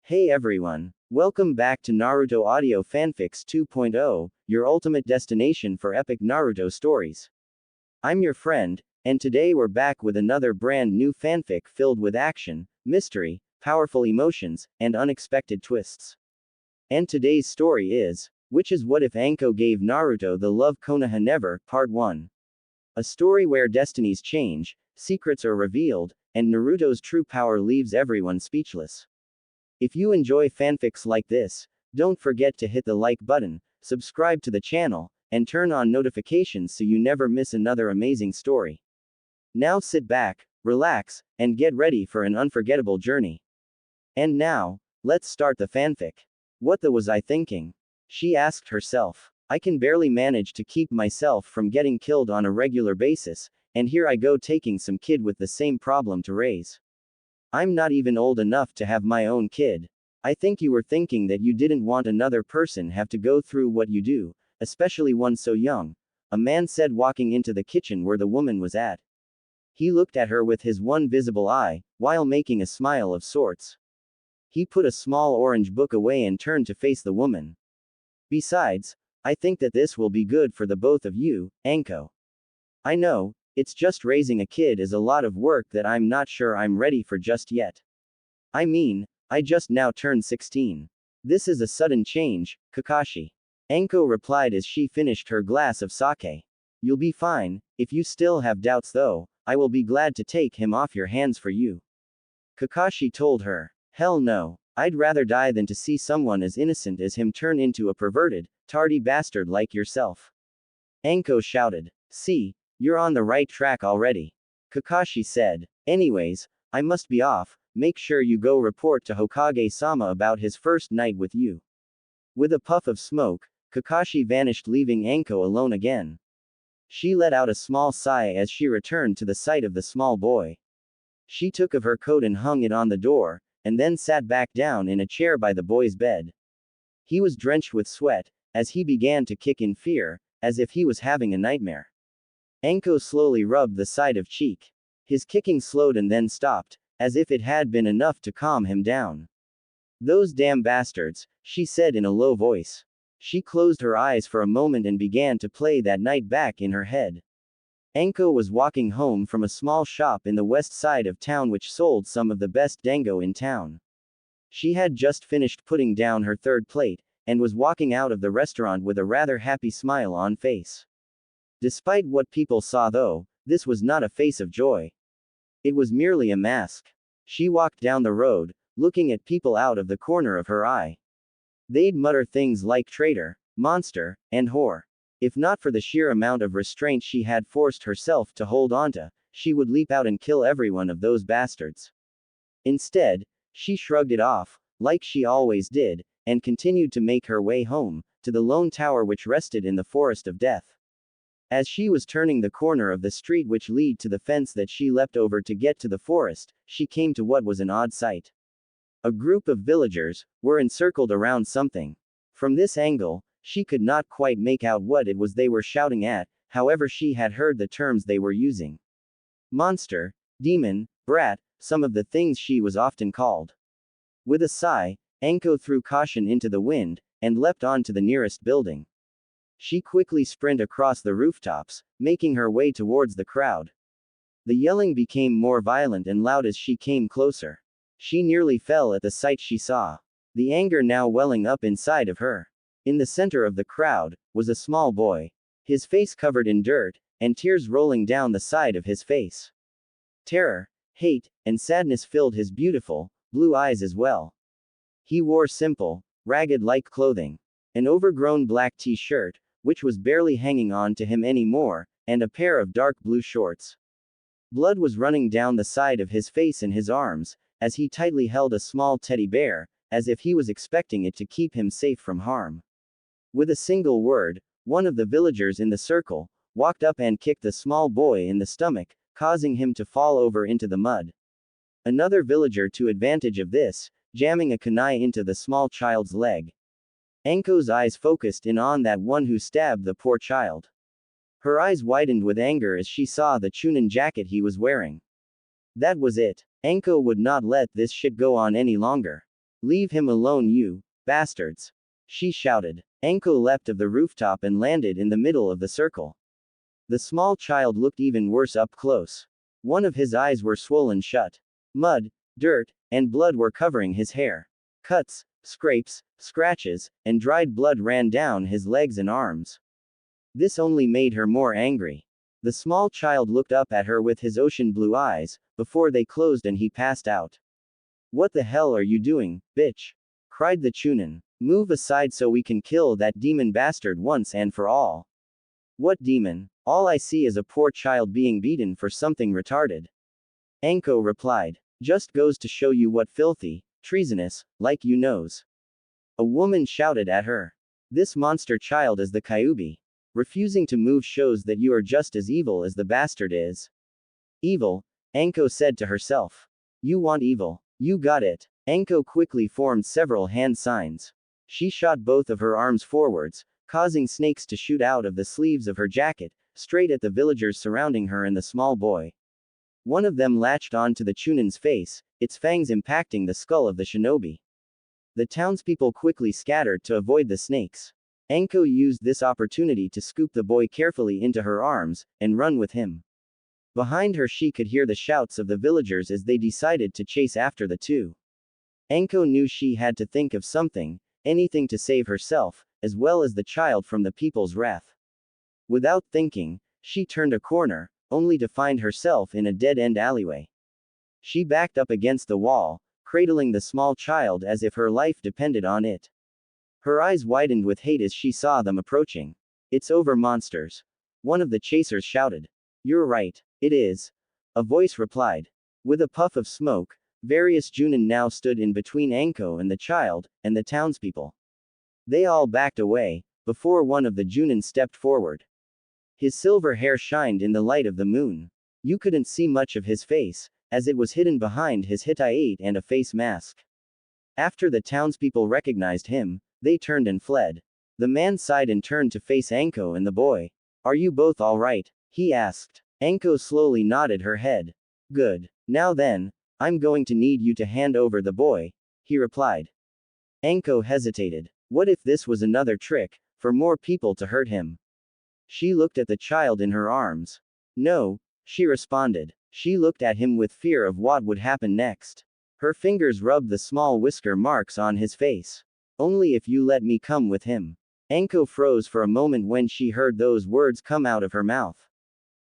Hey everyone, welcome back to Naruto Audio Fanfics 2.0, your ultimate destination for epic Naruto stories. I'm your friend, and today we're back with another brand new fanfic filled with action, mystery, powerful emotions, and unexpected twists. And today's story is, which is What If Anko Gave Naruto the Love Konoha Never, Part 1. A story where destinies change, secrets are revealed, and Naruto's true power leaves everyone speechless. If you enjoy fanfics like this, don't forget to hit the like button, subscribe to the channel, and turn on notifications so you never miss another amazing story. Now sit back, relax, and get ready for an unforgettable journey. And now, let's start the fanfic. What the was I thinking? She asked herself. I can barely manage to keep myself from getting killed on a regular basis, and here I go taking some kid with the same problem to raise. I'm not even old enough to have my own kid. I think you were thinking that you didn't want another person have to go through what you do, especially one so young, a man said walking into the kitchen where the woman was at. He looked at her with his one visible eye, while making a smile of sorts. He put a small orange book away and turned to face the woman. Besides, I think that this will be good for the both of you, Anko. I know, it's just raising a kid is a lot of work that I'm not sure I'm ready for just yet. I mean, I just now turned 16. This is a sudden change, Kakashi. Anko replied as she finished her glass of sake. You'll be fine, if you still have doubts though, I will be glad to take him off your hands for you. Kakashi told her. Hell no, I'd rather die than to see someone as innocent as him turn into a perverted, tardy bastard like yourself. Anko shouted. See, you're on the right track already. Kakashi said. Anyways, I must be off, make sure you go report to Hokage-sama about his first night with you. With a puff of smoke, Kakashi vanished leaving Anko alone again. She let out a small sigh as she returned to the sight of the small boy. She took of her coat and hung it on the door, and then sat back down in a chair by the boy's bed. He was drenched with sweat, as he began to kick in fear, as if he was having a nightmare. Anko slowly rubbed the side of cheek. His kicking slowed and then stopped, as if it had been enough to calm him down. Those damn bastards, she said in a low voice. She closed her eyes for a moment and began to play that night back in her head. Anko was walking home from a small shop in the west side of town which sold some of the best dango in town. She had just finished putting down her third plate, and was walking out of the restaurant with a rather happy smile on face. Despite what people saw though, this was not a face of joy. It was merely a mask. She walked down the road, looking at people out of the corner of her eye. They'd mutter things like traitor, monster, and whore. If not for the sheer amount of restraint she had forced herself to hold onto, she would leap out and kill every one of those bastards. Instead, she shrugged it off, like she always did, and continued to make her way home, to the lone tower which rested in the forest of death. As she was turning the corner of the street which led to the fence that she leapt over to get to the forest, she came to what was an odd sight. A group of villagers were encircled around something. From this angle, she could not quite make out what it was they were shouting at, however she had heard the terms they were using. Monster, demon, brat, some of the things she was often called. With a sigh, Anko threw caution into the wind, and leapt on to the nearest building. She quickly sprinted across the rooftops, making her way towards the crowd. The yelling became more violent and loud as she came closer. She nearly fell at the sight she saw. The anger now welling up inside of her. In the center of the crowd was a small boy. His face covered in dirt, and tears rolling down the side of his face. Terror, hate, and sadness filled his beautiful, blue eyes as well. He wore simple, ragged-like clothing. An overgrown black t-shirt, which was barely hanging on to him anymore, and a pair of dark blue shorts. Blood was running down the side of his face and his arms, as he tightly held a small teddy bear, as if he was expecting it to keep him safe from harm. With a single word, one of the villagers in the circle walked up and kicked the small boy in the stomach, causing him to fall over into the mud. Another villager took advantage of this, jamming a kunai into the small child's leg. Anko's eyes focused in on that one who stabbed the poor child. Her eyes widened with anger as she saw the chunin jacket he was wearing. That was it. Anko would not let this shit go on any longer. Leave him alone, you bastards! She shouted. Anko leapt of the rooftop and landed in the middle of the circle. The small child looked even worse up close. One of his eyes were swollen shut. Mud, dirt, and blood were covering his hair. Cuts, scrapes, scratches, and dried blood ran down his legs and arms. This only made her more angry. The small child looked up at her with his ocean blue eyes, before they closed and he passed out. What the hell are you doing, bitch? Cried the Chunin. Move aside so we can kill that demon bastard once and for all. What demon? All I see is a poor child being beaten for something retarded. Anko replied. Just goes to show you what filthy, treasonous, like you knows. A woman shouted at her. This monster child is the Kyubi. Refusing to move shows that you are just as evil as the bastard is. Evil, Anko said to herself. You want evil. You got it. Anko quickly formed several hand signs. She shot both of her arms forwards, causing snakes to shoot out of the sleeves of her jacket, straight at the villagers surrounding her and the small boy. One of them latched onto the Chunin's face, its fangs impacting the skull of the shinobi. The townspeople quickly scattered to avoid the snakes. Anko used this opportunity to scoop the boy carefully into her arms, and run with him. Behind her she could hear the shouts of the villagers as they decided to chase after the two. Anko knew she had to think of something, anything to save herself, as well as the child from the people's wrath. Without thinking, she turned a corner, only to find herself in a dead-end alleyway. She backed up against the wall, cradling the small child as if her life depended on it. Her eyes widened with hate as she saw them approaching. It's over, monsters. One of the chasers shouted. You're right, it is. A voice replied. With a puff of smoke, various Junin now stood in between Anko and the child, and the townspeople. They all backed away, before one of the Junin stepped forward. His silver hair shined in the light of the moon. You couldn't see much of his face, as it was hidden behind his Hittite and a face mask. After the townspeople recognized him, they turned and fled. The man sighed and turned to face Anko and the boy. Are you both all right? He asked. Anko slowly nodded her head. Good. Now then, I'm going to need you to hand over the boy, he replied. Anko hesitated. What if this was another trick, for more people to hurt him? She looked at the child in her arms. No, she responded. She looked at him with fear of what would happen next. Her fingers rubbed the small whisker marks on his face. Only if you let me come with him. Anko froze for a moment when she heard those words come out of her mouth.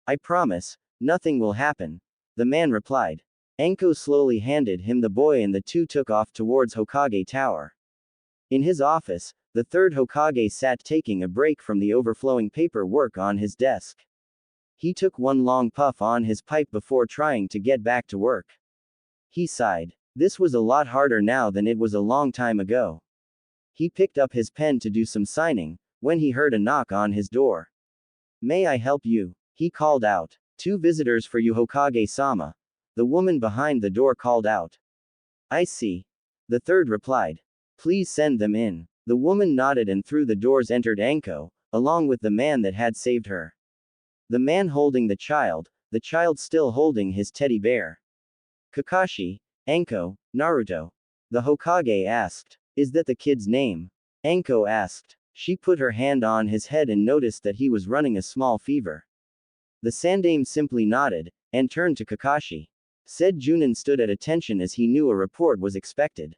I promise, nothing will happen, the man replied. Anko slowly handed him the boy and the two took off towards Hokage Tower. In his office, the third Hokage sat taking a break from the overflowing paperwork on his desk. He took one long puff on his pipe before trying to get back to work. He sighed. This was a lot harder now than it was a long time ago. He picked up his pen to do some signing, when he heard a knock on his door. May I help you? He called out. 2 visitors for you, Hokage-sama. The woman behind the door called out. I see. The third replied. Please send them in. The woman nodded and through the doors entered Anko, along with the man that had saved her. The man holding the child still holding his teddy bear. Kakashi, Anko, Naruto. The Hokage asked. Is that the kid's name? Anko asked. She put her hand on his head and noticed that he was running a small fever. The Sandaime simply nodded, and turned to Kakashi. Said Junin stood at attention as he knew a report was expected.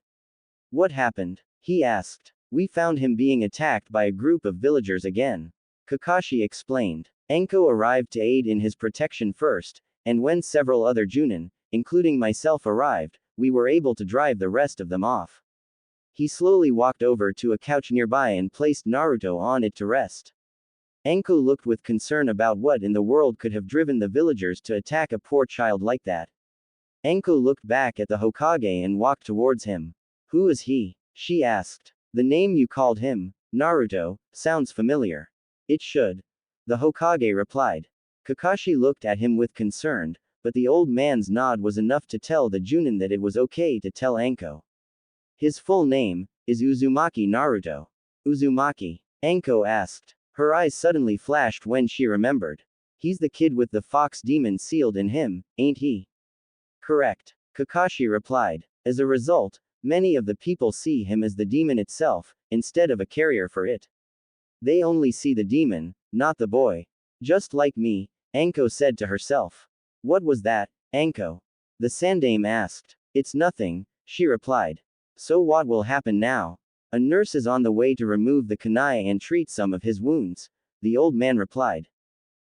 What happened? He asked. We found him being attacked by a group of villagers again. Kakashi explained. Anko arrived to aid in his protection first, and when several other Junin, including myself, arrived, we were able to drive the rest of them off. He slowly walked over to a couch nearby and placed Naruto on it to rest. Anko looked with concern about what in the world could have driven the villagers to attack a poor child like that. Anko looked back at the Hokage and walked towards him. Who is he? She asked. The name you called him, Naruto, sounds familiar. It should. The Hokage replied. Kakashi looked at him with concern, but the old man's nod was enough to tell the Junin that it was okay to tell Anko. His full name is Uzumaki Naruto. Uzumaki? Anko asked. Her eyes suddenly flashed when she remembered. He's the kid with the fox demon sealed in him, ain't he? Correct. Kakashi replied. As a result, Many of the people see him as the demon itself, instead of a carrier for it. They only see the demon, not the boy. Just like me, Anko said to herself. What was that, Anko? The Sandame asked. It's nothing, she replied. So what will happen now? A nurse is on the way to remove the kunai and treat some of his wounds, the old man replied.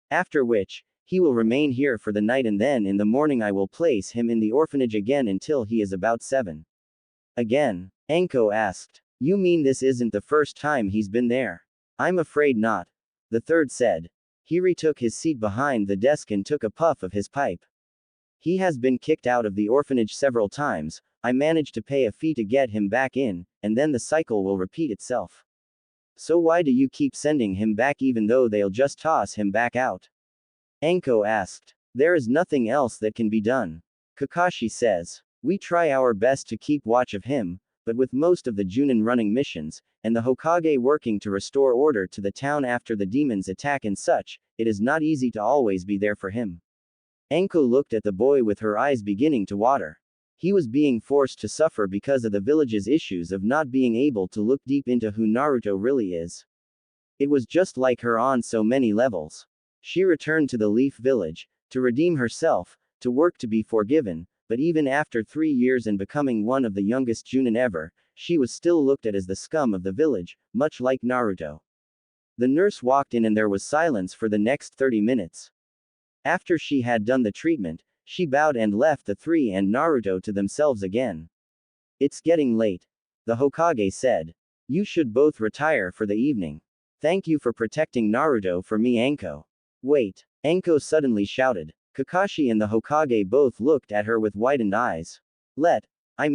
After which, he will remain here for the night and then in the morning I will place him in the orphanage again until he is about 7. Again, Anko asked. You mean this isn't the first time he's been there? I'm afraid not. The third said. He retook his seat behind the desk and took a puff of his pipe. He has been kicked out of the orphanage several times, I managed to pay a fee to get him back in, and then the cycle will repeat itself. So why do you keep sending him back even though they'll just toss him back out? Anko asked. There is nothing else that can be done. Kakashi says. We try our best to keep watch of him, but with most of the Junin running missions, and the Hokage working to restore order to the town after the demons attack and such, it is not easy to always be there for him. Anko looked at the boy with her eyes beginning to water. He was being forced to suffer because of the village's issues of not being able to look deep into who Naruto really is. It was just like her on so many levels. She returned to the Leaf Village, to redeem herself, to work to be forgiven, but even after 3 years and becoming one of the youngest Junin ever, she was still looked at as the scum of the village, much like Naruto. The nurse walked in and there was silence for the next 30 minutes. After she had done the treatment, she bowed and left the three and Naruto to themselves again. It's getting late. The Hokage said. You should both retire for the evening. Thank you for protecting Naruto for me, Anko. Wait, Anko suddenly shouted. Kakashi and the Hokage both looked at her with widened eyes. I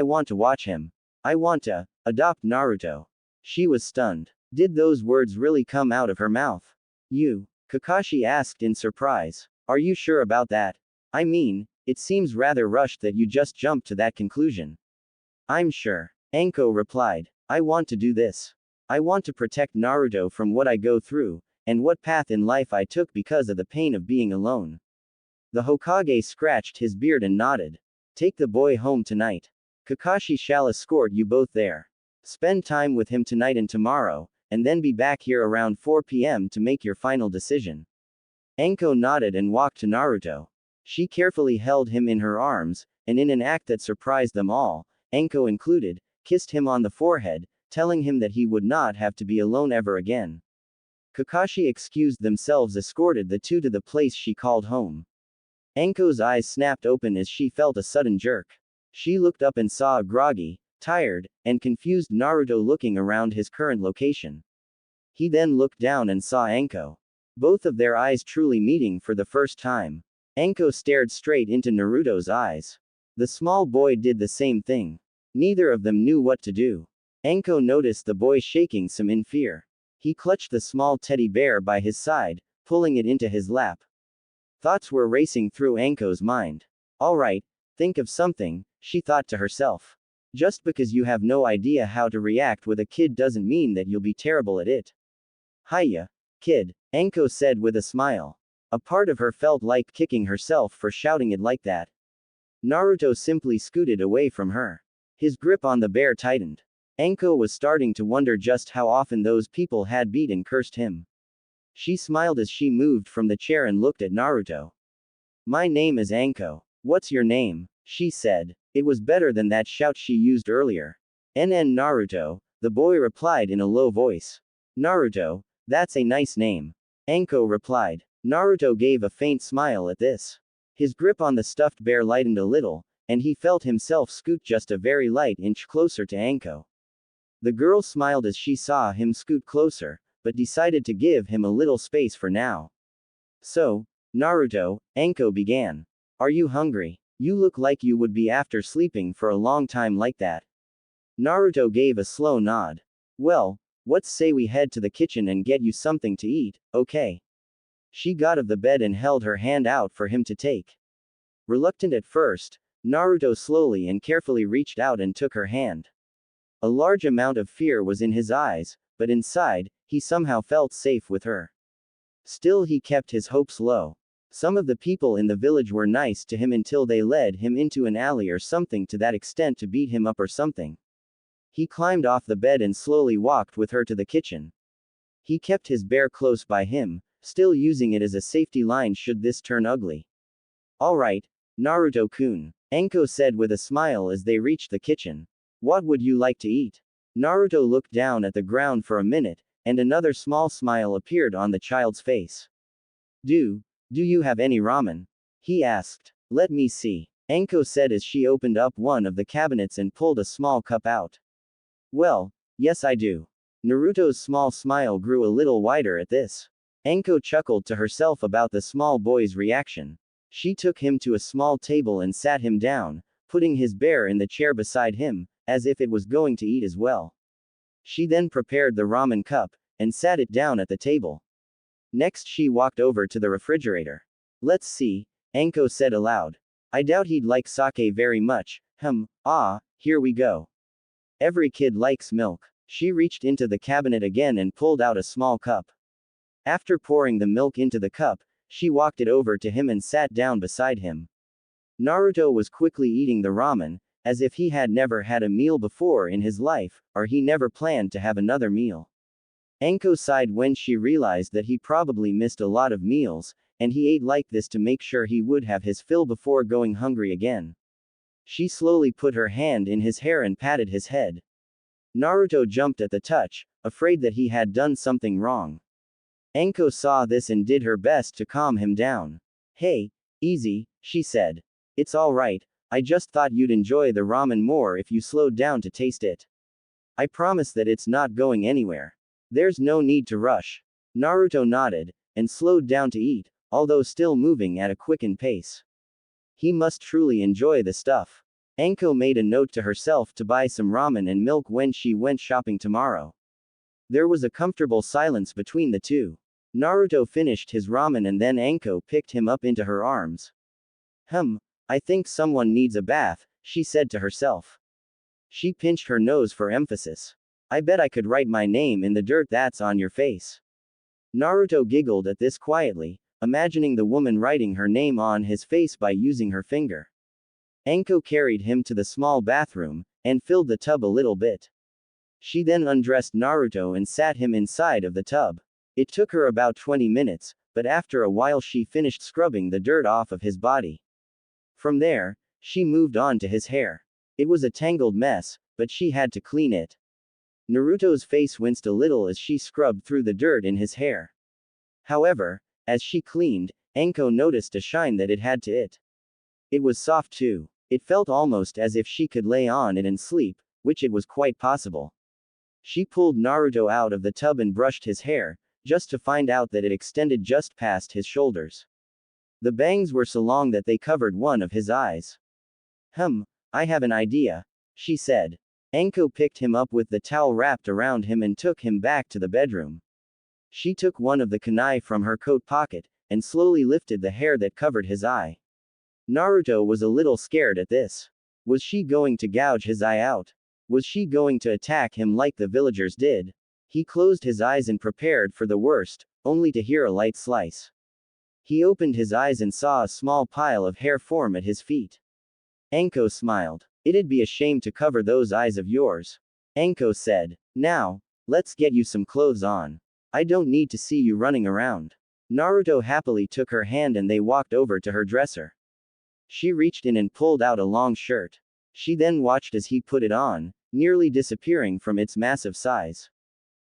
want to watch him. I want to adopt Naruto. She was stunned. Did those words really come out of her mouth? You? Kakashi asked in surprise. Are you sure about that? I mean, it seems rather rushed that you just jumped to that conclusion. I'm sure. Anko replied. I want to do this. I want to protect Naruto from what I go through, and what path in life I took because of the pain of being alone. The Hokage scratched his beard and nodded. Take the boy home tonight. Kakashi shall escort you both there. Spend time with him tonight and tomorrow, and then be back here around 4 p.m. to make your final decision. Anko nodded and walked to Naruto. She carefully held him in her arms, and in an act that surprised them all, Anko included, kissed him on the forehead, telling him that he would not have to be alone ever again. Kakashi excused themselves, escorted the two to the place she called home. Anko's eyes snapped open as she felt a sudden jerk. She looked up and saw a groggy, tired, and confused Naruto looking around his current location. He then looked down and saw Anko. Both of their eyes truly meeting for the first time. Anko stared straight into Naruto's eyes. The small boy did the same thing. Neither of them knew what to do. Anko noticed the boy shaking some in fear. He clutched the small teddy bear by his side, pulling it into his lap. Thoughts were racing through Anko's mind. Alright, think of something, she thought to herself. Just because you have no idea how to react with a kid doesn't mean that you'll be terrible at it. Hiya, kid, Anko said with a smile. A part of her felt like kicking herself for shouting it like that. Naruto simply scooted away from her. His grip on the bear tightened. Anko was starting to wonder just how often those people had beat and cursed him. She smiled as she moved from the chair and looked at Naruto. My name is Anko. What's your name? She said. It was better than that shout she used earlier. NN Naruto, the boy replied in a low voice. Naruto, that's a nice name. Anko replied. Naruto gave a faint smile at this. His grip on the stuffed bear lightened a little, and he felt himself scoot just a very light inch closer to Anko. The girl smiled as she saw him scoot closer, but decided to give him a little space for now. So, Naruto, Anko began. Are you hungry? You look like you would be after sleeping for a long time like that. Naruto gave a slow nod. Well, let's say we head to the kitchen and get you something to eat, okay? She got of the bed and held her hand out for him to take. Reluctant at first, Naruto slowly and carefully reached out and took her hand. A large amount of fear was in his eyes, but inside, he somehow felt safe with her. Still he kept his hopes low. Some of the people in the village were nice to him until they led him into an alley or something to that extent to beat him up or something. He climbed off the bed and slowly walked with her to the kitchen. He kept his bear close by him, still using it as a safety line should this turn ugly. Alright, Naruto-kun, Anko said with a smile as they reached the kitchen. What would you like to eat? Naruto looked down at the ground for a minute, and another small smile appeared on the child's face. Do you have any ramen? He asked. Let me see. Anko said as she opened up one of the cabinets and pulled a small cup out. Well, yes I do. Naruto's small smile grew a little wider at this. Anko chuckled to herself about the small boy's reaction. She took him to a small table and sat him down, putting his bear in the chair beside him, as if it was going to eat as well. She then prepared the ramen cup, and sat it down at the table. Next she walked over to the refrigerator. Let's see, Anko said aloud. I doubt he'd like sake very much, here we go. Every kid likes milk. She reached into the cabinet again and pulled out a small cup. After pouring the milk into the cup, she walked it over to him and sat down beside him. Naruto was quickly eating the ramen, as if he had never had a meal before in his life, or he never planned to have another meal. Anko sighed when she realized that he probably missed a lot of meals, and he ate like this to make sure he would have his fill before going hungry again. She slowly put her hand in his hair and patted his head. Naruto jumped at the touch, afraid that he had done something wrong. Anko saw this and did her best to calm him down. Hey, easy, she said. It's alright, I just thought you'd enjoy the ramen more if you slowed down to taste it. I promise that it's not going anywhere. There's no need to rush. Naruto nodded, and slowed down to eat, although still moving at a quickened pace. He must truly enjoy the stuff. Anko made a note to herself to buy some ramen and milk when she went shopping tomorrow. There was a comfortable silence between the two. Naruto finished his ramen and then Anko picked him up into her arms. I think someone needs a bath, she said to herself. She pinched her nose for emphasis. I bet I could write my name in the dirt that's on your face. Naruto giggled at this quietly, imagining the woman writing her name on his face by using her finger. Anko carried him to the small bathroom, and filled the tub a little bit. She then undressed Naruto and sat him inside of the tub. It took her about 20 minutes, but after a while she finished scrubbing the dirt off of his body. From there, she moved on to his hair. It was a tangled mess, but she had to clean it. Naruto's face winced a little as she scrubbed through the dirt in his hair. However, as she cleaned, Anko noticed a shine that it had to it. It was soft too. It felt almost as if she could lay on it and sleep, which it was quite possible. She pulled Naruto out of the tub and brushed his hair, just to find out that it extended just past his shoulders. The bangs were so long that they covered one of his eyes. I have an idea, she said. Anko picked him up with the towel wrapped around him and took him back to the bedroom. She took one of the kunai from her coat pocket, and slowly lifted the hair that covered his eye. Naruto was a little scared at this. Was she going to gouge his eye out? Was she going to attack him like the villagers did? He closed his eyes and prepared for the worst, only to hear a light slice. He opened his eyes and saw a small pile of hair form at his feet. Anko smiled. It'd be a shame to cover those eyes of yours. Anko said. Now, let's get you some clothes on. I don't need to see you running around. Naruto happily took her hand and they walked over to her dresser. She reached in and pulled out a long shirt. She then watched as he put it on, nearly disappearing from its massive size.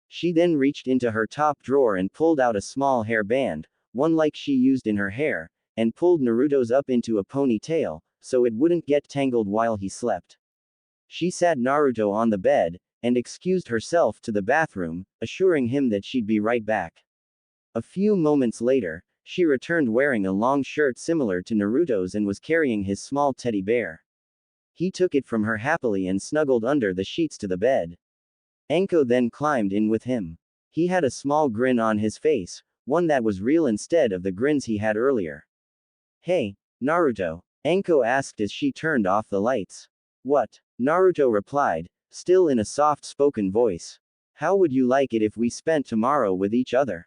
She then reached into her top drawer and pulled out a small hair band, one like she used in her hair, and pulled Naruto's up into a ponytail, so it wouldn't get tangled while he slept. She sat Naruto on the bed, and excused herself to the bathroom, assuring him that she'd be right back. A few moments later, she returned wearing a long shirt similar to Naruto's and was carrying his small teddy bear. He took it from her happily and snuggled under the sheets to the bed. Anko then climbed in with him. He had a small grin on his face, one that was real instead of the grins he had earlier. Hey, Naruto, Anko asked as she turned off the lights. What? Naruto replied, still in a soft-spoken voice. How would you like it if we spent tomorrow with each other?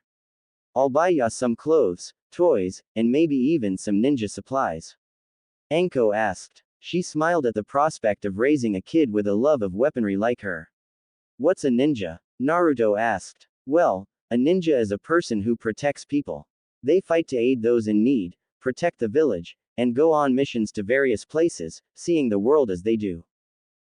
I'll buy ya some clothes, toys, and maybe even some ninja supplies. Anko asked. She smiled at the prospect of raising a kid with a love of weaponry like her. What's a ninja? Naruto asked. Well, a ninja is a person who protects people. They fight to aid those in need, protect the village, and go on missions to various places, seeing the world as they do.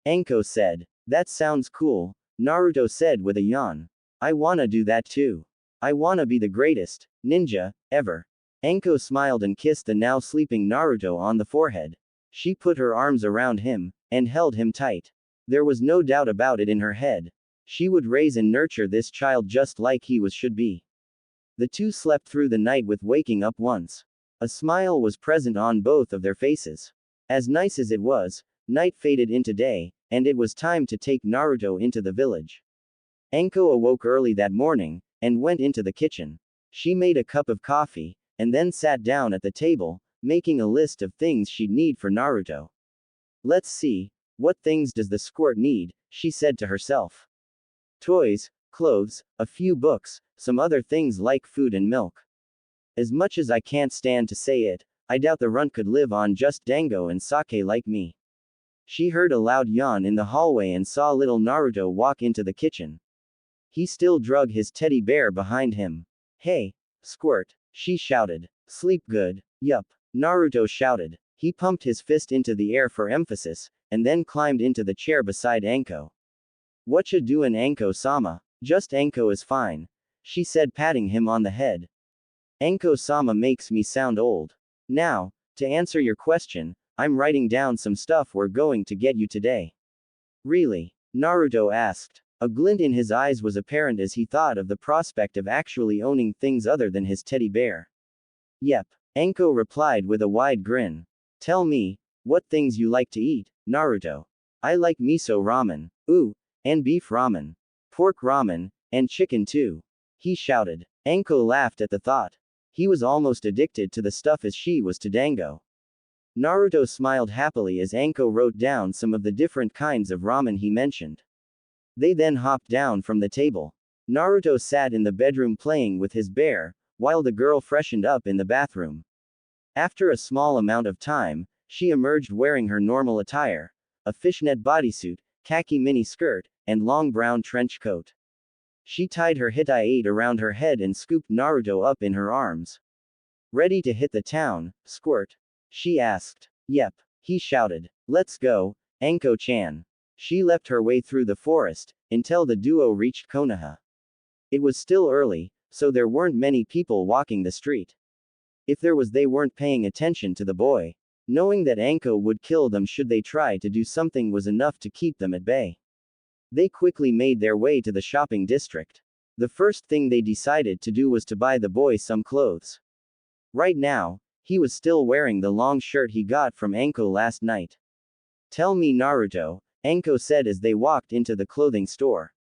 Anko said. That sounds cool, Naruto said with a yawn. I wanna do that too. I wanna be the greatest ninja ever. Anko smiled and kissed the now sleeping Naruto on the forehead. She put her arms around him, and held him tight. There was no doubt about it in her head. She would raise and nurture this child just like he should be. The two slept through the night with waking up once. A smile was present on both of their faces. As nice as it was, night faded into day, and it was time to take Naruto into the village. Anko awoke early that morning, and went into the kitchen. She made a cup of coffee, and then sat down at the table, making a list of things she'd need for Naruto. Let's see, what things does the squirt need, she said to herself. Toys, clothes, a few books, some other things like food and milk. As much as I can't stand to say it, I doubt the runt could live on just dango and sake like me. She heard a loud yawn in the hallway and saw little Naruto walk into the kitchen. He still drug his teddy bear behind him. Hey, squirt, she shouted. Sleep good. Yup, Naruto shouted. He pumped his fist into the air for emphasis, and then climbed into the chair beside Anko. Whatcha doin' Anko-sama? Just Anko is fine, she said, patting him on the head. Anko-sama makes me sound old. Now, to answer your question, I'm writing down some stuff we're going to get you today. Really? Naruto asked. A glint in his eyes was apparent as he thought of the prospect of actually owning things other than his teddy bear. Yep, Anko replied with a wide grin. Tell me, what things you like to eat, Naruto? I like miso ramen. Ooh, and beef ramen. Pork ramen, and chicken too. He shouted. Anko laughed at the thought. He was almost addicted to the stuff as she was to dango. Naruto smiled happily as Anko wrote down some of the different kinds of ramen he mentioned. They then hopped down from the table. Naruto sat in the bedroom playing with his bear, while the girl freshened up in the bathroom. After a small amount of time, she emerged wearing her normal attire, a fishnet bodysuit, khaki mini skirt, and long brown trench coat. She tied her hitai around her head and scooped Naruto up in her arms. Ready to hit the town, squirt? She asked. Yep, he shouted. Let's go, Anko-chan. She leapt her way through the forest, until the duo reached Konoha. It was still early, so there weren't many people walking the street. If there was, they weren't paying attention to the boy. Knowing that Anko would kill them should they try to do something was enough to keep them at bay. They quickly made their way to the shopping district. The first thing they decided to do was to buy the boy some clothes. Right now, he was still wearing the long shirt he got from Anko last night. Tell me, Naruto, Anko said as they walked into the clothing store.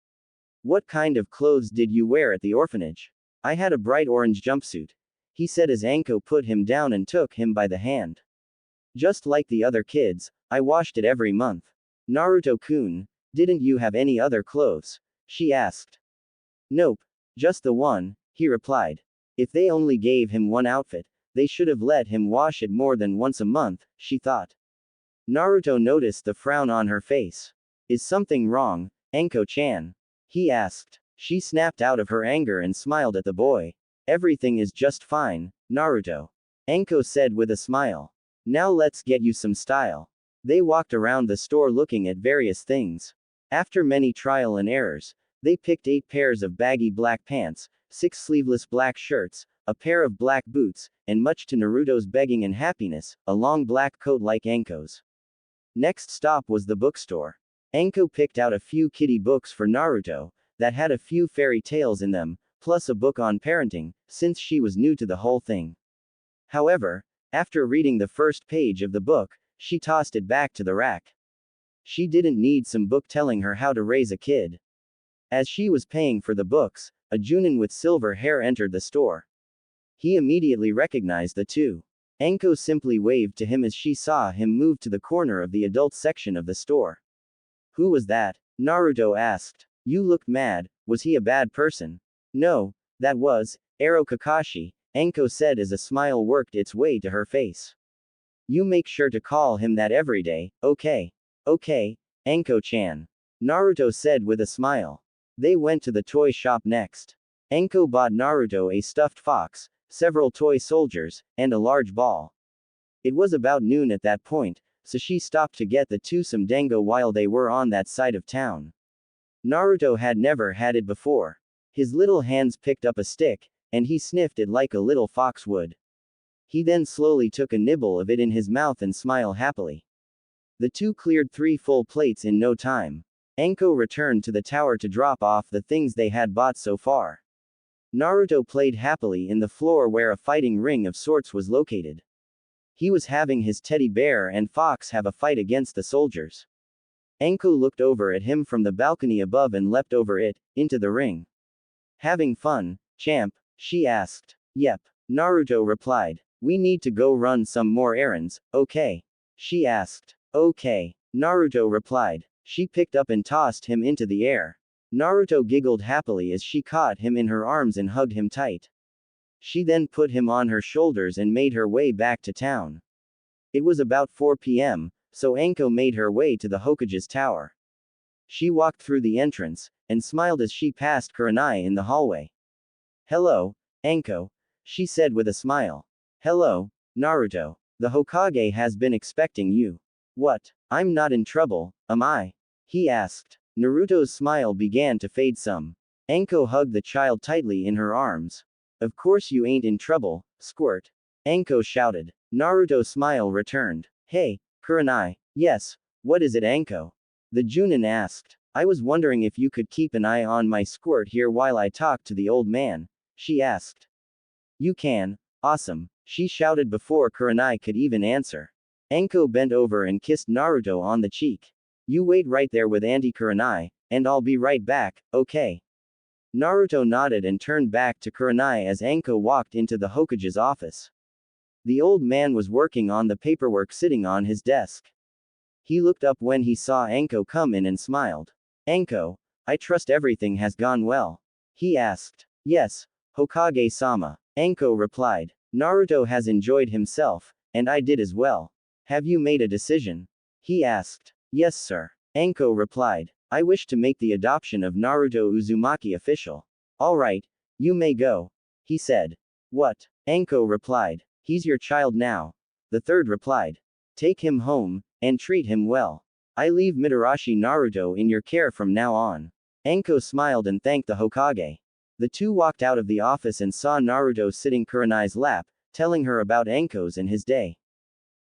What kind of clothes did you wear at the orphanage? I had a bright orange jumpsuit, he said as Anko put him down and took him by the hand. Just like the other kids, I washed it every month. Naruto-kun, didn't you have any other clothes? She asked. Nope, just the one, he replied. If they only gave him one outfit, they should have let him wash it more than once a month, she thought. Naruto noticed the frown on her face. Is something wrong, Anko-chan? He asked. She snapped out of her anger and smiled at the boy. Everything is just fine, Naruto. Anko said with a smile. Now let's get you some style. They walked around the store looking at various things. After many trial and errors, they picked 8 pairs of baggy black pants, 6 sleeveless black shirts, a pair of black boots, and much to Naruto's begging and happiness, a long black coat like Anko's. Next stop was the bookstore. Anko picked out a few kiddie books for Naruto, that had a few fairy tales in them, plus a book on parenting, since she was new to the whole thing. However, after reading the first page of the book, she tossed it back to the rack. She didn't need some book telling her how to raise a kid. As she was paying for the books, a Junin with silver hair entered the store. He immediately recognized the two. Anko simply waved to him as she saw him move to the corner of the adult section of the store. Who was that? Naruto asked. You looked mad, was he a bad person? No, that was Ero Kakashi, Anko said as a smile worked its way to her face. You make sure to call him that every day, okay? Okay, Anko-chan. Naruto said with a smile. They went to the toy shop next. Anko bought Naruto a stuffed fox, several toy soldiers, and a large ball. It was about noon at that point, so she stopped to get the two some dango while they were on that side of town. Naruto had never had it before. His little hands picked up a stick, and he sniffed it like a little fox would. He then slowly took a nibble of it in his mouth and smiled happily. The two cleared 3 full plates in no time. Anko returned to the tower to drop off the things they had bought so far. Naruto played happily in the floor where a fighting ring of sorts was located. He was having his teddy bear and fox have a fight against the soldiers. Anko looked over at him from the balcony above and leapt over it, into the ring. Having fun, champ? She asked. Yep. Naruto replied. We need to go run some more errands, okay? She asked. Okay. Naruto replied. She picked up and tossed him into the air. Naruto giggled happily as she caught him in her arms and hugged him tight. She then put him on her shoulders and made her way back to town. It was about 4 p.m., so Anko made her way to the Hokage's tower. She walked through the entrance, and smiled as she passed Kurenai in the hallway. Hello, Anko, she said with a smile. Hello, Naruto. The Hokage has been expecting you. What? I'm not in trouble, am I? He asked. Naruto's smile began to fade some. Anko hugged the child tightly in her arms. Of course you ain't in trouble, squirt. Anko shouted. Naruto's smile returned. Hey, Kurenai. Yes, what is it, Anko? The Junin asked. I was wondering if you could keep an eye on my squirt here while I talk to the old man, she asked. You can. Awesome, she shouted before Kurenai could even answer. Anko bent over and kissed Naruto on the cheek. You wait right there with Auntie Kurenai, and I'll be right back, okay? Naruto nodded and turned back to Kurenai as Anko walked into the Hokage's office. The old man was working on the paperwork sitting on his desk. He looked up when he saw Anko come in and smiled. Anko, I trust everything has gone well? He asked. Yes, Hokage-sama, Anko replied. Naruto has enjoyed himself, and I did as well. Have you made a decision? He asked. Yes, sir. Anko replied. I wish to make the adoption of Naruto Uzumaki official. Alright, you may go. He said. What? Anko replied. He's your child now. The third replied. Take him home, and treat him well. I leave Mitarashi Naruto in your care from now on. Anko smiled and thanked the Hokage. The two walked out of the office and saw Naruto sitting Kurenai's lap, telling her about Anko's and his day.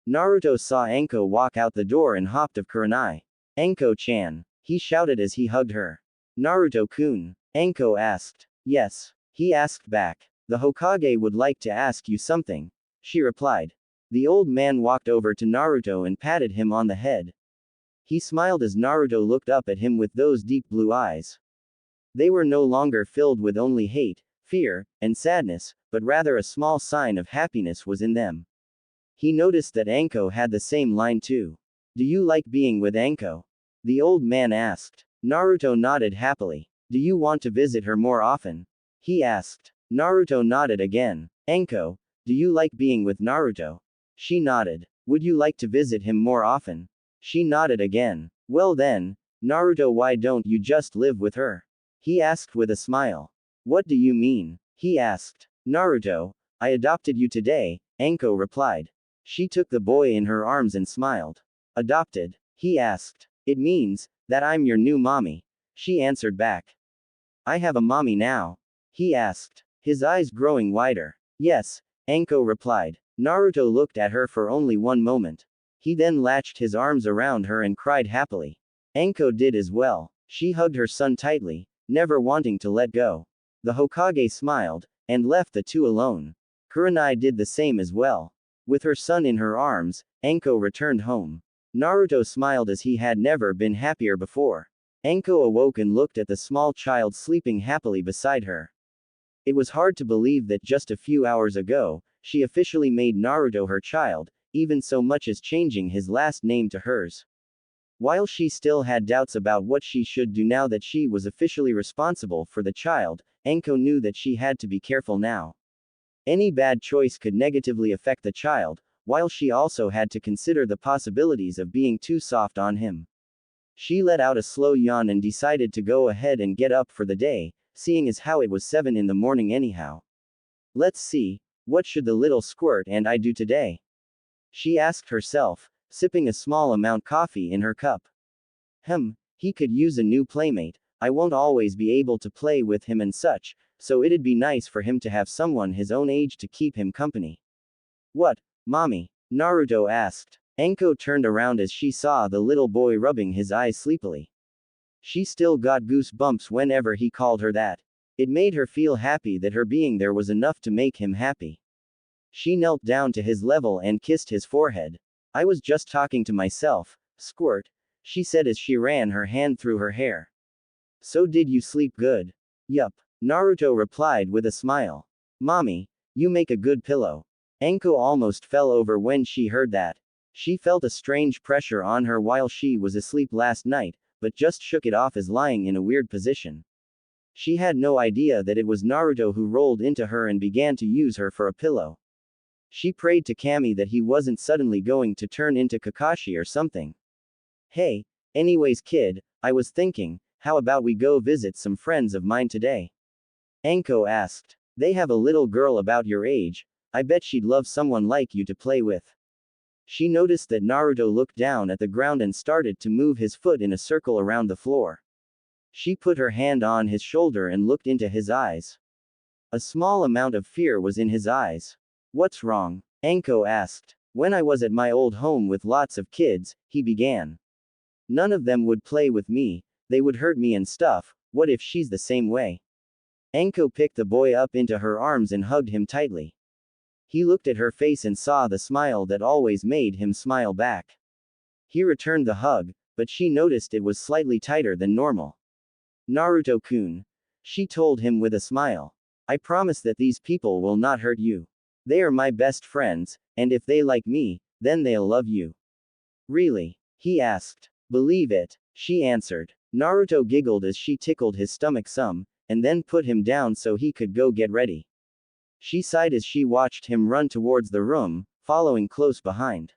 Naruto saw Anko walk out the door and hopped of Kurenai. Anko-chan, he shouted as he hugged her. Naruto-kun, Anko asked. Yes, he asked back. The Hokage would like to ask you something, she replied. The old man walked over to Naruto and patted him on the head. He smiled as Naruto looked up at him with those deep blue eyes. They were no longer filled with only hate, fear, and sadness, but rather a small sign of happiness was in them. He noticed that Anko had the same line too. Do you like being with Anko? The old man asked. Naruto nodded happily. Do you want to visit her more often? He asked. Naruto nodded again. Anko, do you like being with Naruto? She nodded. Would you like to visit him more often? She nodded again. Well then, Naruto, why don't you just live with her? He asked with a smile. What do you mean? He asked. Naruto, I adopted you today, Anko replied. She took the boy in her arms and smiled. Adopted? He asked. It means that I'm your new mommy. She answered back. I have a mommy now? He asked, his eyes growing wider. Yes, Anko replied. Naruto looked at her for only one moment. He then latched his arms around her and cried happily. Anko did as well. She hugged her son tightly, never wanting to let go. The Hokage smiled, and left the two alone. Kurenai did the same as well. With her son in her arms, Anko returned home. Naruto smiled as he had never been happier before. Anko awoke and looked at the small child sleeping happily beside her. It was hard to believe that just a few hours ago, she officially made Naruto her child, even so much as changing his last name to hers. While she still had doubts about what she should do now that she was officially responsible for the child, Anko knew that she had to be careful now. Any bad choice could negatively affect the child, while she also had to consider the possibilities of being too soft on him. She let out a slow yawn and decided to go ahead and get up for the day, seeing as how it was 7 in the morning anyhow. Let's see, what should the little squirt and I do today? She asked herself, sipping a small amount coffee in her cup. He could use a new playmate. I won't always be able to play with him and such, so it'd be nice for him to have someone his own age to keep him company. What, mommy? Naruto asked. Anko turned around as she saw the little boy rubbing his eyes sleepily. She still got goosebumps whenever he called her that. It made her feel happy that her being there was enough to make him happy. She knelt down to his level and kissed his forehead. I was just talking to myself, squirt, she said as she ran her hand through her hair. So did you sleep good? Yup, Naruto replied with a smile. Mommy, you make a good pillow. Anko almost fell over when she heard that. She felt a strange pressure on her while she was asleep last night, but just shook it off as lying in a weird position. She had no idea that it was Naruto who rolled into her and began to use her for a pillow. She prayed to Kami that he wasn't suddenly going to turn into Kakashi or something. Hey, anyways kid, I was thinking, how about we go visit some friends of mine today? Anko asked. They have a little girl about your age, I bet she'd love someone like you to play with. She noticed that Naruto looked down at the ground and started to move his foot in a circle around the floor. She put her hand on his shoulder and looked into his eyes. A small amount of fear was in his eyes. What's wrong? Anko asked. When I was at my old home with lots of kids, he began. None of them would play with me, they would hurt me and stuff, what if she's the same way? Anko picked the boy up into her arms and hugged him tightly. He looked at her face and saw the smile that always made him smile back. He returned the hug, but she noticed it was slightly tighter than normal. Naruto-kun. She told him with a smile. I promise that these people will not hurt you. They are my best friends, and if they like me, then they'll love you. Really? He asked. Believe it, she answered. Naruto giggled as she tickled his stomach some, and then put him down so he could go get ready. She sighed as she watched him run towards the room, following close behind.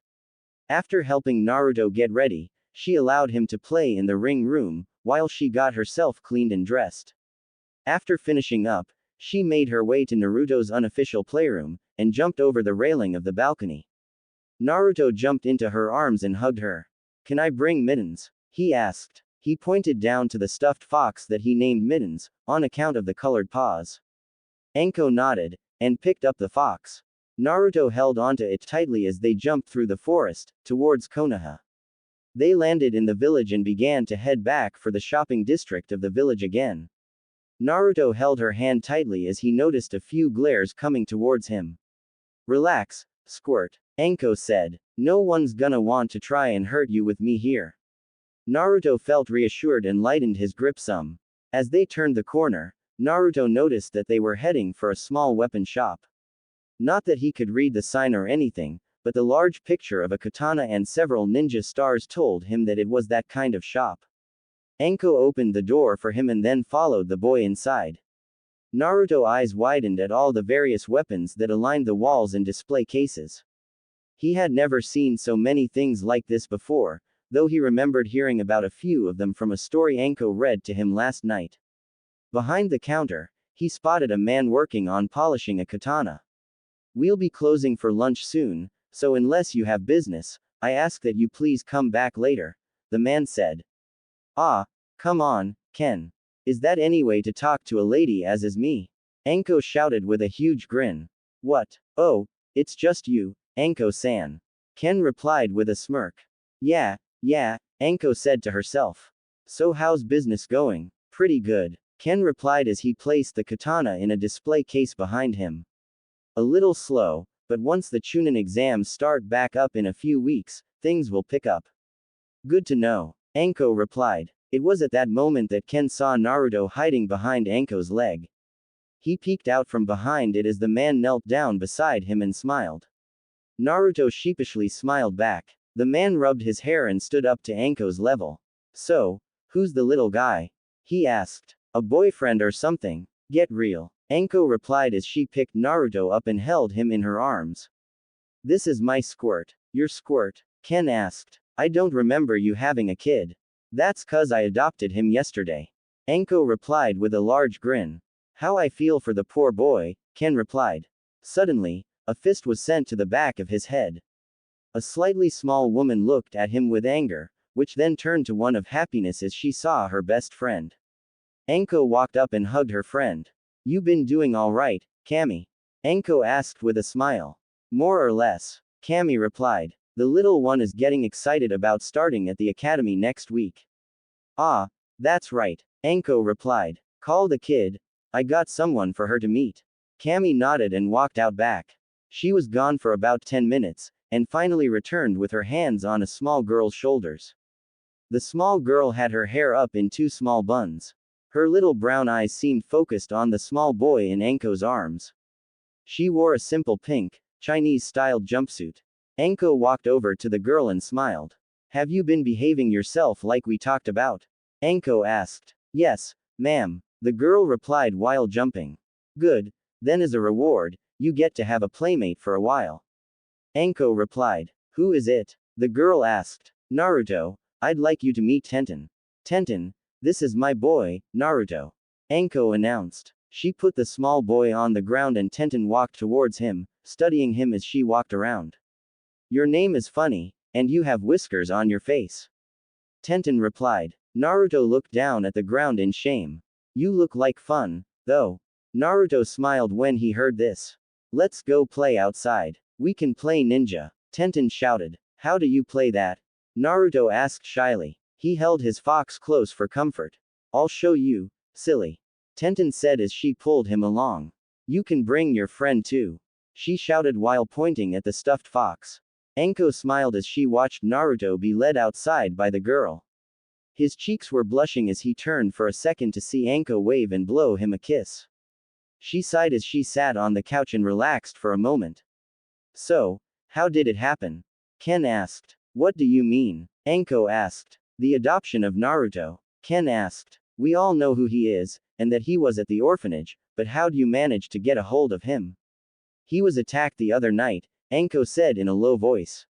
After helping Naruto get ready, she allowed him to play in the ring room, while she got herself cleaned and dressed. After finishing up, she made her way to Naruto's unofficial playroom, and jumped over the railing of the balcony. Naruto jumped into her arms and hugged her. Can I bring Mittens? He asked. He pointed down to the stuffed fox that he named Mittens, on account of the colored paws. Anko nodded, and picked up the fox. Naruto held onto it tightly as they jumped through the forest, towards Konoha. They landed in the village and began to head back for the shopping district of the village again. Naruto held her hand tightly as he noticed a few glares coming towards him. Relax, squirt, Anko said. No one's gonna want to try and hurt you with me here. Naruto felt reassured and lightened his grip some. As they turned the corner, Naruto noticed that they were heading for a small weapon shop. Not that he could read the sign or anything, but the large picture of a katana and several ninja stars told him that it was that kind of shop. Anko opened the door for him and then followed the boy inside. Naruto's eyes widened at all the various weapons that aligned the walls and display cases. He had never seen so many things like this before, though he remembered hearing about a few of them from a story Anko read to him last night. Behind the counter, he spotted a man working on polishing a katana. We'll be closing for lunch soon, so unless you have business, I ask that you please come back later, the man said. Ah, come on, Ken. Is that any way to talk to a lady as is me? Anko shouted with a huge grin. What? Oh, it's just you, Anko-san. Ken replied with a smirk. Yeah, Anko said to herself. So how's business going? Pretty good, Ken replied as he placed the katana in a display case behind him. A little slow, but once the Chunin exams start back up in a few weeks, things will pick up. Good to know, Anko replied. It was at that moment that Ken saw Naruto hiding behind Anko's leg. He peeked out from behind it as the man knelt down beside him and smiled. Naruto sheepishly smiled back. The man rubbed his hair and stood up to Anko's level. So, who's the little guy? He asked. A boyfriend or something? Get real. Anko replied as she picked Naruto up and held him in her arms. This is my squirt. Your squirt? Ken asked. I don't remember you having a kid. That's 'cause I adopted him yesterday. Anko replied with a large grin. How I feel for the poor boy, Ken replied. Suddenly, a fist was sent to the back of his head. A slightly small woman looked at him with anger, which then turned to one of happiness as she saw her best friend. Anko walked up and hugged her friend. You been doing all right, Cammy? Anko asked with a smile. More or less, Cammy replied. The little one is getting excited about starting at the academy next week. Ah, that's right, Anko replied. Call the kid. I got someone for her to meet. Cammy nodded and walked out back. She was gone for about 10 minutes, and finally returned with her hands on a small girl's shoulders. The small girl had her hair up in two small buns. Her little brown eyes seemed focused on the small boy in Anko's arms. She wore a simple pink, Chinese-styled jumpsuit. Anko walked over to the girl and smiled. Have you been behaving yourself like we talked about? Anko asked. Yes, ma'am, the girl replied while jumping. Good, then as a reward, you get to have a playmate for a while. Anko replied. Who is it? The girl asked. Naruto, I'd like you to meet Tenten. Tenten, this is my boy, Naruto. Anko announced. She put the small boy on the ground and Tenten walked towards him, studying him as she walked around. Your name is funny, and you have whiskers on your face. Tenten replied. Naruto looked down at the ground in shame. You look like fun, though. Naruto smiled when he heard this. Let's go play outside. We can play ninja. Tenten shouted. How do you play that? Naruto asked shyly. He held his fox close for comfort. I'll show you, silly. Tenten said as she pulled him along. You can bring your friend too. She shouted while pointing at the stuffed fox. Anko smiled as she watched Naruto be led outside by the girl. His cheeks were blushing as he turned for a second to see Anko wave and blow him a kiss. She sighed as she sat on the couch and relaxed for a moment. So, how did it happen? Ken asked. What do you mean? Anko asked. The adoption of Naruto. Ken asked. We all know who he is, and that he was at the orphanage, but how do you manage to get a hold of him? He was attacked the other night, Anko said in a low voice.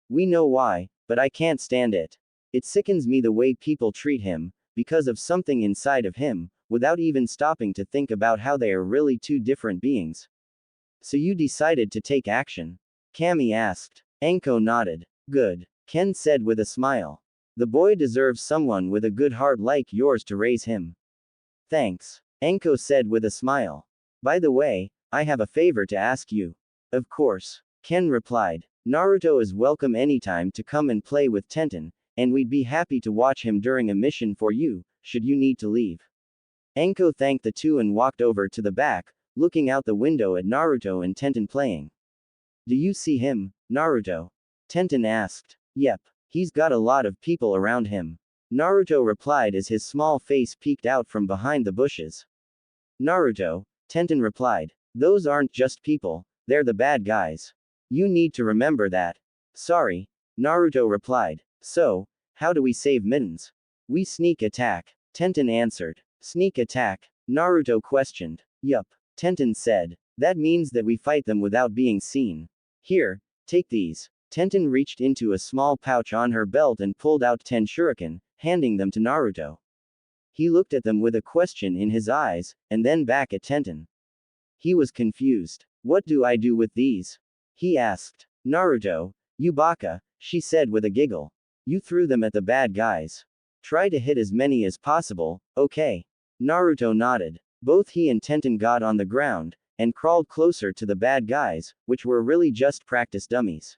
We know why, but I can't stand it. It sickens me the way people treat him, because of something inside of him, without even stopping to think about how they are really two different beings. So you decided to take action? Cammy asked. Anko nodded. Good, Ken said with a smile. The boy deserves someone with a good heart like yours to raise him. Thanks, Anko said with a smile. By the way, I have a favor to ask you. Of course, Ken replied. Naruto is welcome anytime to come and play with Tenten, and we'd be happy to watch him during a mission for you, should you need to leave. Anko thanked the two and walked over to the back, looking out the window at Naruto and Tenten playing. Do you see him, Naruto? Tenten asked. Yep, he's got a lot of people around him. Naruto replied as his small face peeked out from behind the bushes. Naruto, Tenten replied. Those aren't just people, they're the bad guys. You need to remember that. Sorry, Naruto replied. So, how do we save mittens? We sneak attack, Tenten answered. Sneak attack? Naruto questioned. Yup, Tenten said. That means that we fight them without being seen. Here, take these. Tenten reached into a small pouch on her belt and pulled out 10 shuriken, handing them to Naruto. He looked at them with a question in his eyes, and then back at Tenten. He was confused. What do I do with these? He asked. Naruto, you baka, she said with a giggle. You threw them at the bad guys. Try to hit as many as possible, okay? Naruto nodded. Both he and Tenten got on the ground, and crawled closer to the bad guys, which were really just practice dummies.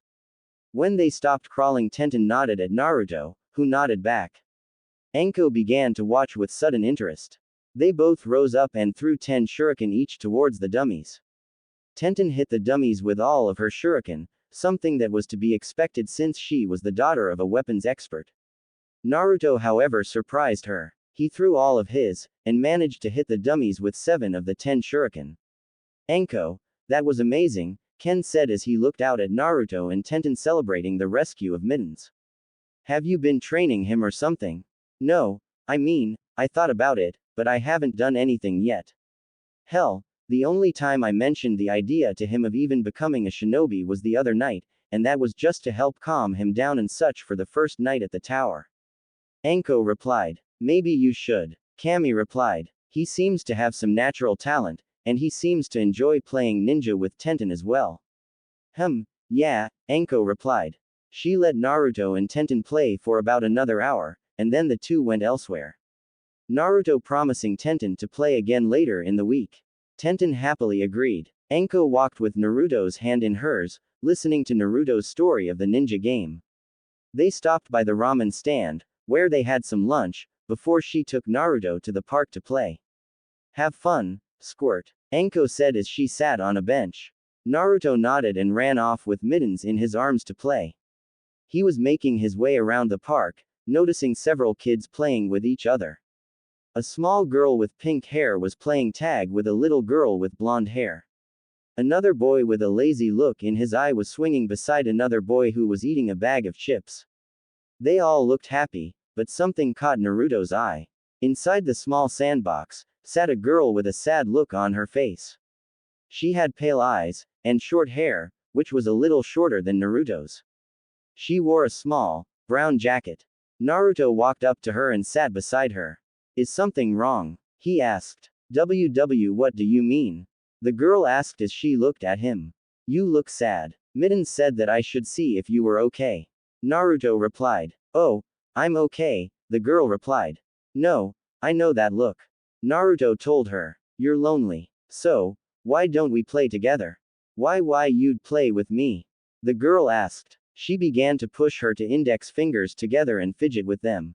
When they stopped crawling, Tenten nodded at Naruto, who nodded back. Anko began to watch with sudden interest. They both rose up and threw 10 shuriken each towards the dummies. Tenten hit the dummies with all of her shuriken, something that was to be expected since she was the daughter of a weapons expert. Naruto, however, surprised her. He threw all of his, and managed to hit the dummies with 7 of the 10 shuriken. Anko, that was amazing, Ken said as he looked out at Naruto and Tenten celebrating the rescue of mittens. Have you been training him or something? No, I mean, I thought about it, but I haven't done anything yet. Hell, The only time I mentioned the idea to him of even becoming a shinobi was the other night, and that was just to help calm him down and such for the first night at the tower. Anko replied. Maybe you should. Kami replied. He seems to have some natural talent, and he seems to enjoy playing ninja with Tenten as well. Yeah, Anko replied. She let Naruto and Tenten play for about another hour, and then the two went elsewhere. Naruto promising Tenten to play again later in the week. Tenten happily agreed. Anko walked with Naruto's hand in hers, listening to Naruto's story of the ninja game. They stopped by the ramen stand, where they had some lunch, before she took Naruto to the park to play. Have fun, Squirt, Anko said as she sat on a bench. Naruto nodded and ran off with Mittens in his arms to play. He was making his way around the park, noticing several kids playing with each other. A small girl with pink hair was playing tag with a little girl with blonde hair. Another boy with a lazy look in his eye was swinging beside another boy who was eating a bag of chips. They all looked happy, but something caught Naruto's eye. Inside the small sandbox, sat a girl with a sad look on her face. She had pale eyes, and short hair, which was a little shorter than Naruto's. She wore a small, brown jacket. Naruto walked up to her and sat beside her. Is something wrong? He asked. What do you mean? The girl asked as she looked at him. You look sad. Mitten said that I should see if you were okay. Naruto replied. Oh, I'm okay, the girl replied. No, I know that look. Naruto told her. You're lonely. So, why don't we play together? Why you'd play with me? The girl asked. She began to push her index fingers together and fidget with them.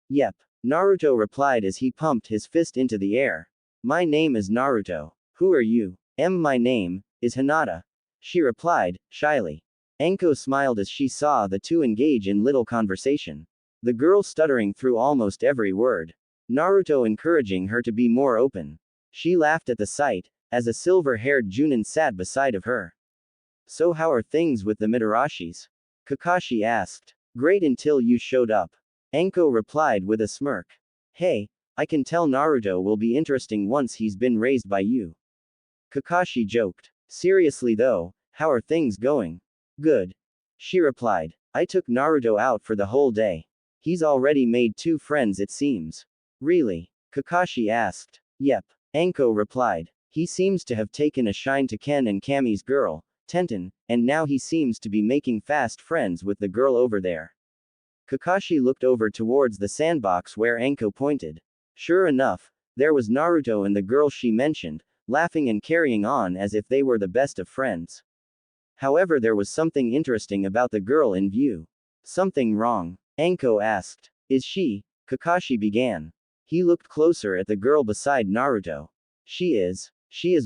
Yep, Naruto replied as he pumped his fist into the air. My name is Naruto. Who are you? My name is Hinata. She replied, shyly. Anko smiled as she saw the two engage in little conversation. The girl stuttering through almost every word. Naruto encouraging her to be more open. She laughed at the sight, as a silver-haired Junin sat beside of her. So how are things with the Mitarashis? Kakashi asked. Great until you showed up. Anko replied with a smirk. Hey, I can tell Naruto will be interesting once he's been raised by you. Kakashi joked. Seriously though, how are things going? Good. She replied. I took Naruto out for the whole day. He's already made 2 friends it seems. Really? Kakashi asked. Yep. Anko replied. He seems to have taken a shine to Ken and Kami's girl, Tenten, and now he seems to be making fast friends with the girl over there. Kakashi looked over towards the sandbox where Anko pointed. Sure enough, there was Naruto and the girl she mentioned, laughing and carrying on as if they were the best of friends. However, there was something interesting about the girl in view. Something wrong? Anko asked. Is she? Kakashi began. He looked closer at the girl beside Naruto. She is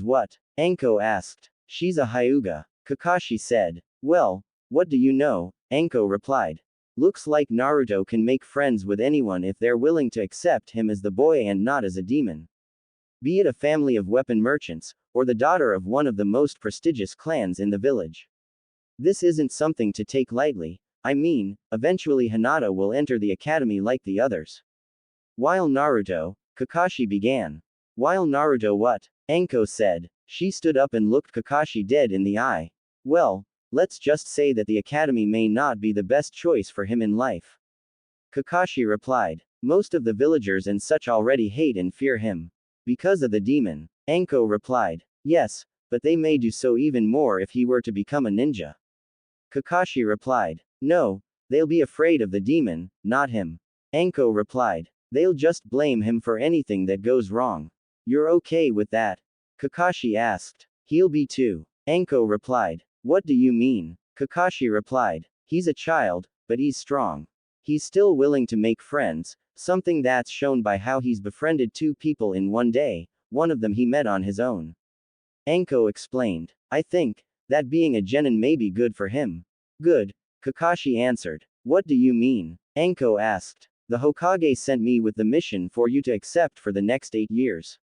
what? Anko asked. She's a Hyuga. Kakashi said. Well, what do you know? Anko replied. Looks like Naruto can make friends with anyone if they're willing to accept him as the boy and not as a demon. Be it a family of weapon merchants, or the daughter of one of the most prestigious clans in the village. This isn't something to take lightly. I mean, eventually Hinata will enter the academy like the others. While Naruto, Kakashi began. While Naruto what? Anko said. She stood up and looked Kakashi dead in the eye. Well, let's just say that the academy may not be the best choice for him in life. Kakashi replied. Most of the villagers and such already hate and fear him. Because of the demon. Anko replied. Yes, but they may do so even more if he were to become a ninja. Kakashi replied. No, they'll be afraid of the demon, not him. Anko replied. They'll just blame him for anything that goes wrong. You're okay with that? Kakashi asked. He'll be too. Anko replied. What do you mean? Kakashi replied. He's a child, but he's strong. He's still willing to make friends, something that's shown by how he's befriended 2 people in one day, one of them he met on his own. Anko explained. I think that being a genin may be good for him. Good, Kakashi answered. What do you mean? Anko asked. The Hokage sent me with the mission for you to accept for the next 8 years.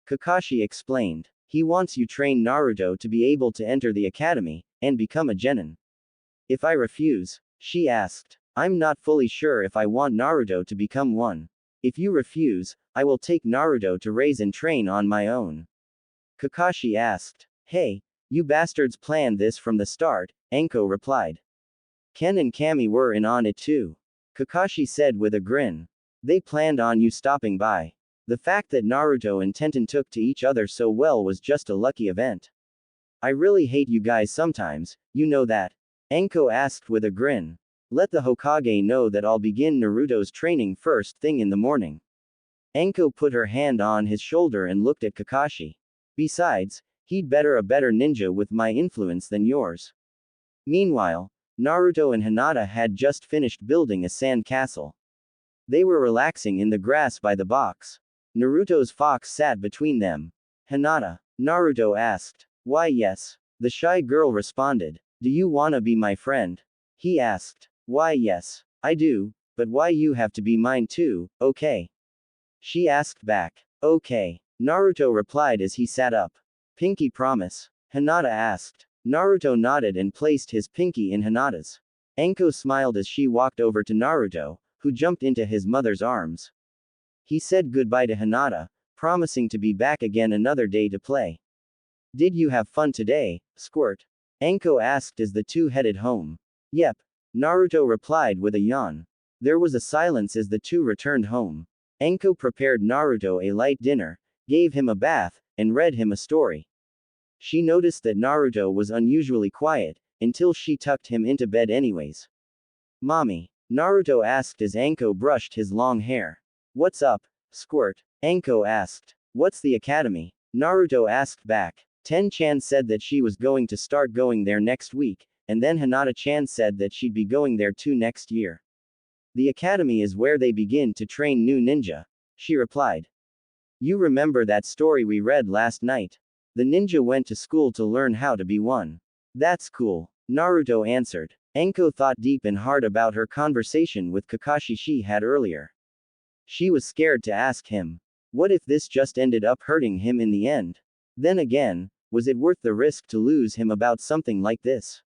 Kakashi explained. He wants you train Naruto to be able to enter the academy, and become a genin. If I refuse? She asked. I'm not fully sure if I want Naruto to become one. If you refuse, I will take Naruto to raise and train on my own. Kakashi asked. Hey, you bastards planned this from the start, Anko replied. Ken and Kami were in on it too. Kakashi said with a grin. They planned on you stopping by. The fact that Naruto and Tenten took to each other so well was just a lucky event. I really hate you guys sometimes, you know that? Anko asked with a grin. Let the Hokage know that I'll begin Naruto's training first thing in the morning. Anko put her hand on his shoulder and looked at Kakashi. Besides, he'd better a better ninja with my influence than yours. Meanwhile, Naruto and Hinata had just finished building a sand castle. They were relaxing in the grass by the box. Naruto's fox sat between them. Hinata, Naruto asked. Why yes. The shy girl responded. Do you wanna be my friend? He asked. Why yes. I do, but why you have to be mine too, okay? She asked back. Okay. Naruto replied as he sat up. Pinky promise? Hinata asked. Naruto nodded and placed his pinky in Hinata's. Anko smiled as she walked over to Naruto, who jumped into his mother's arms. He said goodbye to Hinata, promising to be back again another day to play. Did you have fun today, Squirt? Anko asked as the two headed home. Yep. Naruto replied with a yawn. There was a silence as the two returned home. Anko prepared Naruto a light dinner, gave him a bath, and read him a story. She noticed that Naruto was unusually quiet, until she tucked him into bed anyways. Mommy? Naruto asked as Anko brushed his long hair. What's up, Squirt? Anko asked. What's the academy? Naruto asked back. Ten-chan said that she was going to start going there next week, and then Hinata-chan said that she'd be going there too next year. The academy is where they begin to train new ninja, she replied. You remember that story we read last night? The ninja went to school to learn how to be one. That's cool, Naruto answered. Anko thought deep and hard about her conversation with Kakashi she had earlier. She was scared to ask him. What if this just ended up hurting him in the end? Then again, was it worth the risk to lose him about something like this?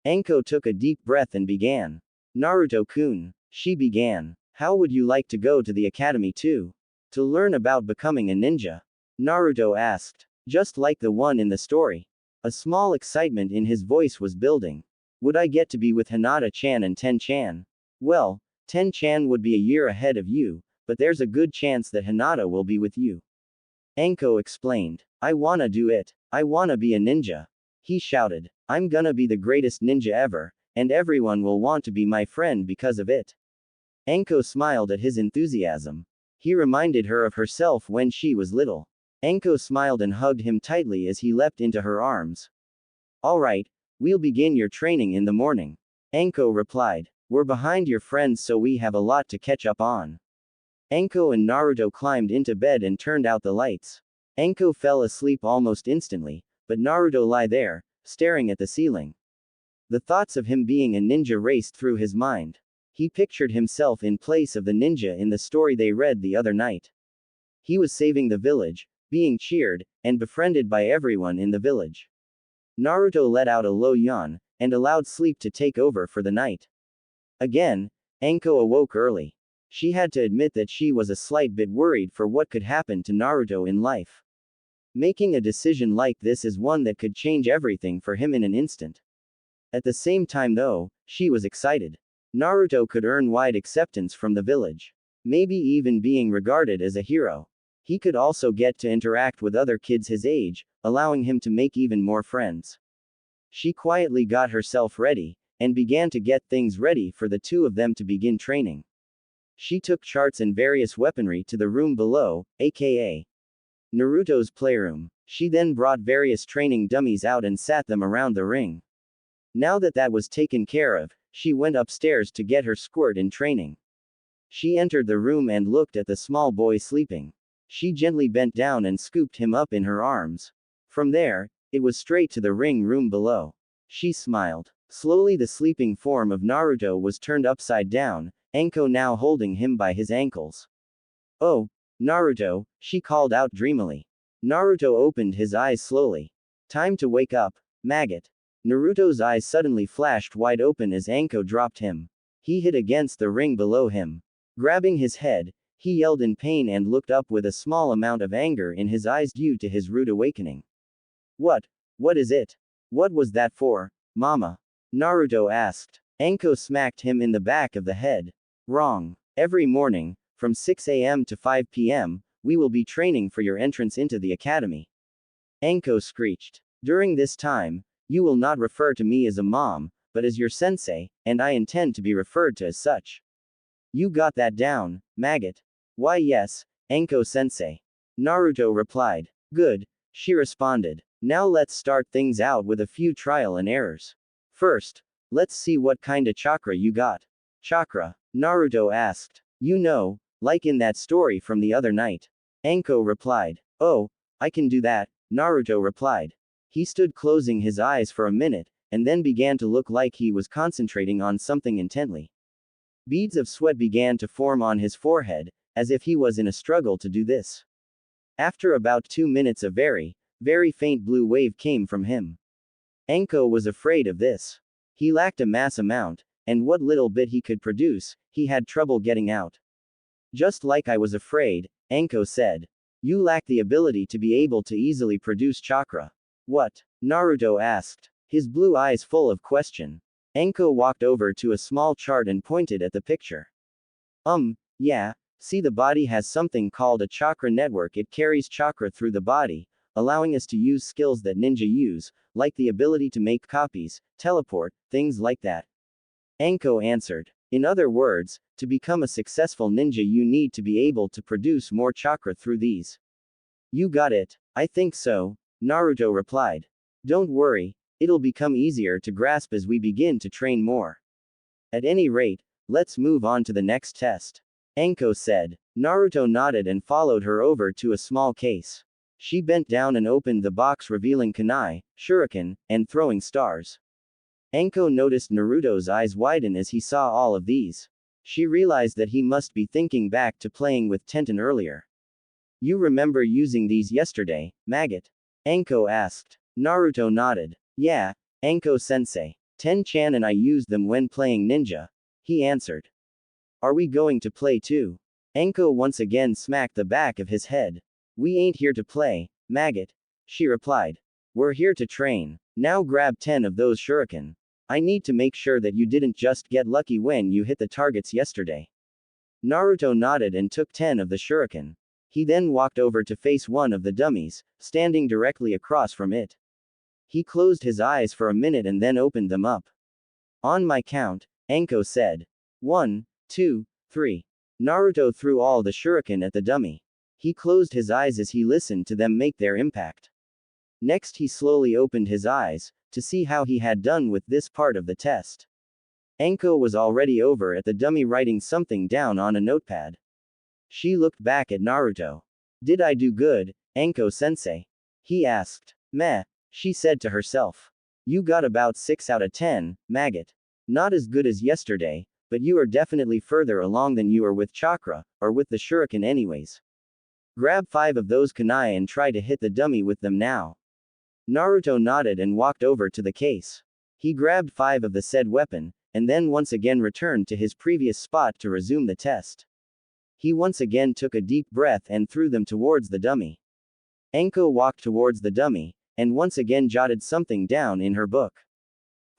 Anko took a deep breath and began. Naruto-kun, she began. How would you like to go to the academy too? To learn about becoming a ninja? Naruto asked. Just like the one in the story. A small excitement in his voice was building. Would I get to be with Hinata-chan and Ten-chan? Well, Ten-chan would be a year ahead of you, but there's a good chance that Hinata will be with you. Anko explained. I wanna do it. I wanna be a ninja. He shouted. I'm gonna be the greatest ninja ever, and everyone will want to be my friend because of it. Anko smiled at his enthusiasm. He reminded her of herself when she was little. Anko smiled and hugged him tightly as he leapt into her arms. Alright, we'll begin your training in the morning. Anko replied. We're behind your friends so we have a lot to catch up on. Anko and Naruto climbed into bed and turned out the lights. Anko fell asleep almost instantly, but Naruto lay there, staring at the ceiling. The thoughts of him being a ninja raced through his mind. He pictured himself in place of the ninja in the story they read the other night. He was saving the village, being cheered, and befriended by everyone in the village. Naruto let out a low yawn, and allowed sleep to take over for the night. Again, Anko awoke early. She had to admit that she was a slight bit worried for what could happen to Naruto in life. Making a decision like this is one that could change everything for him in an instant. At the same time though, she was excited. Naruto could earn wide acceptance from the village. Maybe even being regarded as a hero. He could also get to interact with other kids his age, allowing him to make even more friends. She quietly got herself ready, and began to get things ready for the two of them to begin training. She took charts and various weaponry to the room below, aka Naruto's playroom. She then brought various training dummies out and sat them around the ring. Now that that was taken care of, she went upstairs to get her squirt in training. She entered the room and looked at the small boy sleeping. She gently bent down and scooped him up in her arms. From there, it was straight to the ring room below. She smiled. Slowly the sleeping form of Naruto was turned upside down, Anko now holding him by his ankles. Oh, Naruto, she called out dreamily. Naruto opened his eyes slowly. Time to wake up, maggot. Naruto's eyes suddenly flashed wide open as Anko dropped him. He hit against the ring below him. Grabbing his head, He yelled in pain and looked up with a small amount of anger in his eyes due to his rude awakening. What? What is it? What was that for, Mama? Naruto asked. Anko smacked him in the back of the head. Wrong. Every morning, from 6 a.m. to 5 p.m., we will be training for your entrance into the academy. Anko screeched. During this time, you will not refer to me as a mom, but as your sensei, and I intend to be referred to as such. You got that down, maggot? Why yes, Anko-sensei. Naruto replied. Good, she responded. Now let's start things out with a few trial and errors. First, let's see what kinda chakra you got. Chakra? Naruto asked. You know, like in that story from the other night. Anko replied. Oh, I can do that, Naruto replied. He stood closing his eyes for a minute, and then began to look like he was concentrating on something intently. Beads of sweat began to form on his forehead, as if he was in a struggle to do this. After about 2 minutes a very, very faint blue wave came from him. Anko was afraid of this. He lacked a mass amount, and what little bit he could produce, he had trouble getting out. Just like I was afraid, Anko said. You lack the ability to be able to easily produce chakra. What? Naruto asked, his blue eyes full of question. Anko walked over to a small chart and pointed at the picture. Yeah, see the body has something called a chakra network. It carries chakra through the body, allowing us to use skills that ninja use, like the ability to make copies, teleport, things like that. Anko answered. In other words, to become a successful ninja you need to be able to produce more chakra through these. You got it. I think so, Naruto replied. Don't worry, it'll become easier to grasp as we begin to train more. At any rate, let's move on to the next test. Anko said. Naruto nodded and followed her over to a small case. She bent down and opened the box revealing kunai, shuriken, and throwing stars. Anko noticed Naruto's eyes widen as he saw all of these. She realized that he must be thinking back to playing with Tenten earlier. You remember using these yesterday, maggot? Anko asked. Naruto nodded. Yeah, Anko-sensei. Ten-chan and I used them when playing ninja, he answered. Are we going to play too? Anko once again smacked the back of his head. We ain't here to play, maggot, she replied. We're here to train. Now grab 10 of those shuriken. I need to make sure that you didn't just get lucky when you hit the targets yesterday. Naruto nodded and took 10 of the shuriken. He then walked over to face one of the dummies, standing directly across from it. He closed his eyes for a minute and then opened them up. On my count, Anko said. 1, 2, 3. Naruto threw all the shuriken at the dummy. He closed his eyes as he listened to them make their impact. Next he slowly opened his eyes, to see how he had done with this part of the test. Anko was already over at the dummy writing something down on a notepad. She looked back at Naruto. Did I do good, Anko-sensei? He asked. Meh, she said to herself. You got about 6 out of 10, maggot. Not as good as yesterday, but you are definitely further along than you are with chakra, or with the shuriken anyways. Grab 5 of those kunai and try to hit the dummy with them now. Naruto nodded and walked over to the case. He grabbed 5 of the said weapon, and then once again returned to his previous spot to resume the test. He once again took a deep breath and threw them towards the dummy. Anko walked towards the dummy, and once again jotted something down in her book.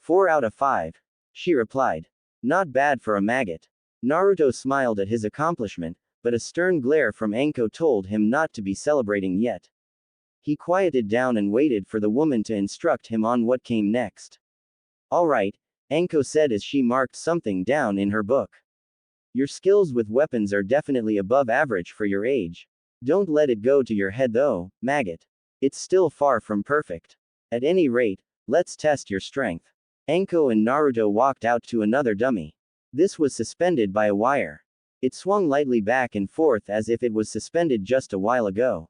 4 out of 5. She replied. Not bad for a maggot. Naruto smiled at his accomplishment, but a stern glare from Anko told him not to be celebrating yet. He quieted down and waited for the woman to instruct him on what came next. Alright, Anko said as she marked something down in her book. Your skills with weapons are definitely above average for your age. Don't let it go to your head though, maggot. It's still far from perfect. At any rate, let's test your strength. Anko and Naruto walked out to another dummy. This was suspended by a wire. It swung lightly back and forth as if it was suspended just a while ago.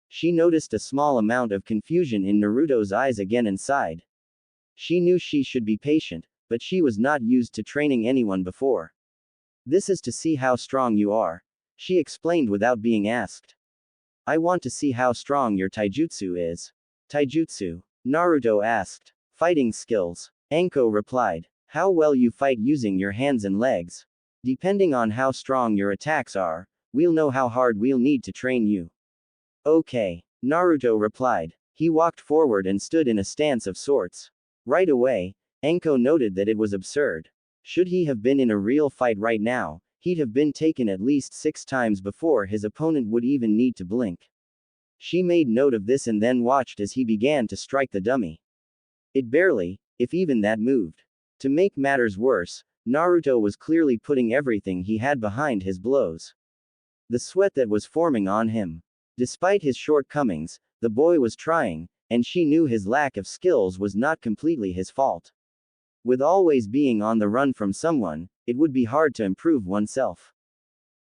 She noticed a small amount of confusion in Naruto's eyes again and sighed. She knew she should be patient, but she was not used to training anyone before. This is to see how strong you are, she explained without being asked. I want to see how strong your taijutsu is. Taijutsu? Naruto asked. Fighting skills. Anko replied. How well you fight using your hands and legs. Depending on how strong your attacks are, we'll know how hard we'll need to train you. Okay, Naruto replied. He walked forward and stood in a stance of sorts. Right away, Anko noted that it was absurd. Should he have been in a real fight right now, he'd have been taken at least 6 times before his opponent would even need to blink. She made note of this and then watched as he began to strike the dummy. It barely, if even that, moved. To make matters worse, Naruto was clearly putting everything he had behind his blows. The sweat that was forming on him. Despite his shortcomings, the boy was trying, and she knew his lack of skills was not completely his fault. With always being on the run from someone, it would be hard to improve oneself.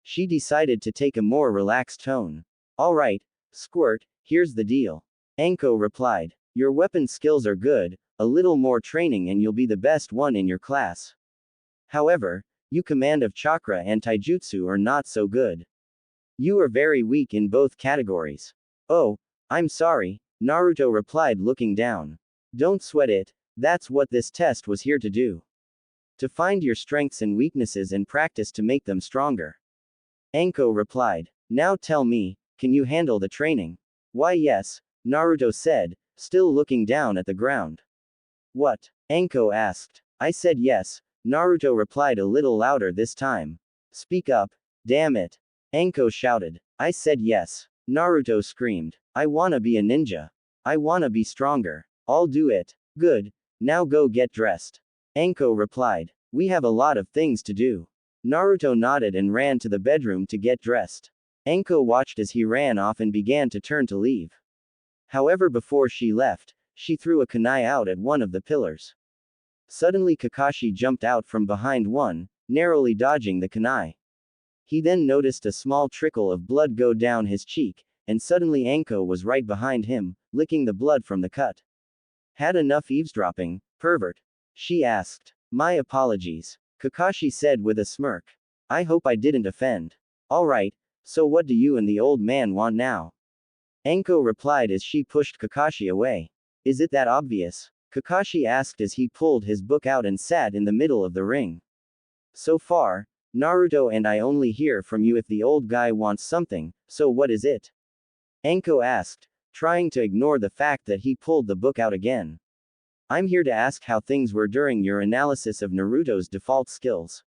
She decided to take a more relaxed tone. Alright, Squirt, here's the deal. Anko replied. Your weapon skills are good, a little more training and you'll be the best one in your class. However, your command of chakra and taijutsu are not so good. You are very weak in both categories. Oh, I'm sorry, Naruto replied looking down. Don't sweat it, that's what this test was here to do. To find your strengths and weaknesses and practice to make them stronger. Anko replied. Now tell me, can you handle the training? Why yes, Naruto said, still looking down at the ground. What? Anko asked. I said yes, Naruto replied a little louder this time. Speak up, damn it. Anko shouted. I said yes. Naruto screamed. I wanna be a ninja. I wanna be stronger. I'll do it. Good. Now go get dressed. Anko replied. We have a lot of things to do. Naruto nodded and ran to the bedroom to get dressed. Anko watched as he ran off and began to turn to leave. However, before she left, she threw a kunai out at one of the pillars. Suddenly Kakashi jumped out from behind one, narrowly dodging the kunai. He then noticed a small trickle of blood go down his cheek, and suddenly Anko was right behind him, licking the blood from the cut. Had enough eavesdropping, pervert? She asked. My apologies, Kakashi said with a smirk. I hope I didn't offend. Alright, so what do you and the old man want now? Anko replied as she pushed Kakashi away. Is it that obvious? Kakashi asked as he pulled his book out and sat in the middle of the ring. So far, Naruto and I only hear from you if the old guy wants something, so what is it? Anko asked, trying to ignore the fact that he pulled the book out again. I'm here to ask how things were during your analysis of Naruto's default skills.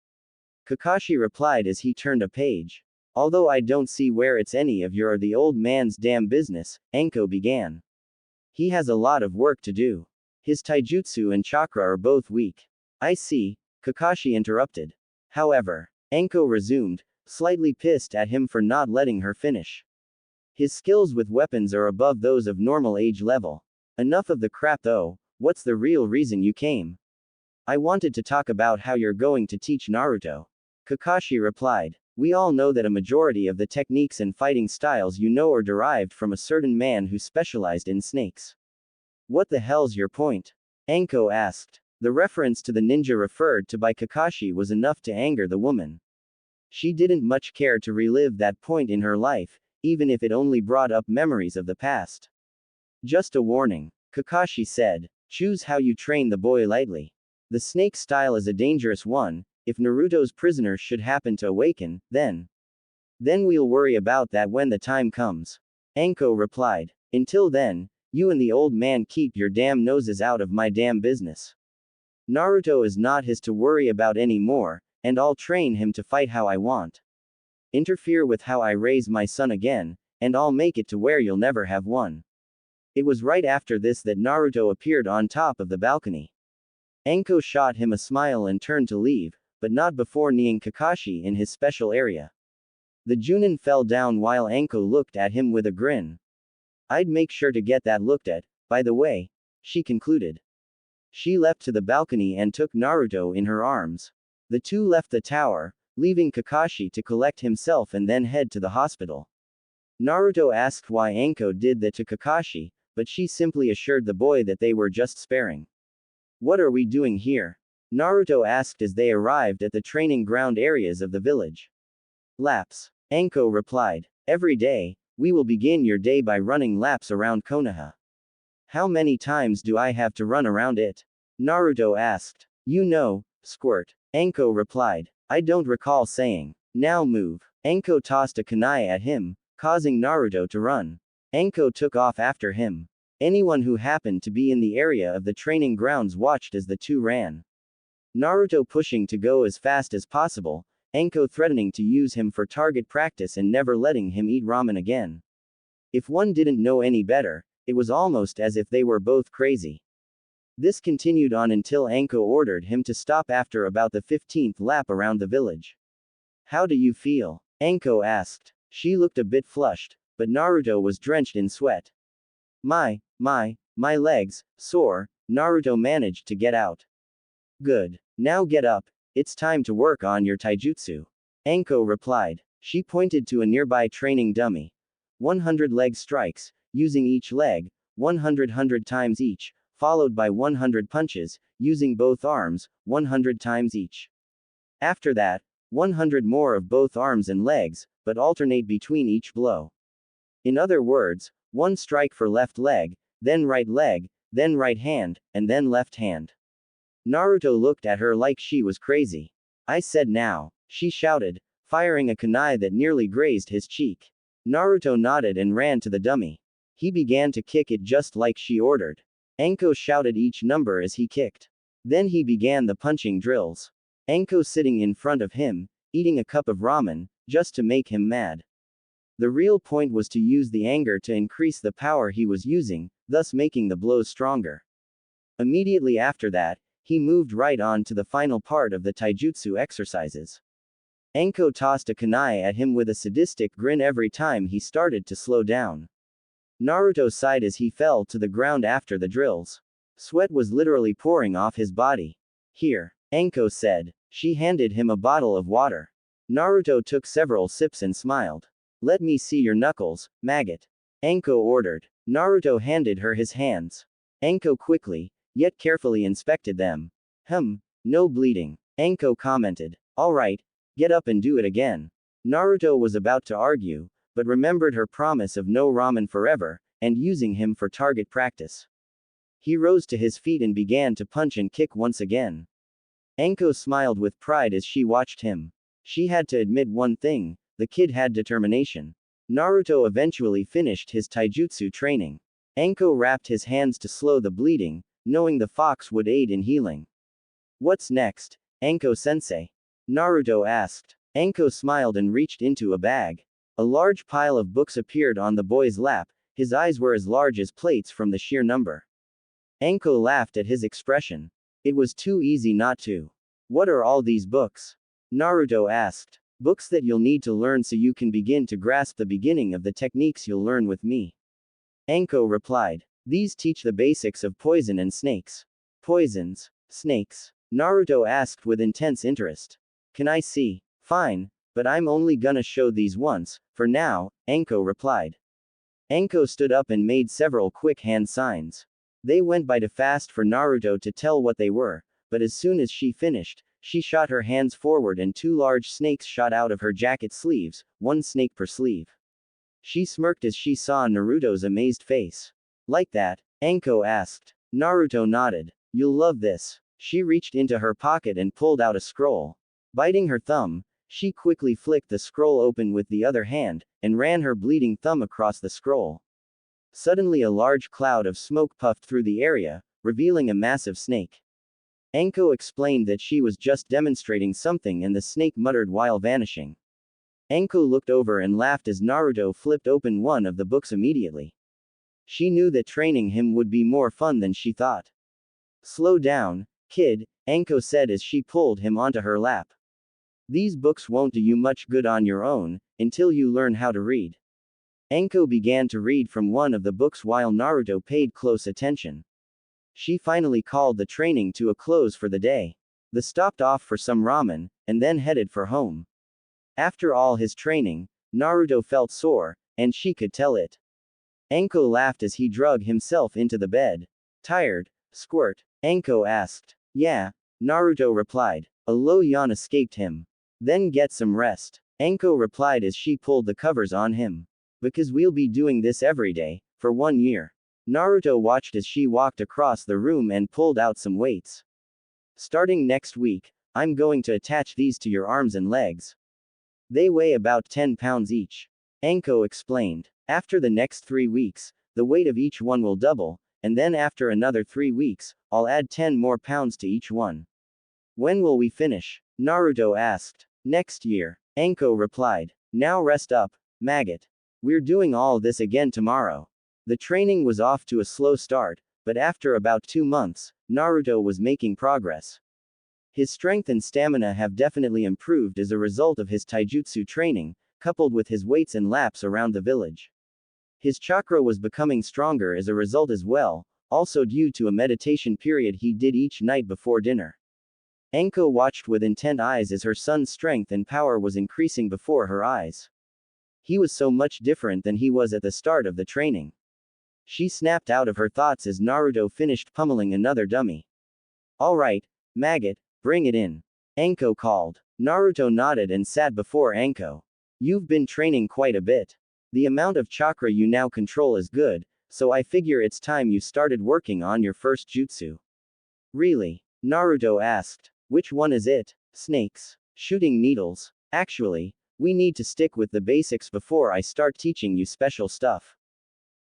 Kakashi replied as he turned a page. Although I don't see where it's any of your or the old man's damn business, Anko began. He has a lot of work to do. His taijutsu and chakra are both weak. I see, Kakashi interrupted. However, Anko resumed, slightly pissed at him for not letting her finish. His skills with weapons are above those of normal age level. Enough of the crap though, what's the real reason you came? I wanted to talk about how you're going to teach Naruto. Kakashi replied. We all know that a majority of the techniques and fighting styles you know are derived from a certain man who specialized in snakes. What the hell's your point? Anko asked. The reference to the ninja referred to by Kakashi was enough to anger the woman. She didn't much care to relive that point in her life, even if it only brought up memories of the past. Just a warning, Kakashi said. Choose how you train the boy lightly. The snake style is a dangerous one. If Naruto's prisoner should happen to awaken, then we'll worry about that when the time comes. Anko replied. Until then, you and the old man keep your damn noses out of my damn business. Naruto is not his to worry about anymore, and I'll train him to fight how I want. Interfere with how I raise my son again, and I'll make it to where you'll never have one. It was right after this that Naruto appeared on top of the balcony. Anko shot him a smile and turned to leave, but not before kneeing Kakashi in his special area. The Junin fell down while Anko looked at him with a grin. I'd make sure to get that looked at, by the way, she concluded. She leapt to the balcony and took Naruto in her arms. The two left the tower, leaving Kakashi to collect himself and then head to the hospital. Naruto asked why Anko did that to Kakashi, but she simply assured the boy that they were just sparring. What are we doing here? Naruto asked as they arrived at the training ground areas of the village. Laps. Anko replied. Every day, we will begin your day by running laps around Konoha. How many times do I have to run around it? Naruto asked. You know, Squirt. Anko replied. I don't recall saying. Now move. Anko tossed a kunai at him, causing Naruto to run. Anko took off after him. Anyone who happened to be in the area of the training grounds watched as the two ran. Naruto pushing to go as fast as possible, Anko threatening to use him for target practice and never letting him eat ramen again. If one didn't know any better, it was almost as if they were both crazy. This continued on until Anko ordered him to stop after about the 15th lap around the village. How do you feel? Anko asked. She looked a bit flushed, but Naruto was drenched in sweat. My legs, sore, Naruto managed to get out. Good. Now get up, it's time to work on your taijutsu. Anko replied. She pointed to a nearby training dummy. 100 leg strikes, using each leg, 100 times each, followed by 100 punches, using both arms, 100 times each. After that, 100 more of both arms and legs, but alternate between each blow. In other words, one strike for left leg, then right hand, and then left hand. Naruto looked at her like she was crazy. I said now, she shouted, firing a kunai that nearly grazed his cheek. Naruto nodded and ran to the dummy. He began to kick it just like she ordered. Anko shouted each number as he kicked. Then he began the punching drills. Anko sitting in front of him, eating a cup of ramen, just to make him mad. The real point was to use the anger to increase the power he was using, thus making the blows stronger. Immediately after that, he moved right on to the final part of the taijutsu exercises. Anko tossed a kunai at him with a sadistic grin every time he started to slow down. Naruto sighed as he fell to the ground after the drills. Sweat was literally pouring off his body. Here, Anko said. She handed him a bottle of water. Naruto took several sips and smiled. Let me see your knuckles, maggot. Anko ordered. Naruto handed her his hands. Anko quickly, yet carefully inspected them. No bleeding. Anko commented. Alright, get up and do it again. Naruto was about to argue, but remembered her promise of no ramen forever, and using him for target practice. He rose to his feet and began to punch and kick once again. Anko smiled with pride as she watched him. She had to admit one thing, the kid had determination. Naruto eventually finished his taijutsu training. Anko wrapped his hands to slow the bleeding, knowing the fox would aid in healing. What's next, Anko-sensei? Naruto asked. Anko smiled and reached into a bag. A large pile of books appeared on the boy's lap, his eyes were as large as plates from the sheer number. Anko laughed at his expression. It was too easy not to. What are all these books? Naruto asked. Books that you'll need to learn so you can begin to grasp the beginning of the techniques you'll learn with me. Anko replied. These teach the basics of poison and snakes. Poisons? Snakes? Naruto asked with intense interest. Can I see? Fine, but I'm only gonna show these once, for now, Anko replied. Anko stood up and made several quick hand signs. They went by too fast for Naruto to tell what they were, but as soon as she finished, she shot her hands forward and two large snakes shot out of her jacket sleeves, one snake per sleeve. She smirked as she saw Naruto's amazed face. Like that? Anko asked. Naruto nodded. You'll love this. She reached into her pocket and pulled out a scroll. Biting her thumb, she quickly flicked the scroll open with the other hand, and ran her bleeding thumb across the scroll. Suddenly a large cloud of smoke puffed through the area, revealing a massive snake. Anko explained that she was just demonstrating something and the snake muttered while vanishing. Anko looked over and laughed as Naruto flipped open one of the books immediately. She knew that training him would be more fun than she thought. Slow down, kid, Anko said as she pulled him onto her lap. These books won't do you much good on your own, until you learn how to read. Anko began to read from one of the books while Naruto paid close attention. She finally called the training to a close for the day. They stopped off for some ramen, and then headed for home. After all his training, Naruto felt sore, and she could tell it. Anko laughed as he drug himself into the bed. Tired? Squirt? Anko asked. Yeah, Naruto replied. A low yawn escaped him. Then get some rest. Anko replied as she pulled the covers on him. Because we'll be doing this every day, for 1 year. Naruto watched as she walked across the room and pulled out some weights. Starting next week, I'm going to attach these to your arms and legs. They weigh about 10 pounds each. Anko explained. After the next 3 weeks, the weight of each one will double, and then after another 3 weeks, I'll add 10 more pounds to each one. When will we finish? Naruto asked. Next year. Anko replied. Now rest up, maggot. We're doing all this again tomorrow. The training was off to a slow start, but after about 2 months, Naruto was making progress. His strength and stamina have definitely improved as a result of his taijutsu training, coupled with his weights and laps around the village. His chakra was becoming stronger as a result as well, also due to a meditation period he did each night before dinner. Anko watched with intent eyes as her son's strength and power was increasing before her eyes. He was so much different than he was at the start of the training. She snapped out of her thoughts as Naruto finished pummeling another dummy. Alright, maggot, bring it in. Anko called. Naruto nodded and sat before Anko. You've been training quite a bit. The amount of chakra you now control is good, so I figure it's time you started working on your first jutsu. Really? Naruto asked. Which one is it? Snakes. Shooting needles. Actually, we need to stick with the basics before I start teaching you special stuff.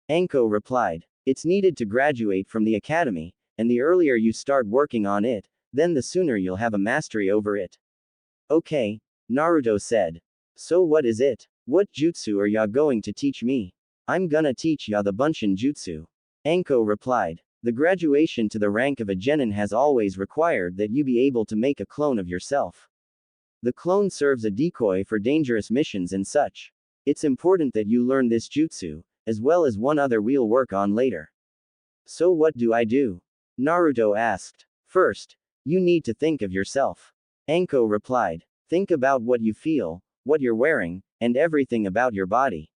Anko replied. It's needed to graduate from the academy, and the earlier you start working on it, then the sooner you'll have a mastery over it. Okay, Naruto said. So what is it? What jutsu are ya going to teach me? I'm gonna teach ya the Bunshin jutsu. Anko replied. The graduation to the rank of a genin has always required that you be able to make a clone of yourself. The clone serves a decoy for dangerous missions and such. It's important that you learn this jutsu, as well as one other we'll work on later. So what do I do? Naruto asked. First, you need to think of yourself. Anko replied. Think about what you feel, what you're wearing, and everything about your body.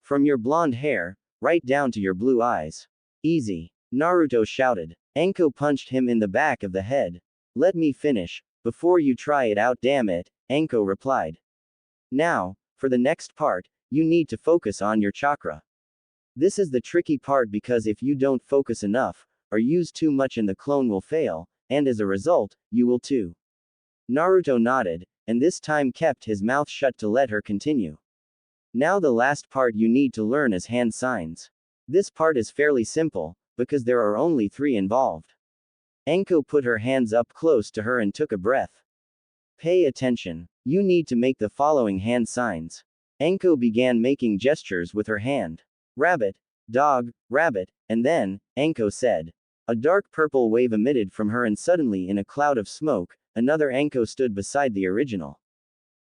From your blonde hair, right down to your blue eyes. Easy. Naruto shouted. Anko punched him in the back of the head. Let me finish, before you try it out, damn it, Anko replied. Now, for the next part, you need to focus on your chakra. This is the tricky part because if you don't focus enough, or use too much and the clone will fail, and as a result, you will too. Naruto nodded, and this time kept his mouth shut to let her continue. Now the last part you need to learn is hand signs. This part is fairly simple, because there are only 3 involved. Anko put her hands up close to her and took a breath. Pay attention. You need to make the following hand signs. Anko began making gestures with her hand. Rabbit, dog, rabbit, and then, Anko said. A dark purple wave emitted from her and suddenly in a cloud of smoke, another Anko stood beside the original.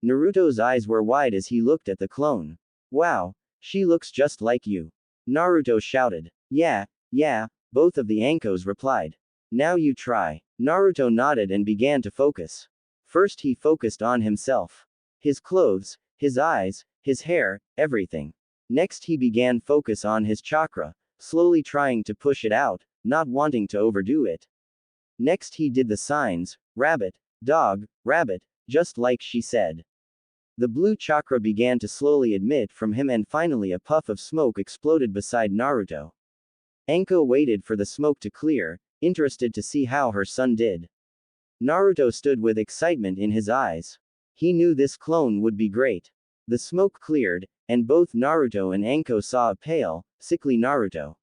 Naruto's eyes were wide as he looked at the clone. Wow, she looks just like you. Naruto shouted. Yeah, both of the Ankos replied. Now you try. Naruto nodded and began to focus. First he focused on himself. His clothes, his eyes, his hair, everything. Next he began focus on his chakra, slowly trying to push it out, not wanting to overdo it. Next he did the signs, rabbit, dog, rabbit, just like she said. The blue chakra began to slowly emit from him and finally a puff of smoke exploded beside Naruto. Anko waited for the smoke to clear, interested to see how her son did. Naruto stood with excitement in his eyes. He knew this clone would be great. The smoke cleared, and both Naruto and Anko saw a pale, sickly Naruto.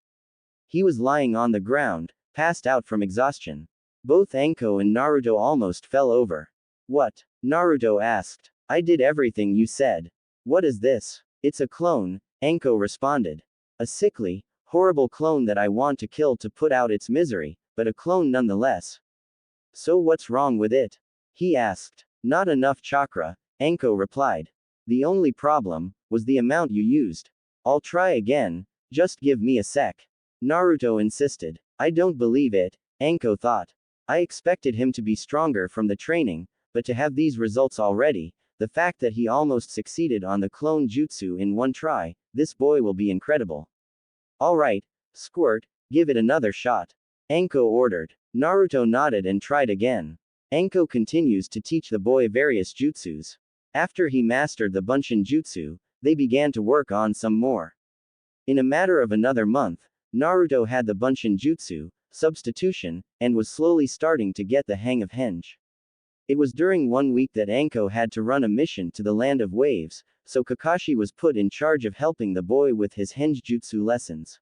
He was lying on the ground, passed out from exhaustion. Both Anko and Naruto almost fell over. What? Naruto asked. I did everything you said. What is this? It's a clone, Anko responded. A sickly, horrible clone that I want to kill to put out its misery, but a clone nonetheless. So what's wrong with it? He asked. Not enough chakra, Anko replied. The only problem was the amount you used. I'll try again, just give me a sec. Naruto insisted. I don't believe it, Anko thought. I expected him to be stronger from the training, but to have these results already, the fact that he almost succeeded on the clone jutsu in one try, this boy will be incredible. Alright, Squirt, give it another shot. Anko ordered. Naruto nodded and tried again. Anko continues to teach the boy various jutsus. After he mastered the Bunshin jutsu, they began to work on some more. In a matter of another month, Naruto had the Bunshin jutsu, substitution, and was slowly starting to get the hang of henge. It was during one week that Anko had to run a mission to the Land of Waves, so Kakashi was put in charge of helping the boy with his henjutsu lessons.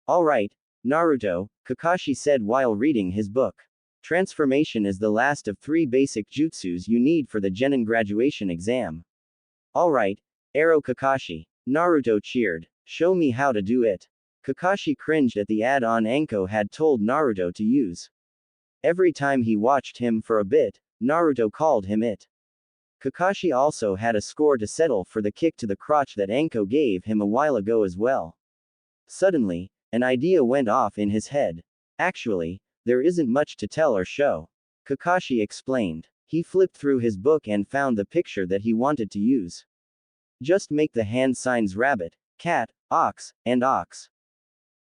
Alright, Naruto, Kakashi said while reading his book. Transformation is the last of 3 basic jutsus you need for the Genin graduation exam. Alright, Arrow Kakashi. Naruto cheered. Show me how to do it. Kakashi cringed at the add-on Anko had told Naruto to use. Every time he watched him for a bit, Naruto called him it. Kakashi also had a score to settle for the kick to the crotch that Anko gave him a while ago as well. Suddenly, an idea went off in his head. Actually, there isn't much to tell or show. Kakashi explained. He flipped through his book and found the picture that he wanted to use. Just make the hand signs rabbit, cat, ox, and ox.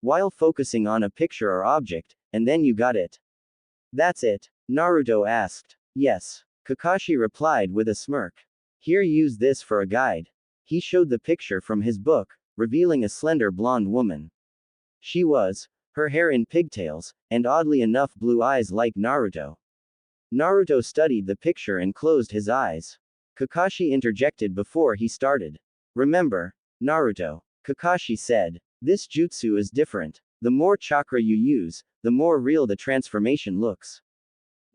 While focusing on a picture or object, and then you got it. That's it? Naruto asked. Yes. Kakashi replied with a smirk. Here, use this for a guide. He showed the picture from his book, revealing a slender blonde woman. She was, her hair in pigtails, and oddly enough blue eyes like Naruto. Naruto studied the picture and closed his eyes. Kakashi interjected before he started. Remember, Naruto, Kakashi said, this jutsu is different. The more chakra you use, the more real the transformation looks.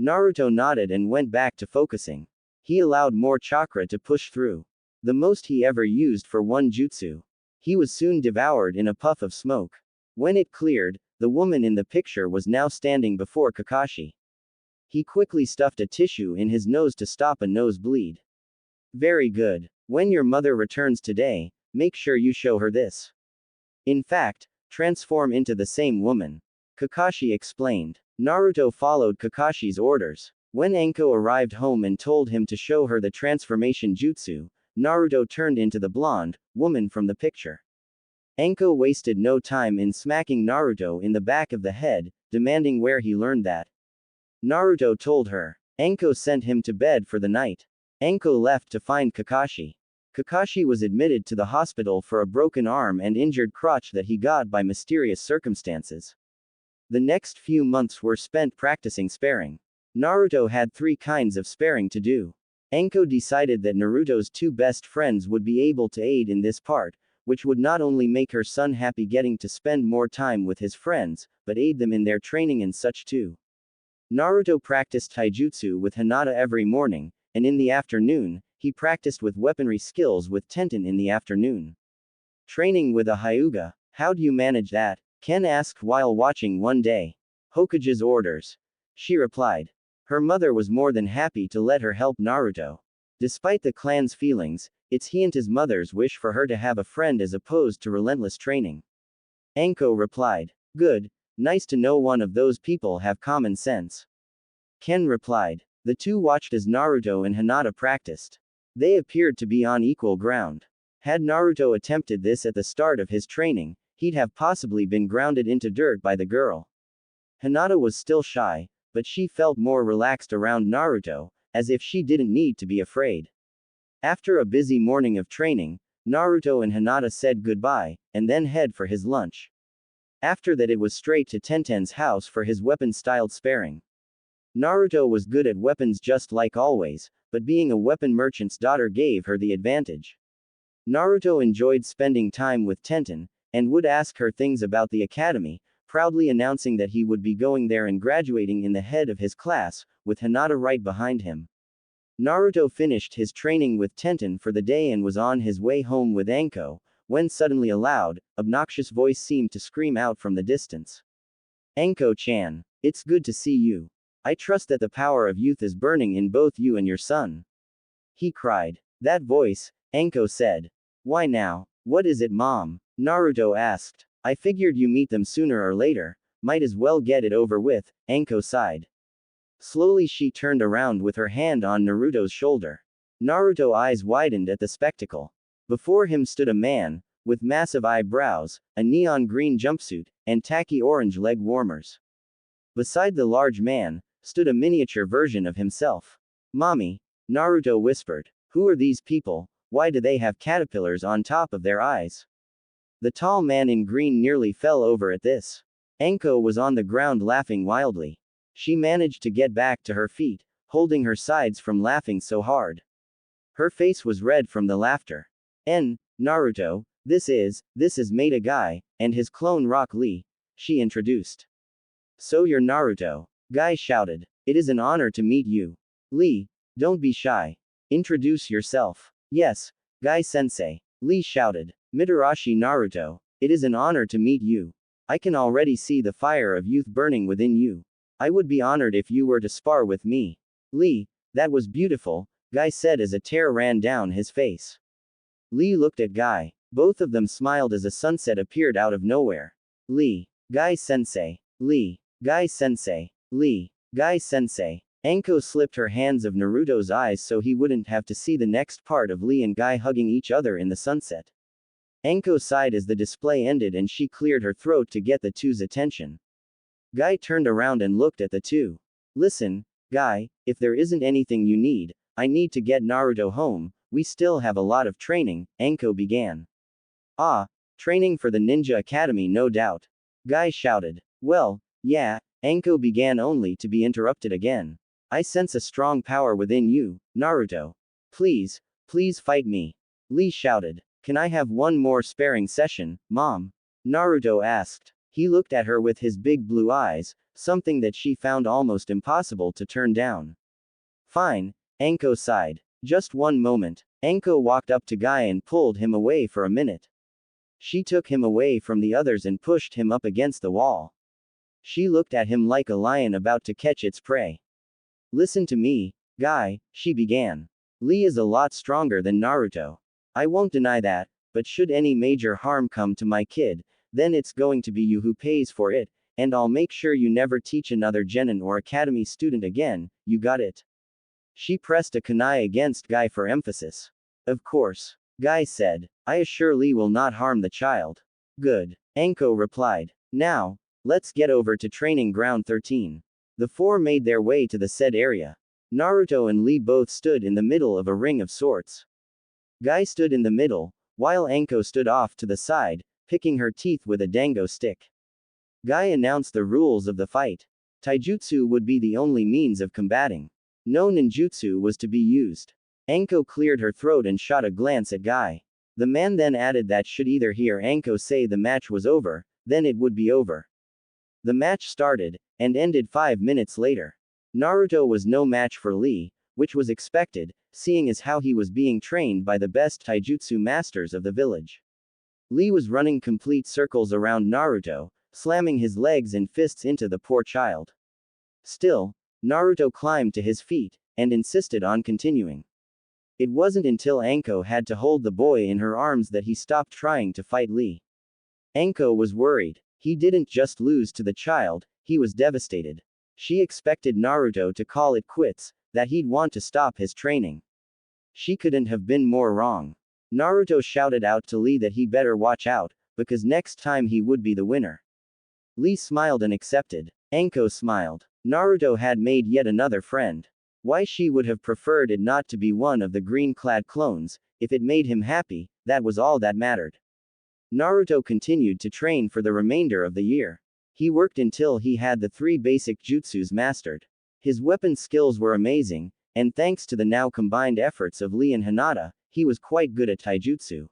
Naruto nodded and went back to focusing. He allowed more chakra to push through. The most he ever used for one jutsu. He was soon devoured in a puff of smoke. When it cleared, the woman in the picture was now standing before Kakashi. He quickly stuffed a tissue in his nose to stop a nosebleed. Very good. When your mother returns today, make sure you show her this. In fact, transform into the same woman. Kakashi explained. Naruto followed Kakashi's orders. When Anko arrived home and told him to show her the transformation jutsu, Naruto turned into the blonde woman from the picture. Anko wasted no time in smacking Naruto in the back of the head, demanding where he learned that. Naruto told her. Anko sent him to bed for the night. Anko left to find Kakashi. Kakashi was admitted to the hospital for a broken arm and injured crotch that he got by mysterious circumstances. The next few months were spent practicing sparring. Naruto had 3 kinds of sparring to do. Anko decided that Naruto's 2 best friends would be able to aid in this part, which would not only make her son happy getting to spend more time with his friends, but aid them in their training and such too. Naruto practiced taijutsu with Hinata every morning, and in the afternoon, he practiced with weaponry skills with Tenten in the afternoon. Training with a Hyuga, how do you manage that? Ken asked while watching one day. Hokage's orders. She replied. Her mother was more than happy to let her help Naruto. Despite the clan's feelings, it's he and his mother's wish for her to have a friend as opposed to relentless training. Anko replied. Good, nice to know one of those people have common sense. Ken replied. The two watched as Naruto and Hinata practiced. They appeared to be on equal ground. Had Naruto attempted this at the start of his training, he'd have possibly been grounded into dirt by the girl. Hinata was still shy, but she felt more relaxed around Naruto, as if she didn't need to be afraid. After a busy morning of training, Naruto and Hinata said goodbye, and then head for his lunch. After that, it was straight to Tenten's house for his weapon-styled sparring. Naruto was good at weapons just like always, but being a weapon merchant's daughter gave her the advantage. Naruto enjoyed spending time with Tenten, and would ask her things about the academy, proudly announcing that he would be going there and graduating in the head of his class, with Hinata right behind him. Naruto finished his training with Tenten for the day and was on his way home with Anko, when suddenly a loud, obnoxious voice seemed to scream out from the distance. Anko-chan, it's good to see you. I trust that the power of youth is burning in both you and your son. He cried. That voice, Anko said. Why now? What is it, Mom? Naruto asked. I figured you meet them sooner or later, might as well get it over with, Anko sighed. Slowly she turned around with her hand on Naruto's shoulder. Naruto's eyes widened at the spectacle. Before him stood a man, with massive eyebrows, a neon green jumpsuit, and tacky orange leg warmers. Beside the large man, stood a miniature version of himself. Mommy, Naruto whispered. Who are these people? Why do they have caterpillars on top of their eyes? The tall man in green nearly fell over at this. Anko was on the ground laughing wildly. She managed to get back to her feet, holding her sides from laughing so hard. Her face was red from the laughter. Naruto, this is Maida Guy, and his clone Rock Lee, she introduced. So you're Naruto? Guy shouted. It is an honor to meet you. Lee, don't be shy. Introduce yourself. Yes, Guy-sensei. Lee shouted. Mitarashi Naruto, it is an honor to meet you. I can already see the fire of youth burning within you. I would be honored if you were to spar with me. Lee, that was beautiful, Guy said as a tear ran down his face. Lee looked at Guy. Both of them smiled as a sunset appeared out of nowhere. Lee, Guy-sensei. Lee, Guy-sensei. Lee, Guy-sensei. Anko slipped her hands of Naruto's eyes so he wouldn't have to see the next part of Lee and Guy hugging each other in the sunset. Anko sighed as the display ended and she cleared her throat to get the two's attention. Guy turned around and looked at the two. Listen, Guy, if there isn't anything you need, I need to get Naruto home, we still have a lot of training, Anko began. Ah, training for the Ninja Academy no doubt. Guy shouted. Well, yeah, Anko began only to be interrupted again. I sense a strong power within you, Naruto. Please, please fight me. Lee shouted. Can I have one more sparring session, Mom? Naruto asked. He looked at her with his big blue eyes, something that she found almost impossible to turn down. Fine, Anko sighed. Just one moment. Anko walked up to Guy and pulled him away for a minute. She took him away from the others and pushed him up against the wall. She looked at him like a lion about to catch its prey. Listen to me, Guy, she began. Lee is a lot stronger than Naruto. I won't deny that, but should any major harm come to my kid, then it's going to be you who pays for it, and I'll make sure you never teach another genin or academy student again, you got it? She pressed a kunai against Guy for emphasis. Of course. Guy said. I assure Lee will not harm the child. Good. Anko replied. Now, let's get over to training ground 13. The four made their way to the said area. Naruto and Lee both stood in the middle of a ring of sorts. Guy stood in the middle, while Anko stood off to the side, picking her teeth with a dango stick. Guy announced the rules of the fight. Taijutsu would be the only means of combating. No ninjutsu was to be used. Anko cleared her throat and shot a glance at Guy. The man then added that should either hear Anko say the match was over, then it would be over. The match started, and ended 5 minutes later. Naruto was no match for Lee, which was expected, seeing as how he was being trained by the best taijutsu masters of the village. Lee was running complete circles around Naruto, slamming his legs and fists into the poor child. Still, Naruto climbed to his feet, and insisted on continuing. It wasn't until Anko had to hold the boy in her arms that he stopped trying to fight Lee. Anko was worried. He didn't just lose to the child, he was devastated. She expected Naruto to call it quits, that he'd want to stop his training. She couldn't have been more wrong. Naruto shouted out to Lee that he better watch out, because next time he would be the winner. Lee smiled and accepted. Anko smiled. Naruto had made yet another friend. Why she would have preferred it not to be one of the green-clad clones, if it made him happy, that was all that mattered. Naruto continued to train for the remainder of the year. He worked until he had the 3 basic jutsus mastered. His weapon skills were amazing, and thanks to the now combined efforts of Lee and Hinata, he was quite good at taijutsu.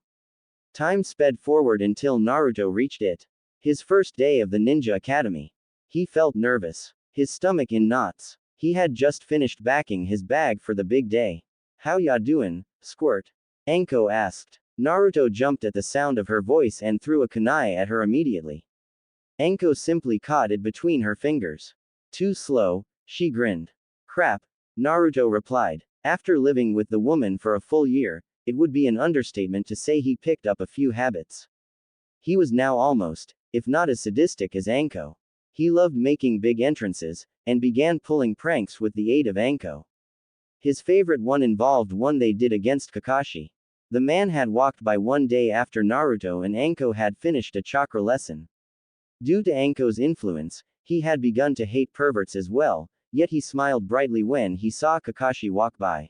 Time sped forward until Naruto reached it. His first day of the Ninja Academy. He felt nervous. His stomach in knots. He had just finished backing his bag for the big day. How ya doin', squirt? Anko asked. Naruto jumped at the sound of her voice and threw a kunai at her immediately. Anko simply caught it between her fingers. Too slow, she grinned. Crap, Naruto replied. After living with the woman for a full year, it would be an understatement to say he picked up a few habits. He was now almost, if not as sadistic as Anko. He loved making big entrances, and began pulling pranks with the aid of Anko. His favorite one involved one they did against Kakashi. The man had walked by one day after Naruto and Anko had finished a chakra lesson. Due to Anko's influence, he had begun to hate perverts as well, yet he smiled brightly when he saw Kakashi walk by.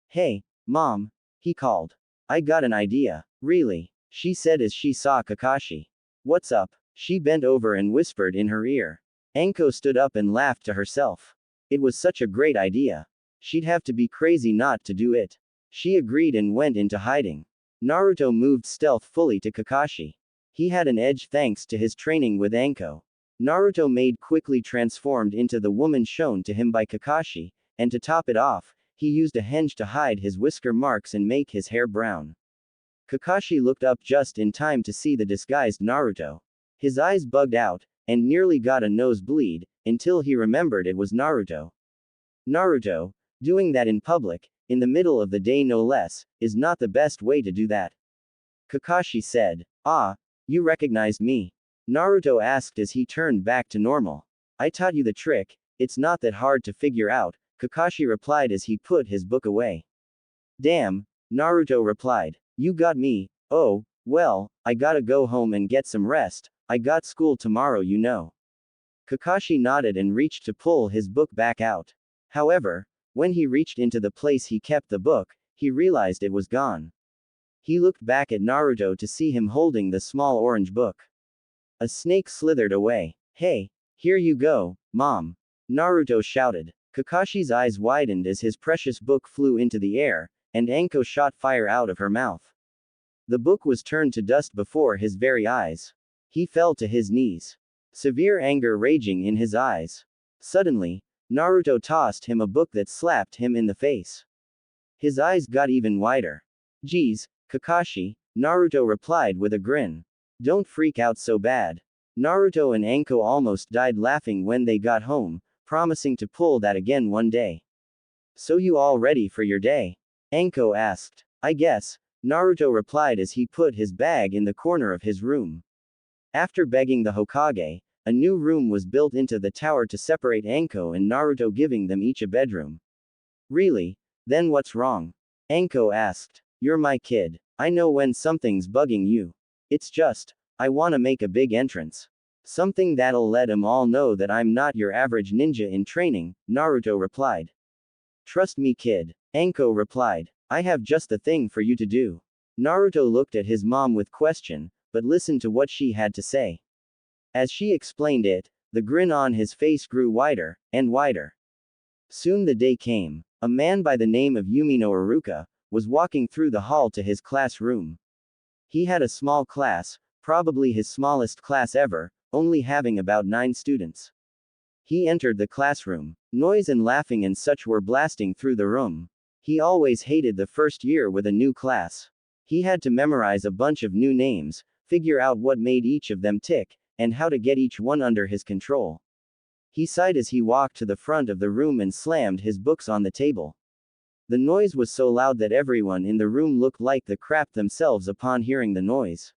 Hey, Mom, he called. I got an idea. Really? She said as she saw Kakashi. What's up? She bent over and whispered in her ear. Anko stood up and laughed to herself. It was such a great idea. She'd have to be crazy not to do it. She agreed and went into hiding. Naruto moved stealthfully to Kakashi. He had an edge thanks to his training with Anko. Naruto made quickly transformed into the woman shown to him by Kakashi, and to top it off, he used a henge to hide his whisker marks and make his hair brown. Kakashi looked up just in time to see the disguised Naruto. His eyes bugged out, and nearly got a nosebleed, until he remembered it was Naruto. Naruto, doing that in public, in the middle of the day no less, is not the best way to do that. Kakashi said. Ah, you recognized me? Naruto asked as he turned back to normal. I taught you the trick, it's not that hard to figure out, Kakashi replied as he put his book away. Damn, Naruto replied. You got me. Oh, well, I gotta go home and get some rest, I got school tomorrow you know. Kakashi nodded and reached to pull his book back out. However, when he reached into the place he kept the book, he realized it was gone. He looked back at Naruto to see him holding the small orange book. A snake slithered away. Hey, here you go, Mom. Naruto shouted. Kakashi's eyes widened as his precious book flew into the air, and Anko shot fire out of her mouth. The book was turned to dust before his very eyes. He fell to his knees. Severe anger raging in his eyes. Suddenly, Naruto tossed him a book that slapped him in the face. His eyes got even wider. Geez, Kakashi, Naruto replied with a grin. Don't freak out so bad. Naruto and Anko almost died laughing when they got home, promising to pull that again one day. So you all ready for your day? Anko asked. I guess, Naruto replied as he put his bag in the corner of his room. After begging the Hokage, a new room was built into the tower to separate Anko and Naruto, giving them each a bedroom. Really? Then what's wrong? Anko asked. You're my kid. I know when something's bugging you. It's just, I wanna make a big entrance. Something that'll let 'em all know that I'm not your average ninja in training, Naruto replied. Trust me kid, Anko replied. I have just the thing for you to do. Naruto looked at his mom with question, but listened to what she had to say. As she explained it, the grin on his face grew wider, and wider. Soon the day came. A man by the name of Yumino Iruka was walking through the hall to his classroom. He had a small class, probably his smallest class ever, only having about 9 students. He entered the classroom. Noise and laughing and such were blasting through the room. He always hated the first year with a new class. He had to memorize a bunch of new names, figure out what made each of them tick, and how to get each one under his control. He sighed as he walked to the front of the room and slammed his books on the table. The noise was so loud that everyone in the room looked like the crap themselves upon hearing the noise.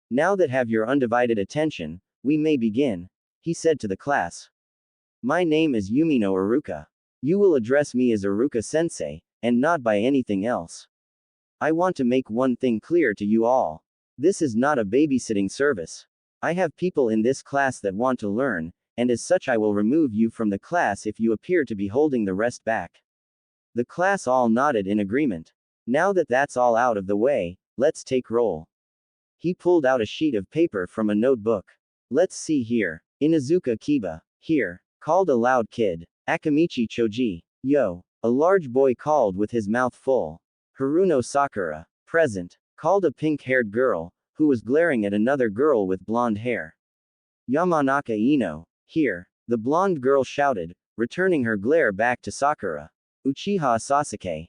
Now that have your undivided attention, we may begin, he said to the class. My name is Yumino Iruka. You will address me as Iruka-sensei, and not by anything else. I want to make one thing clear to you all. This is not a babysitting service. I have people in this class that want to learn, and as such I will remove you from the class if you appear to be holding the rest back. The class all nodded in agreement. Now that that's all out of the way, let's take roll. He pulled out a sheet of paper from a notebook. Let's see here. Inazuka Kiba. Here. Called a loud kid. Akamichi Choji. Yo. A large boy called with his mouth full. Haruno Sakura. Present. Called a pink-haired girl, who was glaring at another girl with blonde hair. Yamanaka Ino. Here. The blonde girl shouted, returning her glare back to Sakura. Uchiha Sasuke.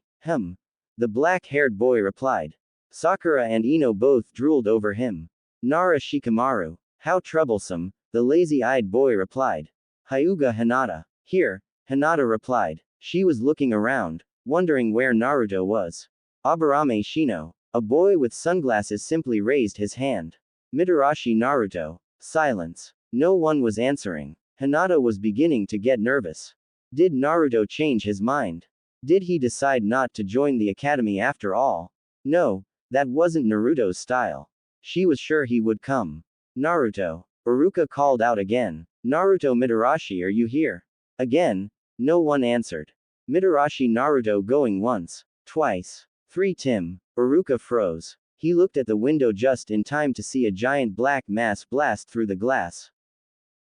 The black-haired boy replied. Sakura and Ino both drooled over him. Nara Shikamaru. How troublesome, the lazy-eyed boy replied. Hyuga Hinata. Here, Hinata replied. She was looking around, wondering where Naruto was. Aburame Shino. A boy with sunglasses simply raised his hand. Mitarashi Naruto. Silence. No one was answering. Hinata was beginning to get nervous. Did Naruto change his mind? Did he decide not to join the academy after all? No, that wasn't Naruto's style. She was sure he would come. Naruto. Iruka called out again. Naruto Mitarashi, are you here? Again. No one answered. Mitarashi Naruto going once. Twice. 3 Tim. Iruka froze. He looked at the window just in time to see a giant black mass blast through the glass.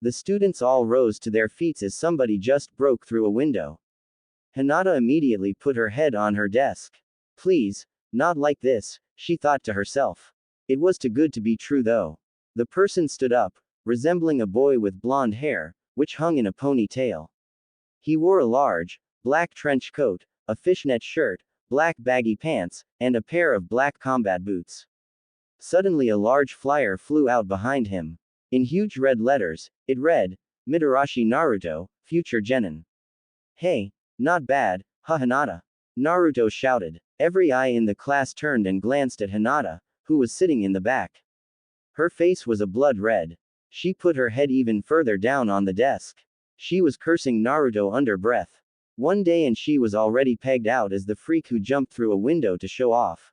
The students all rose to their feet as somebody just broke through a window. Hinata immediately put her head on her desk. Please, not like this, she thought to herself. It was too good to be true though. The person stood up, resembling a boy with blonde hair, which hung in a ponytail. He wore a large, black trench coat, a fishnet shirt, black baggy pants, and a pair of black combat boots. Suddenly a large flyer flew out behind him. In huge red letters, it read, Mitarashi Naruto, future genin. Hey, not bad, ha Hinata. Naruto shouted. Every eye in the class turned and glanced at Hinata, who was sitting in the back. Her face was a blood red. She put her head even further down on the desk. She was cursing Naruto under breath. One day and she was already pegged out as the freak who jumped through a window to show off.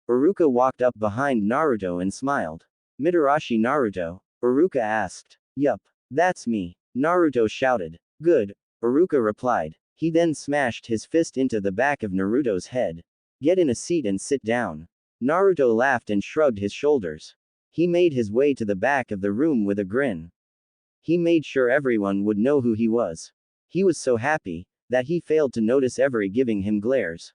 Uruka walked up behind Naruto and smiled. Mitarashi Naruto? Uruka asked. Yup. That's me. Naruto shouted. Good. Uruka replied. He then smashed his fist into the back of Naruto's head. Get in a seat and sit down. Naruto laughed and shrugged his shoulders. He made his way to the back of the room with a grin. He made sure everyone would know who he was. He was so happy that he failed to notice everyone giving him glares.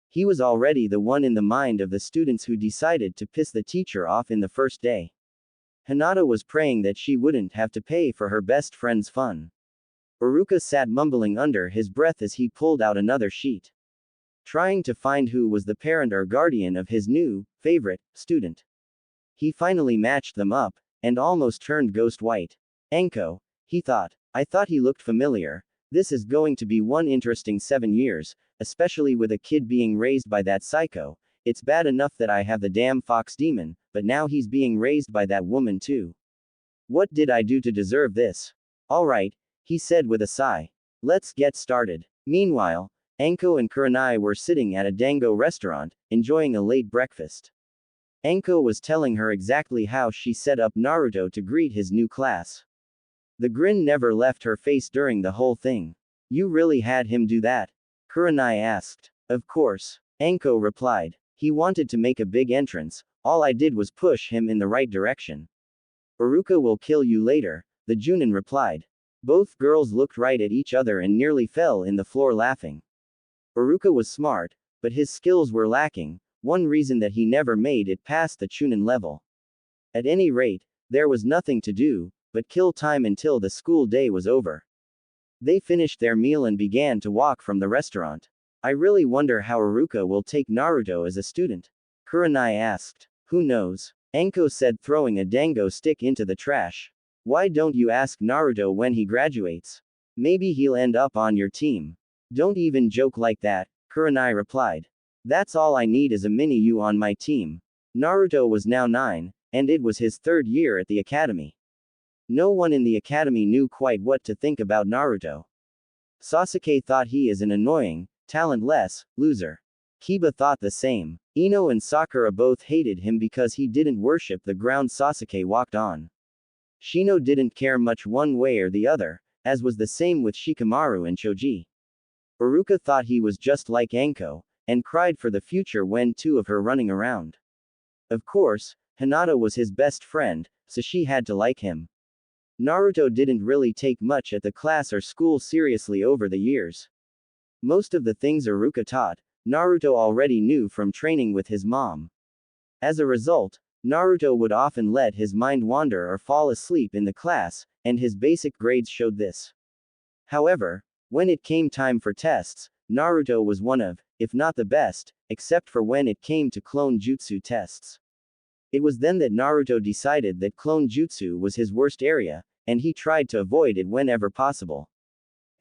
He was already the one in the mind of the students who decided to piss the teacher off in the first day. Hinata was praying that she wouldn't have to pay for her best friend's fun. Uruka sat mumbling under his breath as he pulled out another sheet, trying to find who was the parent or guardian of his new, favorite, student. He finally matched them up, and almost turned ghost white. Anko, he thought. I thought he looked familiar. This is going to be one interesting 7 years, especially with a kid being raised by that psycho. It's bad enough that I have the damn fox demon, but now he's being raised by that woman too. What did I do to deserve this? Alright, he said with a sigh. Let's get started. Meanwhile, Anko and Kurenai were sitting at a dango restaurant, enjoying a late breakfast. Anko was telling her exactly how she set up Naruto to greet his new class. The grin never left her face during the whole thing. You really had him do that? Kurenai asked. Of course. Anko replied. He wanted to make a big entrance, all I did was push him in the right direction. Uruka will kill you later, the Junin replied. Both girls looked right at each other and nearly fell in the floor laughing. Uruka was smart, but his skills were lacking, one reason that he never made it past the Chunin level. At any rate, there was nothing to do but kill time until the school day was over. They finished their meal and began to walk from the restaurant. I really wonder how Uruka will take Naruto as a student. Kurenai asked. Who knows? Anko said, throwing a dango stick into the trash. Why don't you ask Naruto when he graduates? Maybe he'll end up on your team. Don't even joke like that, Kurenai replied. That's all I need is a mini-you on my team. Naruto was now 9, and it was his 3rd year at the academy. No one in the academy knew quite what to think about Naruto. Sasuke thought he is an annoying, talentless loser. Kiba thought the same. Ino and Sakura both hated him because he didn't worship the ground Sasuke walked on. Shino didn't care much one way or the other, as was the same with Shikamaru and Choji. Uruka thought he was just like Anko, and cried for the future when two of her running around. Of course, Hinata was his best friend, so she had to like him. Naruto didn't really take much at the class or school seriously over the years. Most of the things Uruka taught, Naruto already knew from training with his mom. As a result, Naruto would often let his mind wander or fall asleep in the class, and his basic grades showed this. However, when it came time for tests, Naruto was one of, if not the best, except for when it came to clone jutsu tests. It was then that Naruto decided that clone jutsu was his worst area, and he tried to avoid it whenever possible.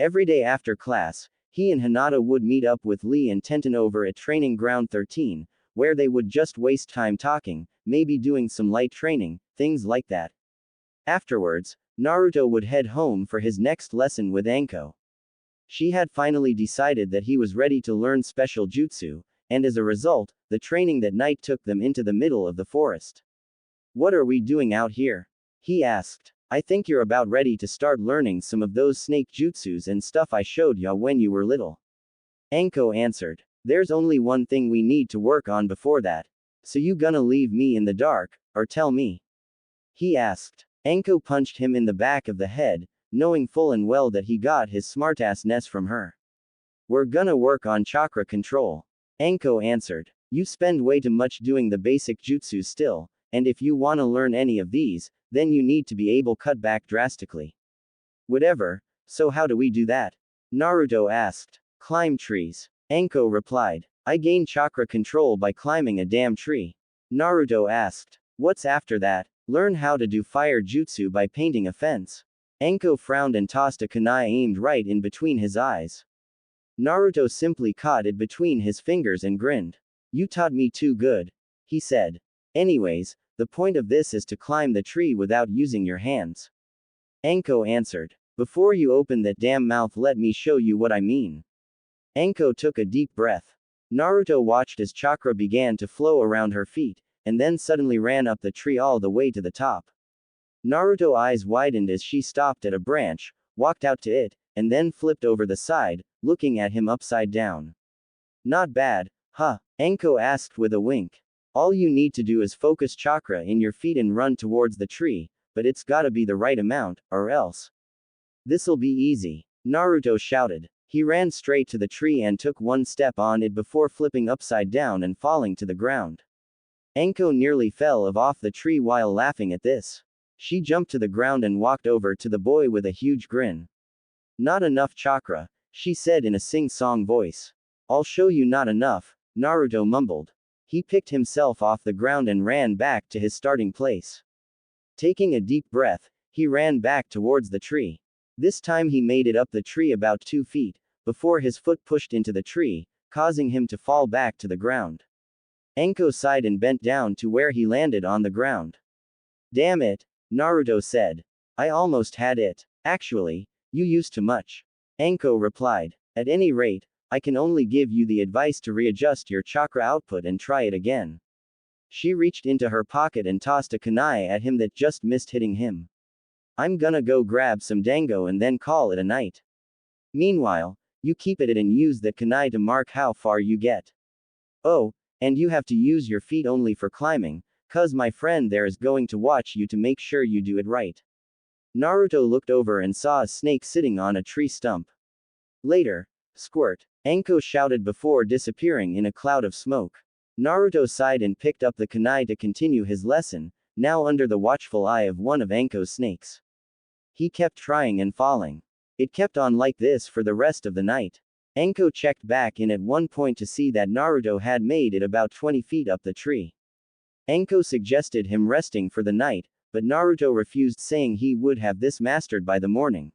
Every day after class, he and Hinata would meet up with Lee and Tenten over at Training Ground 13, where they would just waste time talking, maybe doing some light training, things like that. Afterwards, Naruto would head home for his next lesson with Anko. She had finally decided that he was ready to learn special jutsu, and as a result, the training that night took them into the middle of the forest. What are we doing out here? He asked. I think you're about ready to start learning some of those snake jutsus and stuff I showed ya when you were little. Anko answered. There's only one thing we need to work on before that. So you gonna leave me in the dark, or tell me? He asked. Anko punched him in the back of the head, knowing full and well that he got his smartassness from her. We're gonna work on chakra control. Anko answered. You spend way too much doing the basic jutsu still, and if you wanna learn any of these, then you need to be able cut back drastically. Whatever, so how do we do that? Naruto asked. Climb trees. Anko replied. I gain chakra control by climbing a damn tree. Naruto asked. What's after that? Learn how to do fire jutsu by painting a fence. Anko frowned and tossed a kunai aimed right in between his eyes. Naruto simply caught it between his fingers and grinned. You taught me too good, he said. Anyways, the point of this is to climb the tree without using your hands. Anko answered. Before you open that damn mouth, let me show you what I mean. Anko took a deep breath. Naruto watched as chakra began to flow around her feet, and then suddenly ran up the tree all the way to the top. Naruto's eyes widened as she stopped at a branch, walked out to it, and then flipped over the side, looking at him upside down. Not bad, huh? Anko asked with a wink. All you need to do is focus chakra in your feet and run towards the tree, but it's gotta be the right amount, or else. This'll be easy, Naruto shouted. He ran straight to the tree and took one step on it before flipping upside down and falling to the ground. Anko nearly fell off the tree while laughing at this. She jumped to the ground and walked over to the boy with a huge grin. Not enough chakra, she said in a sing-song voice. I'll show you not enough, Naruto mumbled. He picked himself off the ground and ran back to his starting place. Taking a deep breath, he ran back towards the tree. This time he made it up the tree about 2 feet, before his foot pushed into the tree, causing him to fall back to the ground. Anko sighed and bent down to where he landed on the ground. Damn it, Naruto said. I almost had it. Actually, you used too much. Anko replied. At any rate, I can only give you the advice to readjust your chakra output and try it again. She reached into her pocket and tossed a kunai at him that just missed hitting him. I'm gonna go grab some dango and then call it a night. Meanwhile, you keep at it and use that kunai to mark how far you get. Oh, and you have to use your feet only for climbing, cause my friend there is going to watch you to make sure you do it right. Naruto looked over and saw a snake sitting on a tree stump. Later, squirt, Anko shouted before disappearing in a cloud of smoke. Naruto sighed and picked up the kunai to continue his lesson, now under the watchful eye of one of Anko's snakes. He kept trying and falling. It kept on like this for the rest of the night. Anko checked back in at one point to see that Naruto had made it about 20 feet up the tree. Anko suggested him resting for the night, but Naruto refused, saying he would have this mastered by the morning.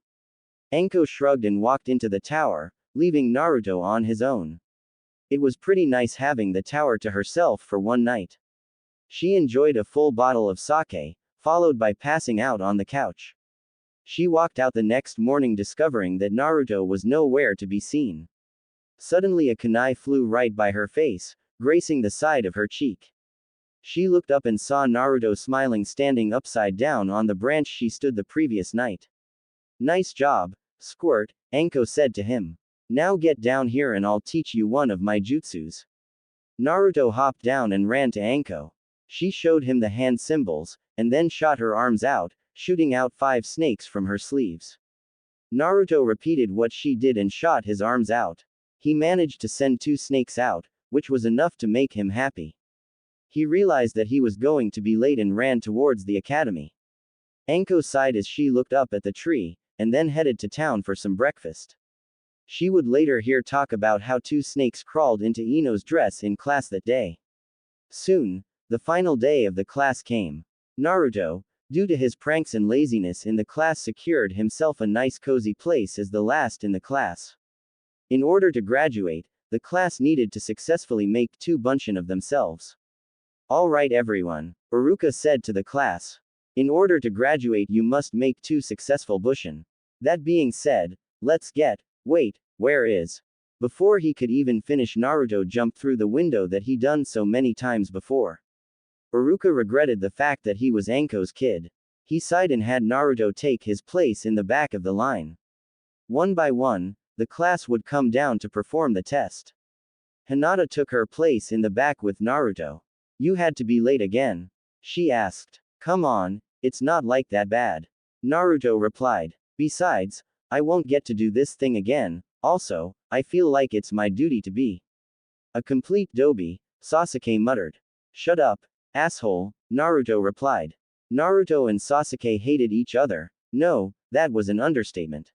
Anko shrugged and walked into the tower, leaving Naruto on his own. It was pretty nice having the tower to herself for one night. She enjoyed a full bottle of sake, followed by passing out on the couch. She walked out the next morning discovering that Naruto was nowhere to be seen. Suddenly a kunai flew right by her face, gracing the side of her cheek. She looked up and saw Naruto smiling standing upside down on the branch she stood the previous night. Nice job, Squirt, Anko said to him. Now get down here and I'll teach you one of my jutsus. Naruto hopped down and ran to Anko. She showed him the hand symbols, and then shot her arms out, shooting out 5 snakes from her sleeves. Naruto repeated what she did and shot his arms out. He managed to send 2 snakes out, which was enough to make him happy. He realized that he was going to be late and ran towards the academy. Anko sighed as she looked up at the tree, and then headed to town for some breakfast. She would later hear talk about how 2 snakes crawled into Ino's dress in class that day. Soon, the final day of the class came. Naruto, due to his pranks and laziness in the class, secured himself a nice cozy place as the last in the class. In order to graduate, the class needed to successfully make 2 bunshin of themselves. Alright everyone, Uruka said to the class. In order to graduate you must make 2 successful bunshin. That being said, let's get. Wait, where is? Before he could even finish, Naruto jumped through the window that he done so many times before. Uruka regretted the fact that he was Anko's kid. He sighed and had Naruto take his place in the back of the line. One by one, the class would come down to perform the test. Hinata took her place in the back with Naruto. You had to be late again? She asked. Come on, it's not like that bad. Naruto replied. Besides, I won't get to do this thing again, Also, I feel like it's my duty to be a complete doby, Sasuke muttered. Shut up, asshole, Naruto replied. Naruto and Sasuke hated each other. No, that was an understatement.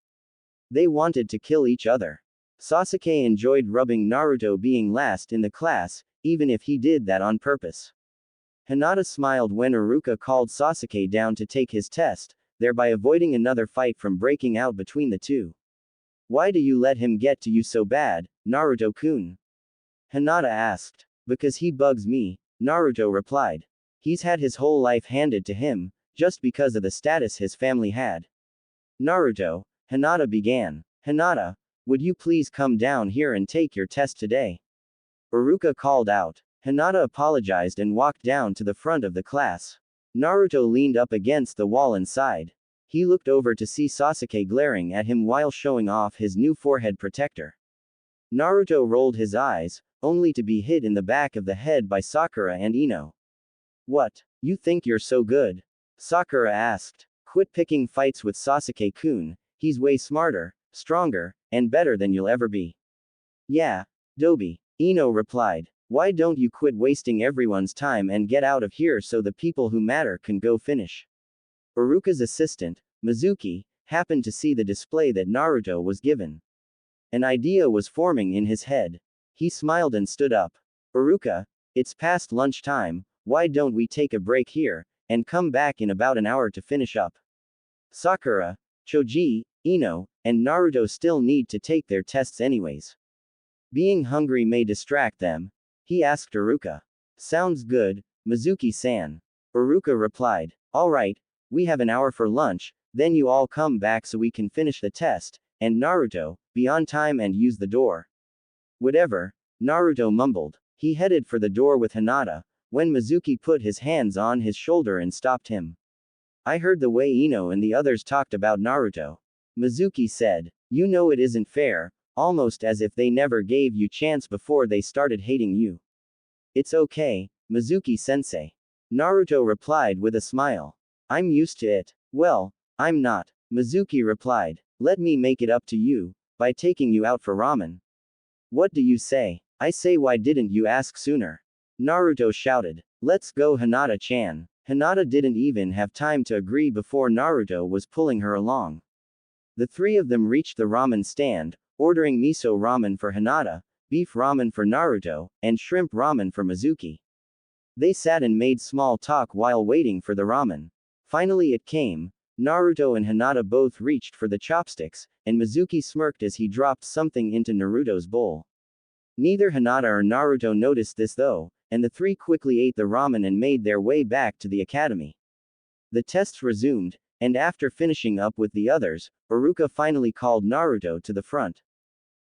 They wanted to kill each other. Sasuke enjoyed rubbing Naruto being last in the class, even if he did that on purpose. Hinata smiled when Iruka called Sasuke down to take his test, thereby avoiding another fight from breaking out between the two. Why do you let him get to you so bad, Naruto-kun? Hinata asked. Because he bugs me, Naruto replied. He's had his whole life handed to him, just because of the status his family had. Naruto, Hinata began. Hinata, would you please come down here and take your test today? Iruka called out. Hinata apologized and walked down to the front of the class. Naruto leaned up against the wall and sighed. He looked over to see Sasuke glaring at him while showing off his new forehead protector. Naruto rolled his eyes, only to be hit in the back of the head by Sakura and Ino. What? You think you're so good? Sakura asked. Quit picking fights with Sasuke-kun, he's way smarter, stronger, and better than you'll ever be. Yeah, Dobi, Ino replied. Why don't you quit wasting everyone's time and get out of here so the people who matter can go finish? Iruka's assistant, Mizuki, happened to see the display that Naruto was given. An idea was forming in his head. He smiled and stood up. Iruka, it's past lunchtime, why don't we take a break here, and come back in about an hour to finish up? Sakura, Choji, Ino, and Naruto still need to take their tests anyways. Being hungry may distract them. He asked Iruka. Sounds good, Mizuki-san. Iruka replied. Alright, we have an hour for lunch, then you all come back so we can finish the test, and Naruto, be on time and use the door. Whatever, Naruto mumbled. He headed for the door with Hinata, when Mizuki put his hands on his shoulder and stopped him. I heard the way Ino and the others talked about Naruto. Mizuki said. You know it isn't fair, almost as if they never gave you chance before they started hating you. It's okay, Mizuki-sensei. Naruto replied with a smile. I'm used to it. Well, I'm not. Mizuki replied. Let me make it up to you, by taking you out for ramen. What do you say? I say why didn't you ask sooner? Naruto shouted. Let's go Hinata-chan. Hinata didn't even have time to agree before Naruto was pulling her along. The three of them reached the ramen stand, ordering miso ramen for Hinata, beef ramen for Naruto, and shrimp ramen for Mizuki. They sat and made small talk while waiting for the ramen. Finally it came. Naruto and Hinata both reached for the chopsticks, and Mizuki smirked as he dropped something into Naruto's bowl. Neither Hinata or Naruto noticed this though, and the three quickly ate the ramen and made their way back to the academy. The tests resumed, and after finishing up with the others, Iruka finally called Naruto to the front.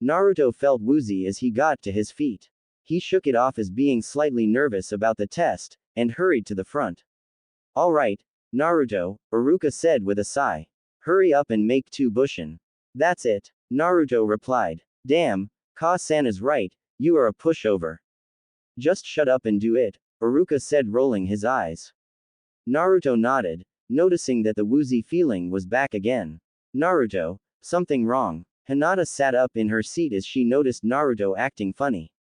Naruto felt woozy as he got to his feet. He shook it off as being slightly nervous about the test, and hurried to the front. Alright, Naruto, Iruka said with a sigh. Hurry up and make 2 bushin. That's it, Naruto replied. Damn, Ka-san is right, you are a pushover. Just shut up and do it, Iruka said rolling his eyes. Naruto nodded, noticing that the woozy feeling was back again. Naruto, something wrong. Hinata sat up in her seat as she noticed Naruto acting funny.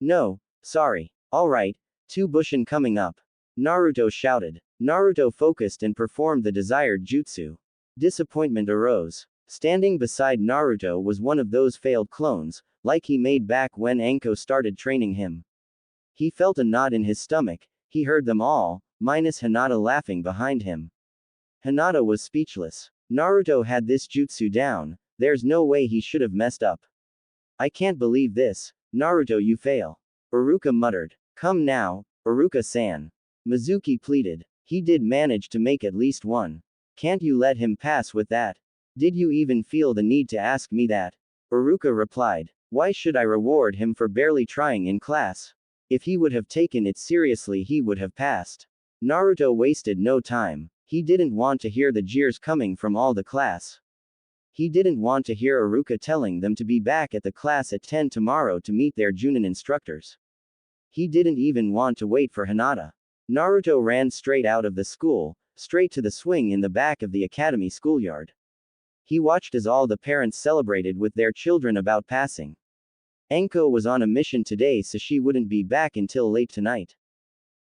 No, sorry. Alright, 2 bushin coming up. Naruto shouted. Naruto focused and performed the desired jutsu. Disappointment arose. Standing beside Naruto was one of those failed clones, like he made back when Anko started training him. He felt a knot in his stomach. He heard them all, minus Hinata laughing behind him. Hinata was speechless. Naruto had this jutsu down, there's no way he should have messed up. I can't believe this, Naruto, you fail. Iruka muttered. Come now, Iruka-san. Mizuki pleaded. He did manage to make at least 1. Can't you let him pass with that? Did you even feel the need to ask me that? Iruka replied. Why should I reward him for barely trying in class? If he would have taken it seriously he would have passed. Naruto wasted no time. He didn't want to hear the jeers coming from all the class. He didn't want to hear Iruka telling them to be back at the class at 10 tomorrow to meet their Junin instructors. He didn't even want to wait for Hinata. Naruto ran straight out of the school, straight to the swing in the back of the academy schoolyard. He watched as all the parents celebrated with their children about passing. Anko was on a mission today, so she wouldn't be back until late tonight.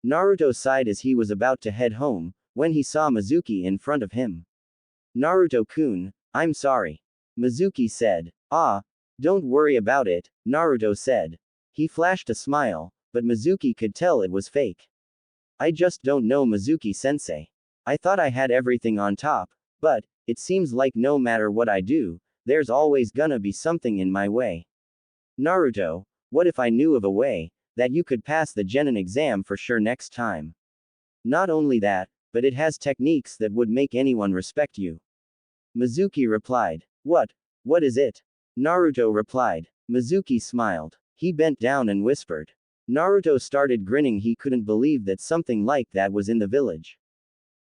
Naruto sighed as he was about to head home, when he saw Mizuki in front of him. Naruto-kun, I'm sorry. Mizuki said. Ah, don't worry about it, Naruto said. He flashed a smile, but Mizuki could tell it was fake. I just don't know Mizuki-sensei. I thought I had everything on top, but it seems like no matter what I do, there's always gonna be something in my way. Naruto, what if I knew of a way that you could pass the Genin exam for sure next time? Not only that, but it has techniques that would make anyone respect you. Mizuki replied. What is it? Naruto replied. Mizuki smiled. He bent down and whispered. Naruto started grinning. He couldn't believe that something like that was in the village.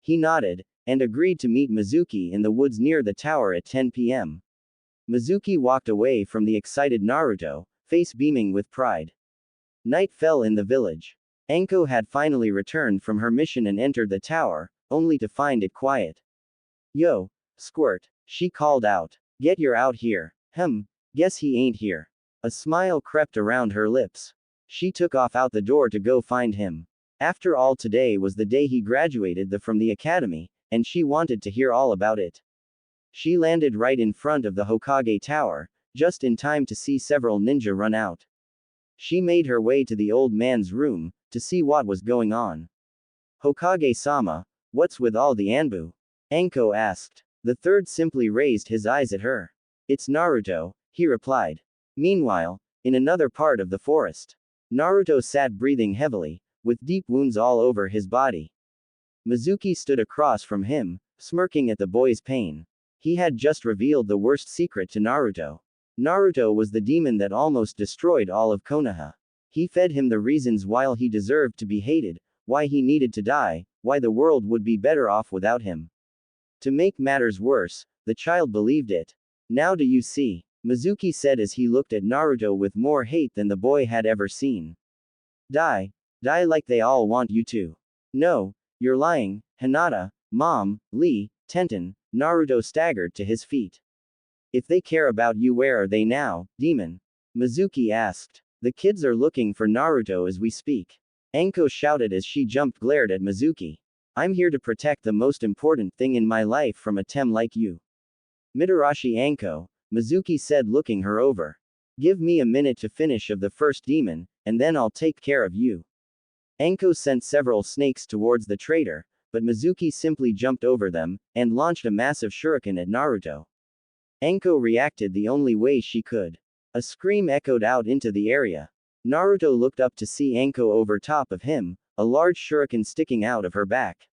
He nodded, and agreed to meet Mizuki in the woods near the tower at 10 p.m. Mizuki walked away from the excited Naruto, face beaming with pride. Night fell in the village. Anko had finally returned from her mission and entered the tower, only to find it quiet. Yo, Squirt, she called out. Get your out here. Guess he ain't here. A smile crept around her lips. She took off out the door to go find him. After all, today was the day he graduated from the academy, and she wanted to hear all about it. She landed right in front of the Hokage tower, just in time to see several ninja run out. She made her way to the old man's room, to see what was going on. Hokage-sama, what's with all the Anbu? Anko asked. The third simply raised his eyes at her. It's Naruto, he replied. Meanwhile, in another part of the forest, Naruto sat breathing heavily, with deep wounds all over his body. Mizuki stood across from him, smirking at the boy's pain. He had just revealed the worst secret to Naruto. Naruto was the demon that almost destroyed all of Konoha. He fed him the reasons why he deserved to be hated, why he needed to die, why the world would be better off without him. To make matters worse, the child believed it. Now do you see? Mizuki said as he looked at Naruto with more hate than the boy had ever seen. Die. Die like they all want you to. No, you're lying, Hinata, Mom, Lee, Tenten. Naruto staggered to his feet. If they care about you, where are they now, demon? Mizuki asked. The kids are looking for Naruto as we speak. Anko shouted as she glared at Mizuki. I'm here to protect the most important thing in my life from a tem like you. Mitarashi Anko, Mizuki said, looking her over. Give me a minute to finish of the first demon, and then I'll take care of you. Anko sent several snakes towards the traitor, but Mizuki simply jumped over them, and launched a massive shuriken at Naruto. Anko reacted the only way she could. A scream echoed out into the area. Naruto looked up to see Anko over top of him, a large shuriken sticking out of her back.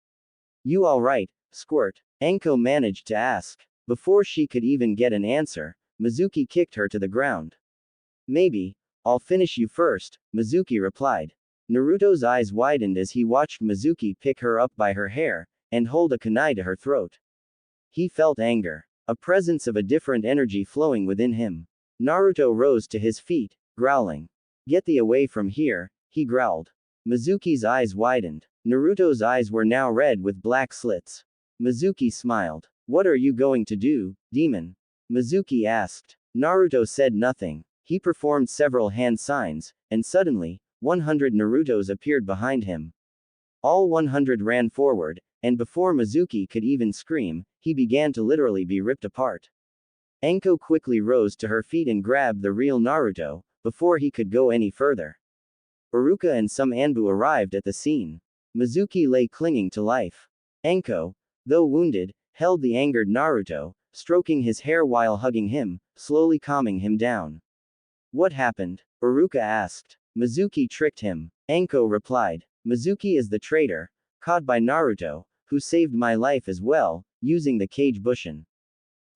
You alright, Squirt? Anko managed to ask. Before she could even get an answer, Mizuki kicked her to the ground. Maybe, I'll finish you first, Mizuki replied. Naruto's eyes widened as he watched Mizuki pick her up by her hair, and hold a kunai to her throat. He felt anger. A presence of a different energy flowing within him. Naruto rose to his feet, growling. Get thee away from here, he growled. Mizuki's eyes widened. Naruto's eyes were now red with black slits. Mizuki smiled. What are you going to do, demon? Mizuki asked. Naruto said nothing. He performed several hand signs, and suddenly, 100 Narutos appeared behind him. All 100 ran forward, and before Mizuki could even scream, he began to literally be ripped apart. Anko quickly rose to her feet and grabbed the real Naruto, before he could go any further. Iruka and some Anbu arrived at the scene. Mizuki lay clinging to life. Anko, though wounded, held the angered Naruto, stroking his hair while hugging him, slowly calming him down. What happened? Iruka asked. Mizuki tricked him. Anko replied. Mizuki is the traitor, caught by Naruto, who saved my life as well, using the kage bushin.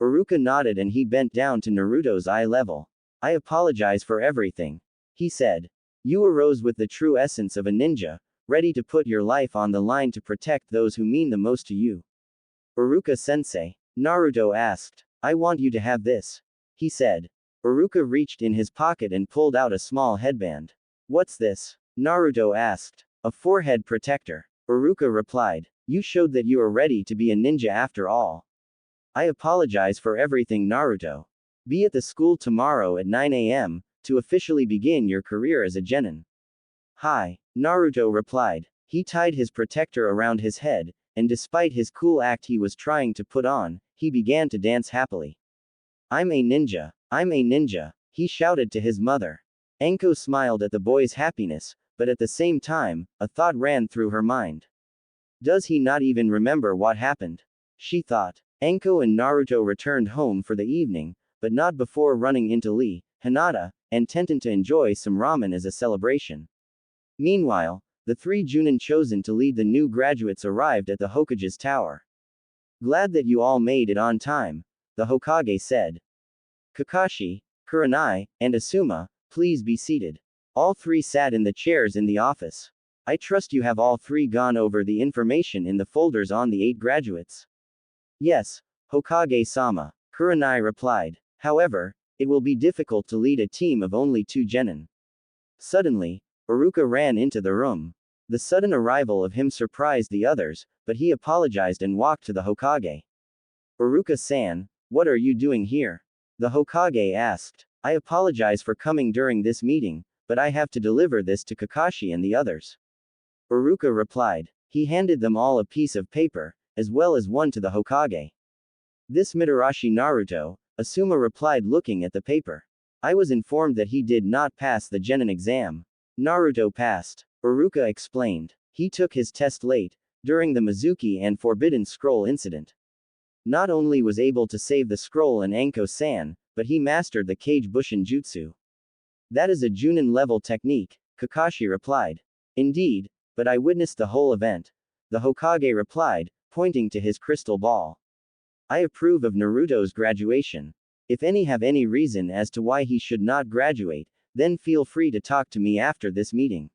Iruka nodded and he bent down to Naruto's eye level. I apologize for everything, he said. You arose with the true essence of a ninja, ready to put your life on the line to protect those who mean the most to you. Iruka-sensei, Naruto asked. I want you to have this, he said. Iruka reached in his pocket and pulled out a small headband. What's this? Naruto asked. A forehead protector. Iruka replied. You showed that you are ready to be a ninja after all. I apologize for everything, Naruto. Be at the school tomorrow at 9 a.m. to officially begin your career as a genin. Hi, Naruto replied. He tied his protector around his head, and despite his cool act he was trying to put on, he began to dance happily. I'm a ninja. I'm a ninja, he shouted to his mother. Anko smiled at the boy's happiness, but at the same time, a thought ran through her mind. Does he not even remember what happened? She thought. Anko and Naruto returned home for the evening, but not before running into Lee, Hinata, and Tenten to enjoy some ramen as a celebration. Meanwhile, the three Junin chosen to lead the new graduates arrived at the Hokage's tower. Glad that you all made it on time, the Hokage said. Kakashi, Kurenai, and Asuma, please be seated. All three sat in the chairs in the office. I trust you have all three gone over the information in the folders on the 8 graduates. Yes, Hokage-sama, Kurenai replied. However, it will be difficult to lead a team of only 2 genin. Suddenly, Iruka ran into the room. The sudden arrival of him surprised the others, but he apologized and walked to the Hokage. Iruka-san, what are you doing here? The Hokage asked. I apologize for coming during this meeting, but I have to deliver this to Kakashi and the others. Iruka replied. He handed them all a piece of paper, as well as one to the Hokage. This Mitarashi Naruto, Asuma replied looking at the paper. I was informed that he did not pass the genin exam. Naruto passed. Iruka explained. He took his test late, during the Mizuki and Forbidden Scroll incident. Not only was able to save the scroll and Anko-san, but he mastered the Kage Bushin Jutsu. That is a Junin level technique, Kakashi replied. Indeed, but I witnessed the whole event. The Hokage replied, pointing to his crystal ball. I approve of Naruto's graduation. If any have any reason as to why he should not graduate, then feel free to talk to me after this meeting.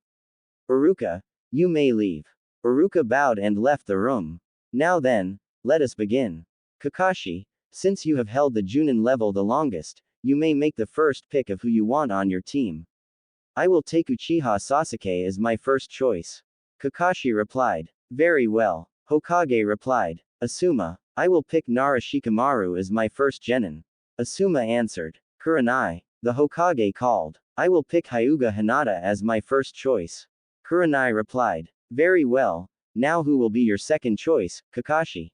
Iruka, you may leave. Iruka bowed and left the room. Now then, let us begin. Kakashi, since you have held the Junin level the longest, you may make the first pick of who you want on your team. I will take Uchiha Sasuke as my first choice. Kakashi replied. Very well. Hokage replied. Asuma, I will pick Nara Shikamaru as my first genin. Asuma answered. Kurenai, the Hokage called. I will pick Hyuga Hinata as my first choice. Kurenai replied. Very well. Now who will be your second choice, Kakashi?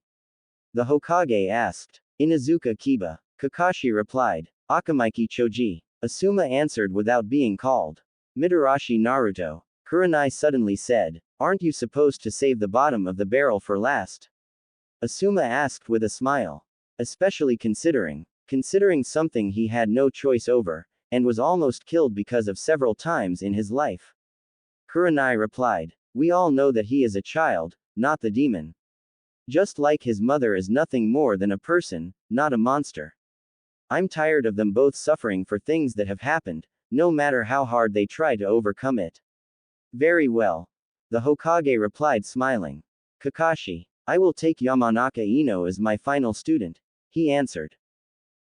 The Hokage asked. Inuzuka Kiba. Kakashi replied. Akamaiki Choji. Asuma answered without being called. Mitarashi Naruto. Kurenai suddenly said. Aren't you supposed to save the bottom of the barrel for last? Asuma asked with a smile. Especially considering something he had no choice over, and was almost killed because of several times in his life. Kurenai replied. We all know that he is a child, not the demon. Just like his mother is nothing more than a person, not a monster. I'm tired of them both suffering for things that have happened, no matter how hard they try to overcome it. Very well. The Hokage replied smiling. Kakashi, I will take Yamanaka Ino as my final student, he answered.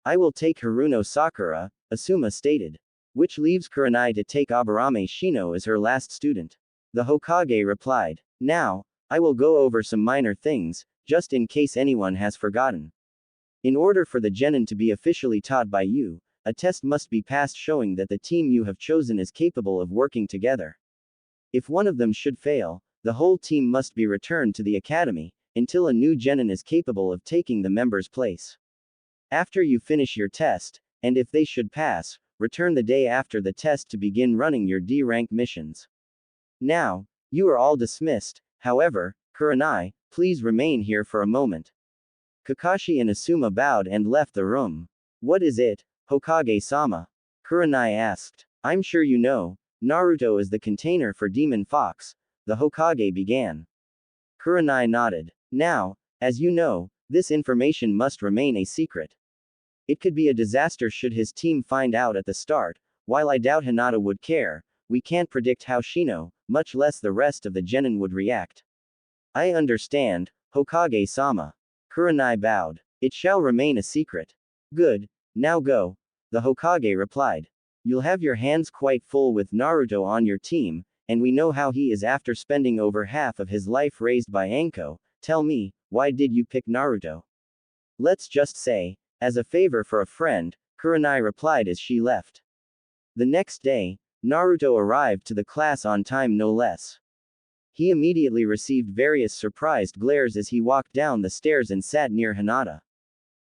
I will take Haruno Sakura, Asuma stated. Which leaves Kurenai to take Aburame Shino as her last student. The Hokage replied. Now, I will go over some minor things, just in case anyone has forgotten. In order for the genin to be officially taught by you, a test must be passed showing that the team you have chosen is capable of working together. If one of them should fail, the whole team must be returned to the academy, until a new genin is capable of taking the member's place. After you finish your test, and if they should pass, return the day after the test to begin running your D-rank missions. Now, you are all dismissed. However, Kurenai, please remain here for a moment. Kakashi and Asuma bowed and left the room. What is it, Hokage-sama? Kurenai asked. I'm sure you know, Naruto is the container for Demon Fox, the Hokage began. Kurenai nodded. Now, as you know, this information must remain a secret. It could be a disaster should his team find out at the start. While I doubt Hinata would care, we can't predict how Shino, much less the rest of the genin would react. I understand, Hokage-sama. Kurenai bowed. It shall remain a secret. Good, now go. The Hokage replied. You'll have your hands quite full with Naruto on your team, and we know how he is after spending over half of his life raised by Anko. Tell me, why did you pick Naruto? Let's just say, as a favor for a friend, Kurenai replied as she left. The next day, Naruto arrived to the class on time no less. He immediately received various surprised glares as he walked down the stairs and sat near Hinata.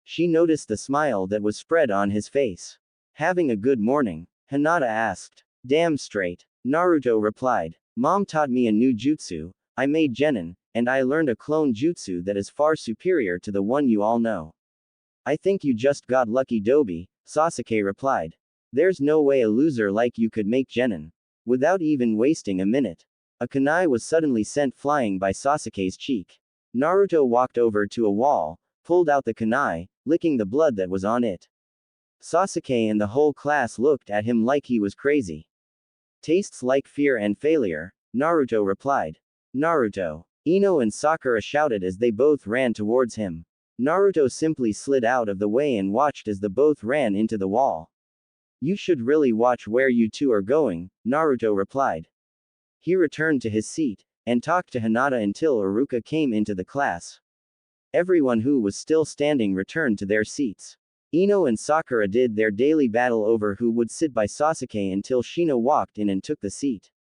She noticed the smile that was spread on his face. Having a good morning? Hinata asked. Damn straight. Naruto replied. Mom taught me a new jutsu, I made genin, and I learned a clone jutsu that is far superior to the one you all know. I think you just got lucky Dobi, Sasuke replied. There's no way a loser like you could make genin. Without even wasting a minute. A kunai was suddenly sent flying by Sasuke's cheek. Naruto walked over to a wall, pulled out the kunai, licking the blood that was on it. Sasuke and the whole class looked at him like he was crazy. Tastes like fear and failure, Naruto replied. Naruto. Ino and Sakura shouted as they both ran towards him. Naruto simply slid out of the way and watched as the both ran into the wall. You should really watch where you two are going, Naruto replied. He returned to his seat, and talked to Hinata until Iruka came into the class. Everyone who was still standing returned to their seats. Ino and Sakura did their daily battle over who would sit by Sasuke until Shino walked in and took the seat.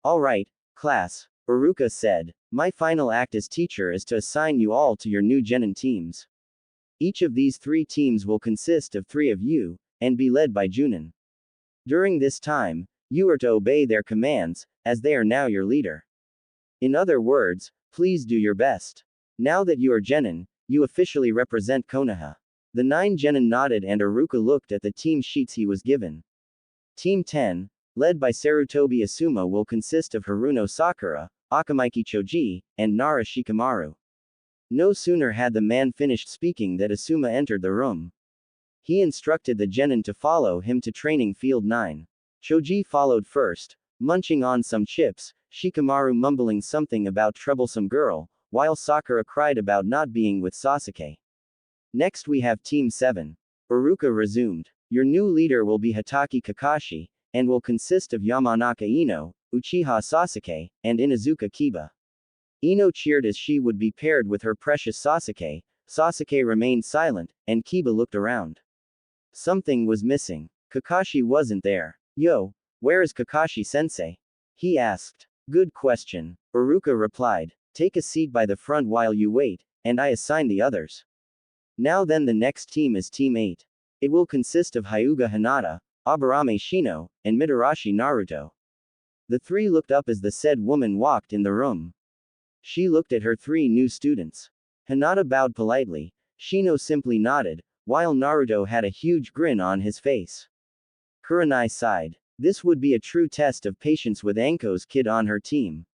Alright, class, Iruka said. My final act as teacher is to assign you all to your new genin teams. Each of these 3 teams will consist of 3 of you, and be led by Junin. During this time, you are to obey their commands, as they are now your leader. In other words, please do your best. Now that you are genin, you officially represent Konoha. The 9 genin nodded and Iruka looked at the team sheets he was given. Team 10, led by Sarutobi Asuma, will consist of Haruno Sakura, Akamaiki Choji, and Nara Shikamaru. No sooner had the man finished speaking that Asuma entered the room. He instructed the genin to follow him to training field 9. Choji followed first, munching on some chips, Shikamaru mumbling something about troublesome girl, while Sakura cried about not being with Sasuke. Next we have Team 7. Iruka resumed. Your new leader will be Hatake Kakashi, and will consist of Yamanaka Ino, Uchiha Sasuke, and Inuzuka Kiba. Ino cheered as she would be paired with her precious Sasuke. Sasuke remained silent, and Kiba looked around. Something was missing. Kakashi wasn't there. Yo, where is Kakashi-sensei? He asked. Good question, Iruka replied. Take a seat by the front while you wait, and I assign the others. Now then, the next team is Team 8. It will consist of Hyuga Hinata, Aburame Shino, and Mitarashi Naruto. The 3 looked up as the said woman walked in the room. She looked at her 3 new students. Hinata bowed politely, Shino simply nodded, while Naruto had a huge grin on his face. Kurenai sighed. This would be a true test of patience with Anko's kid on her team.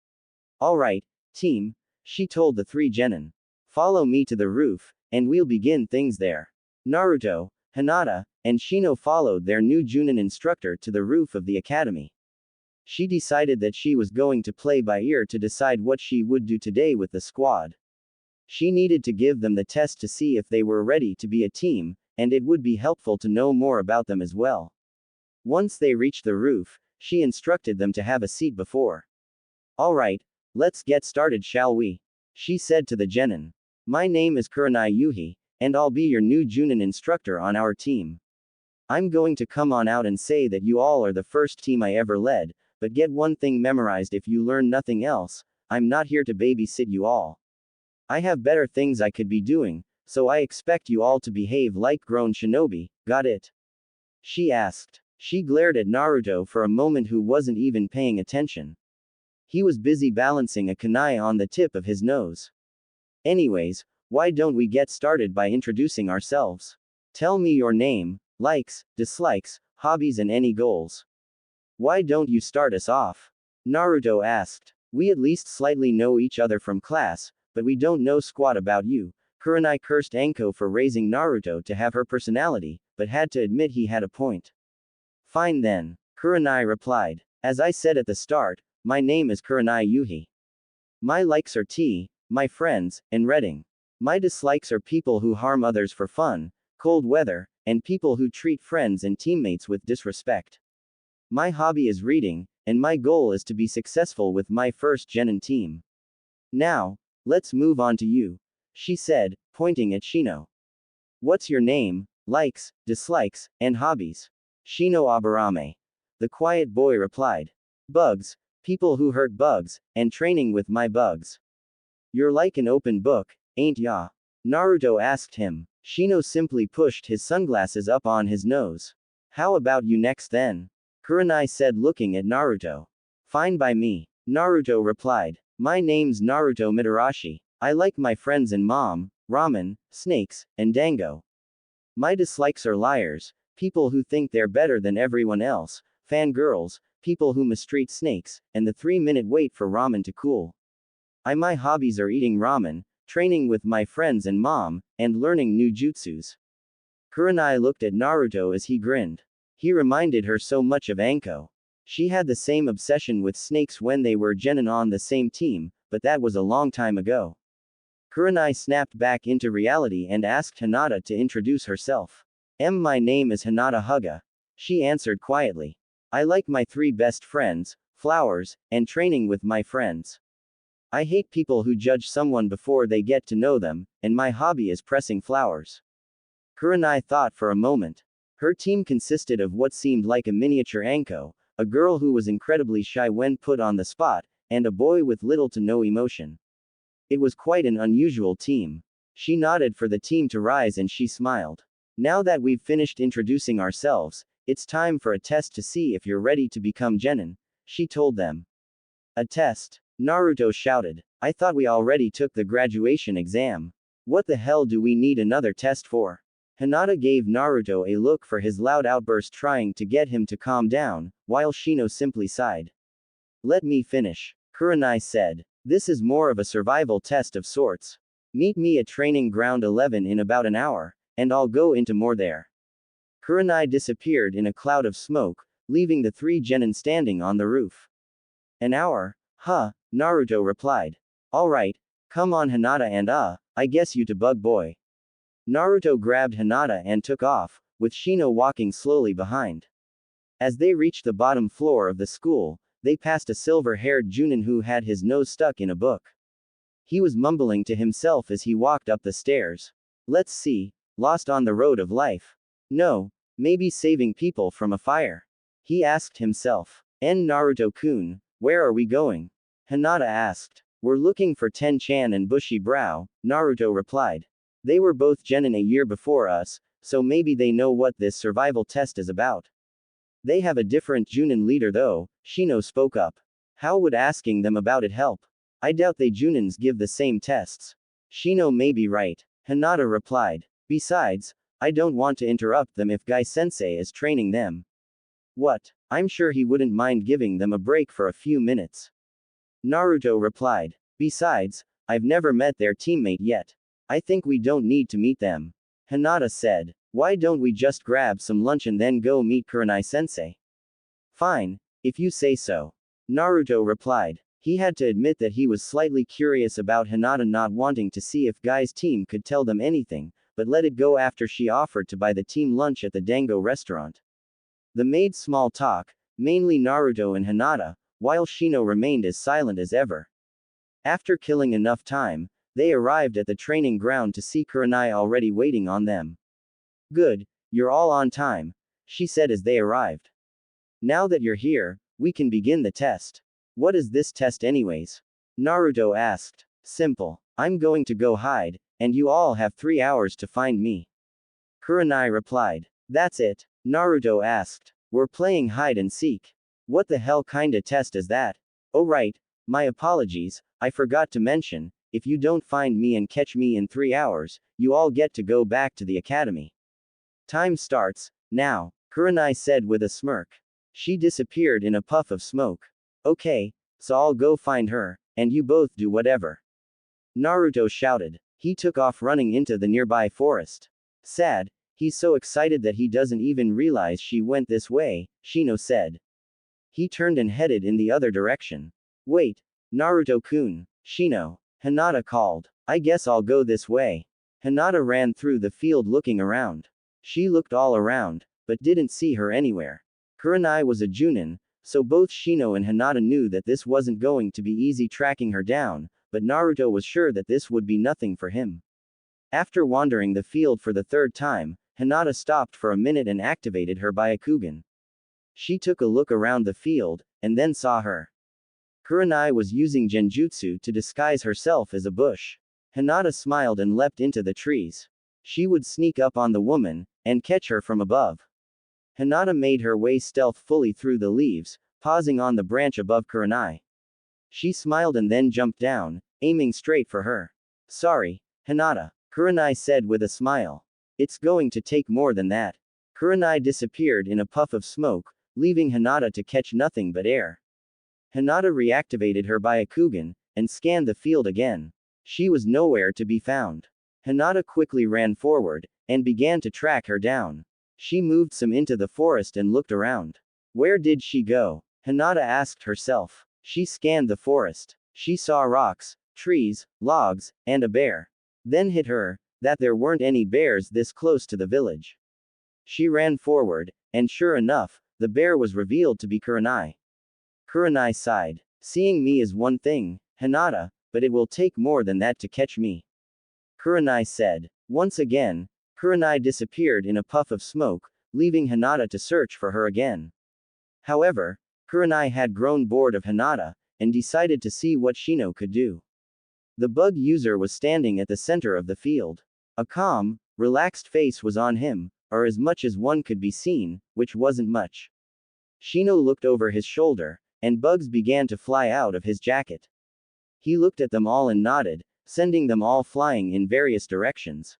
Alright, team, she told the 3 genin. Follow me to the roof, and we'll begin things there. Naruto, Hinata, and Shino followed their new Junin instructor to the roof of the academy. She decided that she was going to play by ear to decide what she would do today with the squad. She needed to give them the test to see if they were ready to be a team, and it would be helpful to know more about them as well. Once they reached the roof, she instructed them to have a seat before. Alright, let's get started, shall we? She said to the genin. My name is Kurenai Yuhi, and I'll be your new Junin instructor on our team. I'm going to come on out and say that you all are the first team I ever led, but get one thing memorized if you learn nothing else, I'm not here to babysit you all. I have better things I could be doing, so I expect you all to behave like grown shinobi, got it? She asked. She glared at Naruto for a moment, who wasn't even paying attention. He was busy balancing a kunai on the tip of his nose. Anyways, why don't we get started by introducing ourselves? Tell me your name, likes, dislikes, hobbies, and any goals. Why don't you start us off? Naruto asked. We at least slightly know each other from class, but we don't know squat about you. Kurenai cursed Anko for raising Naruto to have her personality, but had to admit he had a point. Fine then, Kurenai replied. As I said at the start, my name is Kurenai Yuhi. My likes are tea, my friends, and reading. My dislikes are people who harm others for fun, cold weather, and people who treat friends and teammates with disrespect. My hobby is reading, and my goal is to be successful with my first genin team. Now, let's move on to you, she said, pointing at Shino. What's your name, likes, dislikes, and hobbies? Shino Aburame. The quiet boy replied. Bugs, people who hurt bugs, and training with my bugs. You're like an open book, ain't ya? Naruto asked him. Shino simply pushed his sunglasses up on his nose. How about you next then? Kurenai said looking at Naruto. Fine by me. Naruto replied. My name's Naruto Mitarashi. I like my friends and mom, ramen, snakes, and dango. My dislikes are liars, people who think they're better than everyone else, fangirls, people who mistreat snakes, and the 3-minute wait for ramen to cool. My hobbies are eating ramen, training with my friends and mom, and learning new jutsus. Kurenai looked at Naruto as he grinned. He reminded her so much of Anko. She had the same obsession with snakes when they were genin on the same team, but that was a long time ago. Kurenai snapped back into reality and asked Hinata to introduce herself. My name is Hinata Huga. She answered quietly. I like my 3 best friends, flowers, and training with my friends. I hate people who judge someone before they get to know them, and my hobby is pressing flowers. Kurenai thought for a moment. Her team consisted of what seemed like a miniature Anko, a girl who was incredibly shy when put on the spot, and a boy with little to no emotion. It was quite an unusual team. She nodded for the team to rise and she smiled. Now that we've finished introducing ourselves, it's time for a test to see if you're ready to become genin, she told them. A test? Naruto shouted. I thought we already took the graduation exam. What the hell do we need another test for? Hinata gave Naruto a look for his loud outburst trying to get him to calm down, while Shino simply sighed. Let me finish. Kurenai said. This is more of a survival test of sorts. Meet me at training ground 11 in about an hour, and I'll go into more there. Kurenai disappeared in a cloud of smoke, leaving the 3 genin standing on the roof. An hour? Huh, Naruto replied. Alright, come on Hinata and I guess you to bug boy. Naruto grabbed Hinata and took off, with Shino walking slowly behind. As they reached the bottom floor of the school, they passed a silver-haired Junin who had his nose stuck in a book. He was mumbling to himself as he walked up the stairs. Let's see, lost on the road of life. No, maybe saving people from a fire. He asked himself. Naruto-kun, where are we going? Hinata asked. We're looking for Ten-chan and Bushy Brow, Naruto replied. They were both genin a year before us, so maybe they know what this survival test is about. They have a different Junin leader though, Shino spoke up. How would asking them about it help? I doubt they Junins give the same tests. Shino may be right, Hinata replied. Besides, I don't want to interrupt them if Guy-sensei is training them. What? I'm sure he wouldn't mind giving them a break for a few minutes. Naruto replied. Besides, I've never met their teammate yet. I think we don't need to meet them. Hinata said. Why don't we just grab some lunch and then go meet Kurenai-sensei? Fine, if you say so. Naruto replied. He had to admit that he was slightly curious about Hinata not wanting to see if Guy's team could tell them anything, but let it go after she offered to buy the team lunch at the Dango restaurant. They made small talk, mainly Naruto and Hinata, while Shino remained as silent as ever. After killing enough time, they arrived at the training ground to see Kurenai already waiting on them. Good, you're all on time, she said as they arrived. Now that you're here, we can begin the test. What is this test anyways? Naruto asked. Simple. I'm going to go hide, and you all have 3 hours to find me. Kurenai replied. That's it? Naruto asked. We're playing hide and seek. What the hell kinda test is that? Oh right, my apologies, I forgot to mention, if you don't find me and catch me in 3 hours, you all get to go back to the academy. Time starts, now, Kurenai said with a smirk. She disappeared in a puff of smoke. Okay, so I'll go find her, and you both do whatever. Naruto shouted. He took off running into the nearby forest. Sad, he's so excited that he doesn't even realize she went this way, Shino said. He turned and headed in the other direction. Wait, Naruto-kun, Shino, Hinata called. I guess I'll go this way. Hinata ran through the field looking around. She looked all around, but didn't see her anywhere. Kurenai was a Junin, so both Shino and Hinata knew that this wasn't going to be easy tracking her down, but Naruto was sure that this would be nothing for him. After wandering the field for the third time, Hinata stopped for a minute and activated her Byakugan. She took a look around the field, and then saw her. Kurenai was using genjutsu to disguise herself as a bush. Hinata smiled and leapt into the trees. She would sneak up on the woman, and catch her from above. Hinata made her way stealthily through the leaves, pausing on the branch above Kurenai. She smiled and then jumped down, aiming straight for her. Sorry, Hinata, Kurenai said with a smile. It's going to take more than that. Kurenai disappeared in a puff of smoke, leaving Hinata to catch nothing but air. Hinata reactivated her Byakugan, and scanned the field again. She was nowhere to be found. Hinata quickly ran forward, and began to track her down. She moved some into the forest and looked around. Where did she go? Hinata asked herself. She scanned the forest. She saw rocks, trees, logs, and a bear. Then hit her, that there weren't any bears this close to the village. She ran forward, and sure enough, the bear was revealed to be Kurenai. Kurenai sighed. Seeing me is one thing, Hinata, but it will take more than that to catch me. Kurenai said. Once again, Kurenai disappeared in a puff of smoke, leaving Hinata to search for her again. However, Kurenai had grown bored of Hinata, and decided to see what Shino could do. The bug user was standing at the center of the field. A calm, relaxed face was on him, or as much as one could be seen, which wasn't much. Shino looked over his shoulder, and bugs began to fly out of his jacket. He looked at them all and nodded, sending them all flying in various directions.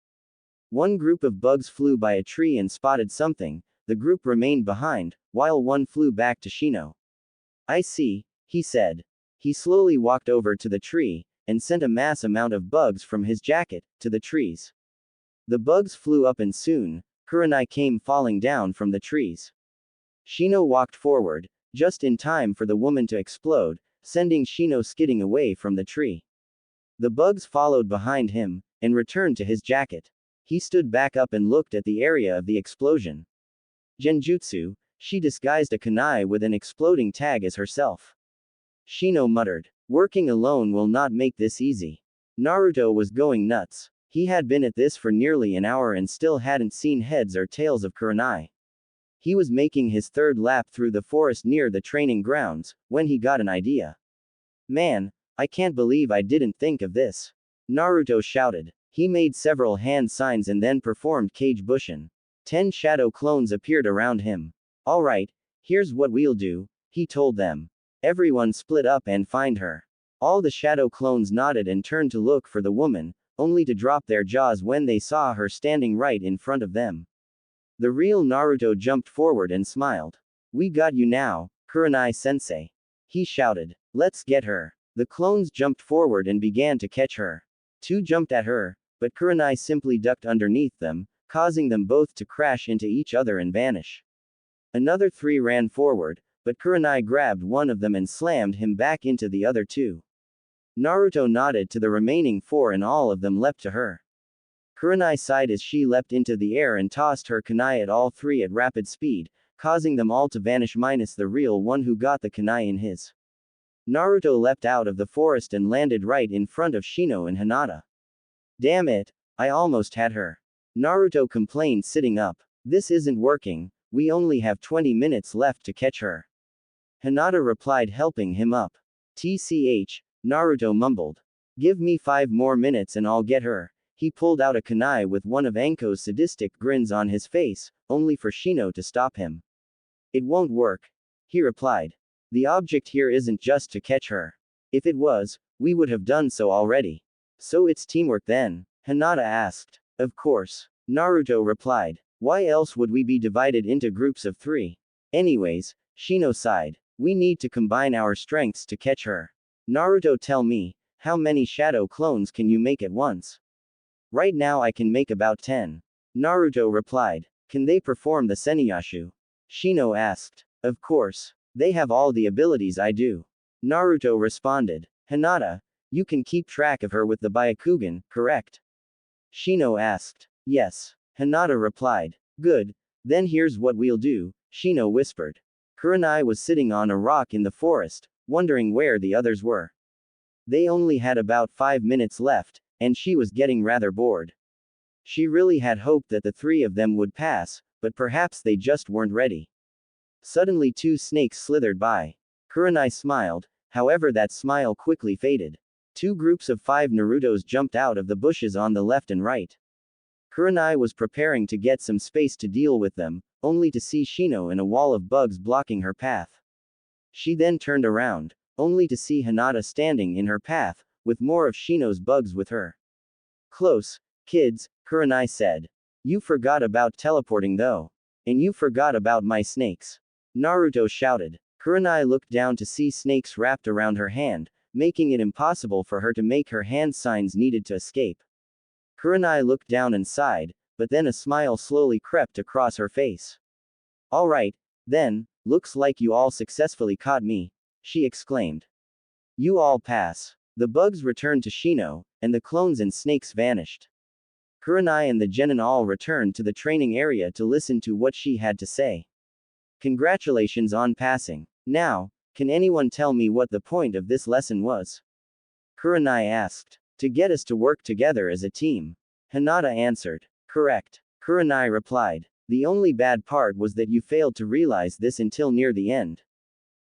One group of bugs flew by a tree and spotted something. The group remained behind, while one flew back to Shino. I see, he said. He slowly walked over to the tree, and sent a mass amount of bugs from his jacket to the trees. The bugs flew up and soon, Kurenai came falling down from the trees. Shino walked forward, just in time for the woman to explode, sending Shino skidding away from the tree. The bugs followed behind him, and returned to his jacket. He stood back up and looked at the area of the explosion. Genjutsu, she disguised a kunai with an exploding tag as herself. Shino muttered. Working alone will not make this easy. Naruto was going nuts. He had been at this for nearly an hour and still hadn't seen heads or tails of Kurenai. He was making his third lap through the forest near the training grounds, when he got an idea. Man, I can't believe I didn't think of this. Naruto shouted. He made several hand signs and then performed Kage Bushin. 10 shadow clones appeared around him. Alright, here's what we'll do, he told them. Everyone split up and find her. All the shadow clones nodded and turned to look for the woman, only to drop their jaws when they saw her standing right in front of them. The real Naruto jumped forward and smiled. We got you now, Kurenai-sensei. He shouted. Let's get her. The clones jumped forward and began to catch her. 2 jumped at her, but Kurenai simply ducked underneath them, causing them both to crash into each other and vanish. Another 3 ran forward, but Kurenai grabbed one of them and slammed him back into the other 2. Naruto nodded to the remaining 4 and all of them leapt to her. Kurenai sighed as she leapt into the air and tossed her kunai at all 3 at rapid speed, causing them all to vanish minus the real one who got the kunai in his. Naruto leapt out of the forest and landed right in front of Shino and Hinata. Damn it, I almost had her. Naruto complained sitting up. This isn't working, we only have 20 minutes left to catch her. Hinata replied, helping him up. TCH, Naruto mumbled. Give me 5 more minutes and I'll get her. He pulled out a kunai with one of Anko's sadistic grins on his face, only for Shino to stop him. It won't work, he replied. The object here isn't just to catch her. If it was, we would have done so already. So it's teamwork then? Hinata asked. Of course. Naruto replied. Why else would we be divided into groups of 3? Anyways, Shino sighed. We need to combine our strengths to catch her. Naruto, tell me, how many shadow clones can you make at once? Right now I can make about 10. Naruto replied. Can they perform the Seniyashu? Shino asked. Of course. They have all the abilities I do. Naruto responded. Hinata, you can keep track of her with the Byakugan, correct? Shino asked. Yes. Hinata replied. Good. Then here's what we'll do, Shino whispered. Kurenai was sitting on a rock in the forest, wondering where the others were. They only had about 5 minutes left, and she was getting rather bored. She really had hoped that the three of them would pass, but perhaps they just weren't ready. Suddenly two snakes slithered by. Kurenai smiled, however that smile quickly faded. Two groups of 5 Narutos jumped out of the bushes on the left and right. Kurenai was preparing to get some space to deal with them, only to see Shino in a wall of bugs blocking her path. She then turned around, only to see Hinata standing in her path, with more of Shino's bugs with her. Close, kids, Kurenai said. You forgot about teleporting though. And you forgot about my snakes. Naruto shouted. Kurenai looked down to see snakes wrapped around her hand, making it impossible for her to make her hand signs needed to escape. Kurenai looked down and sighed, but then a smile slowly crept across her face. Alright, then, looks like you all successfully caught me, she exclaimed. You all pass. The bugs returned to Shino, and the clones and snakes vanished. Kurenai and the genin all returned to the training area to listen to what she had to say. Congratulations on passing. Now, can anyone tell me what the point of this lesson was? Kurenai asked. To get us to work together as a team. Hinata answered. Correct. Kurenai replied. The only bad part was that you failed to realize this until near the end.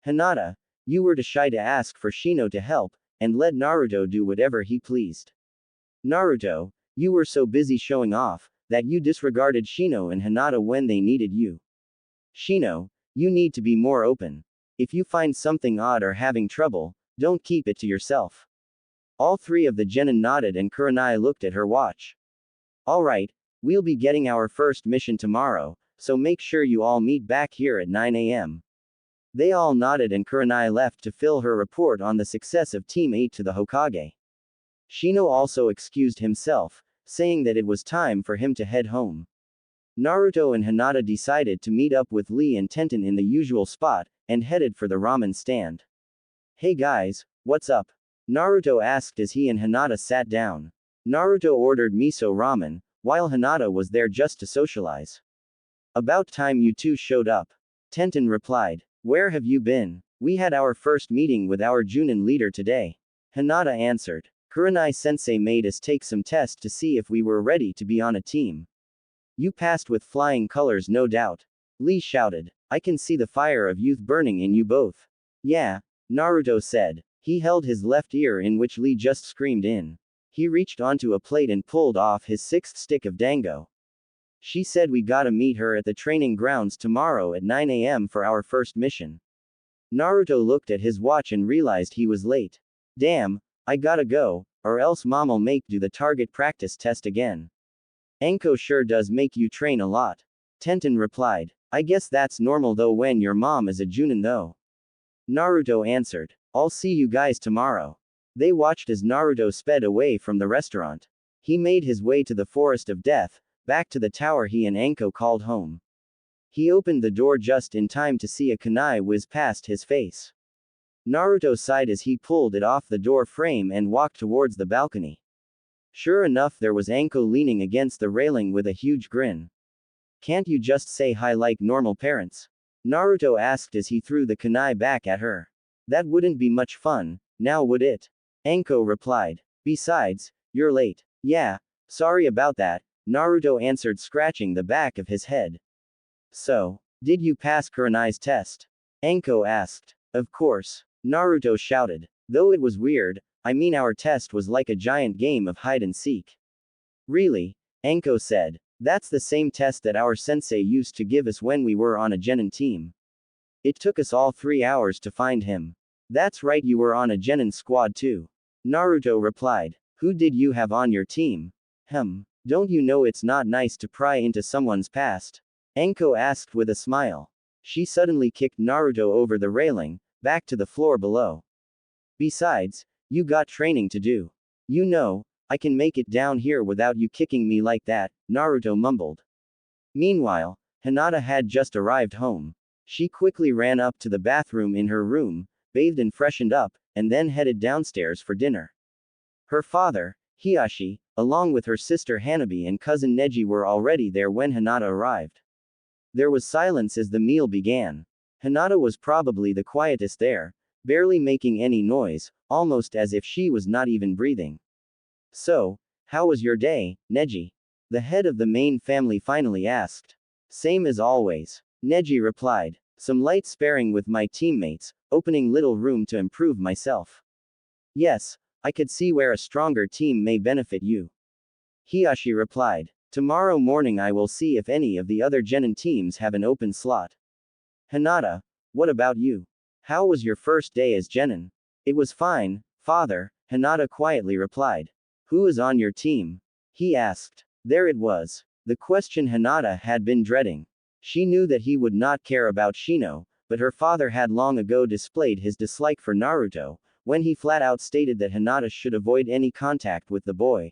Hinata, you were too shy to ask for Shino to help, and let Naruto do whatever he pleased. Naruto, you were so busy showing off, that you disregarded Shino and Hinata when they needed you. Shino, you need to be more open. If you find something odd or having trouble, don't keep it to yourself. All three of the genin nodded and Kurenai looked at her watch. Alright, we'll be getting our first mission tomorrow, so make sure you all meet back here at 9 a.m. They all nodded and Kurenai left to fill her report on the success of Team 8 to the Hokage. Shino also excused himself, saying that it was time for him to head home. Naruto and Hinata decided to meet up with Lee and Tenten in the usual spot, and headed for the ramen stand. Hey guys, what's up? Naruto asked as he and Hinata sat down. Naruto ordered miso ramen, while Hinata was there just to socialize. About time you two showed up. Tenten replied. Where have you been? We had our first meeting with our Junin leader today. Hinata answered. Kurenai-sensei made us take some tests to see if we were ready to be on a team. You passed with flying colors no doubt. Lee shouted. I can see the fire of youth burning in you both. Yeah, Naruto said. He held his left ear in which Lee just screamed in. He reached onto a plate and pulled off his 6th stick of dango. She said we gotta meet her at the training grounds tomorrow at 9 a.m. for our first mission. Naruto looked at his watch and realized he was late. Damn, I gotta go, or else mom'll make do the target practice test again. Anko sure does make you train a lot. Tenten replied. I guess that's normal though when your mom is a Junin though. Naruto answered. I'll see you guys tomorrow. They watched as Naruto sped away from the restaurant. He made his way to the Forest of Death, back to the tower he and Anko called home. He opened the door just in time to see a kunai whiz past his face. Naruto sighed as he pulled it off the door frame and walked towards the balcony. Sure enough, there was Anko leaning against the railing with a huge grin. Can't you just say hi like normal parents? Naruto asked as he threw the kunai back at her. That wouldn't be much fun, now would it? Anko replied. Besides, you're late. Yeah, sorry about that, Naruto answered, scratching the back of his head. So, did you pass Kurenai's test? Anko asked. Of course, Naruto shouted. Though it was weird, I mean our test was like a giant game of hide and seek. Really? Anko said. That's the same test that our sensei used to give us when we were on a genin team. It took us all 3 hours to find him. That's right, you were on a genin squad too. Naruto replied. Who did you have on your team? Don't you know it's not nice to pry into someone's past? Anko asked with a smile. She suddenly kicked Naruto over the railing, back to the floor below. Besides, you got training to do. You know, I can make it down here without you kicking me like that, Naruto mumbled. Meanwhile, Hinata had just arrived home. She quickly ran up to the bathroom in her room, bathed and freshened up, and then headed downstairs for dinner. Her father, Hiyashi, along with her sister Hanabi and cousin Neji were already there when Hinata arrived. There was silence as the meal began. Hinata was probably the quietest there, barely making any noise, almost as if she was not even breathing. So, how was your day, Neji? The head of the main family finally asked. Same as always. Neji replied. Some light sparring with my teammates, opening little room to improve myself. Yes, I could see where a stronger team may benefit you. Hiyashi replied. Tomorrow morning I will see if any of the other genin teams have an open slot. Hinata, what about you? How was your first day as genin? It was fine, father, Hinata quietly replied. Who is on your team? He asked. There it was. The question Hinata had been dreading. She knew that he would not care about Shino, but her father had long ago displayed his dislike for Naruto, when he flat out stated that Hinata should avoid any contact with the boy.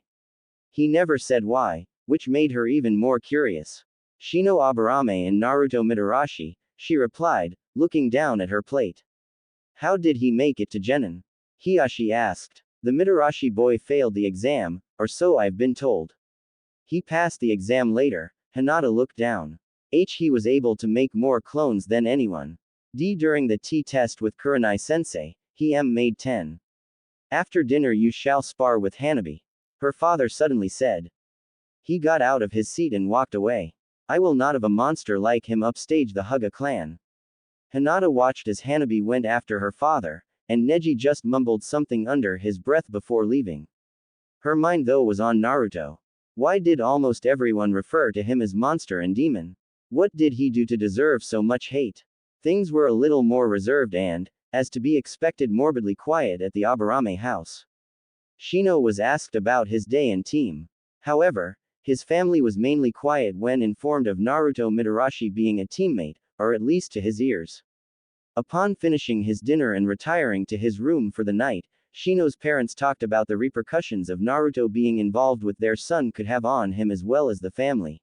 He never said why, which made her even more curious. Shino Aburame and Naruto Mitarashi, she replied, looking down at her plate. How did he make it to genin? Hiyashi asked. The Mitarashi boy failed the exam, or so I've been told. He passed the exam later. Hinata looked down. He was able to make more clones than anyone. During the T-test with Kurenai-sensei, he made 10. After dinner you shall spar with Hanabi. Her father suddenly said. He got out of his seat and walked away. I will not have a monster like him upstage the Hyuga clan. Hinata watched as Hanabi went after her father, and Neji just mumbled something under his breath before leaving. Her mind though was on Naruto. Why did almost everyone refer to him as monster and demon? What did he do to deserve so much hate? Things were a little more reserved and, as to be expected, morbidly quiet at the Aburame house. Shino was asked about his day and team. However, his family was mainly quiet when informed of Naruto Mitarashi being a teammate, or at least to his ears. Upon finishing his dinner and retiring to his room for the night, Shino's parents talked about the repercussions of Naruto being involved with their son could have on him as well as the family.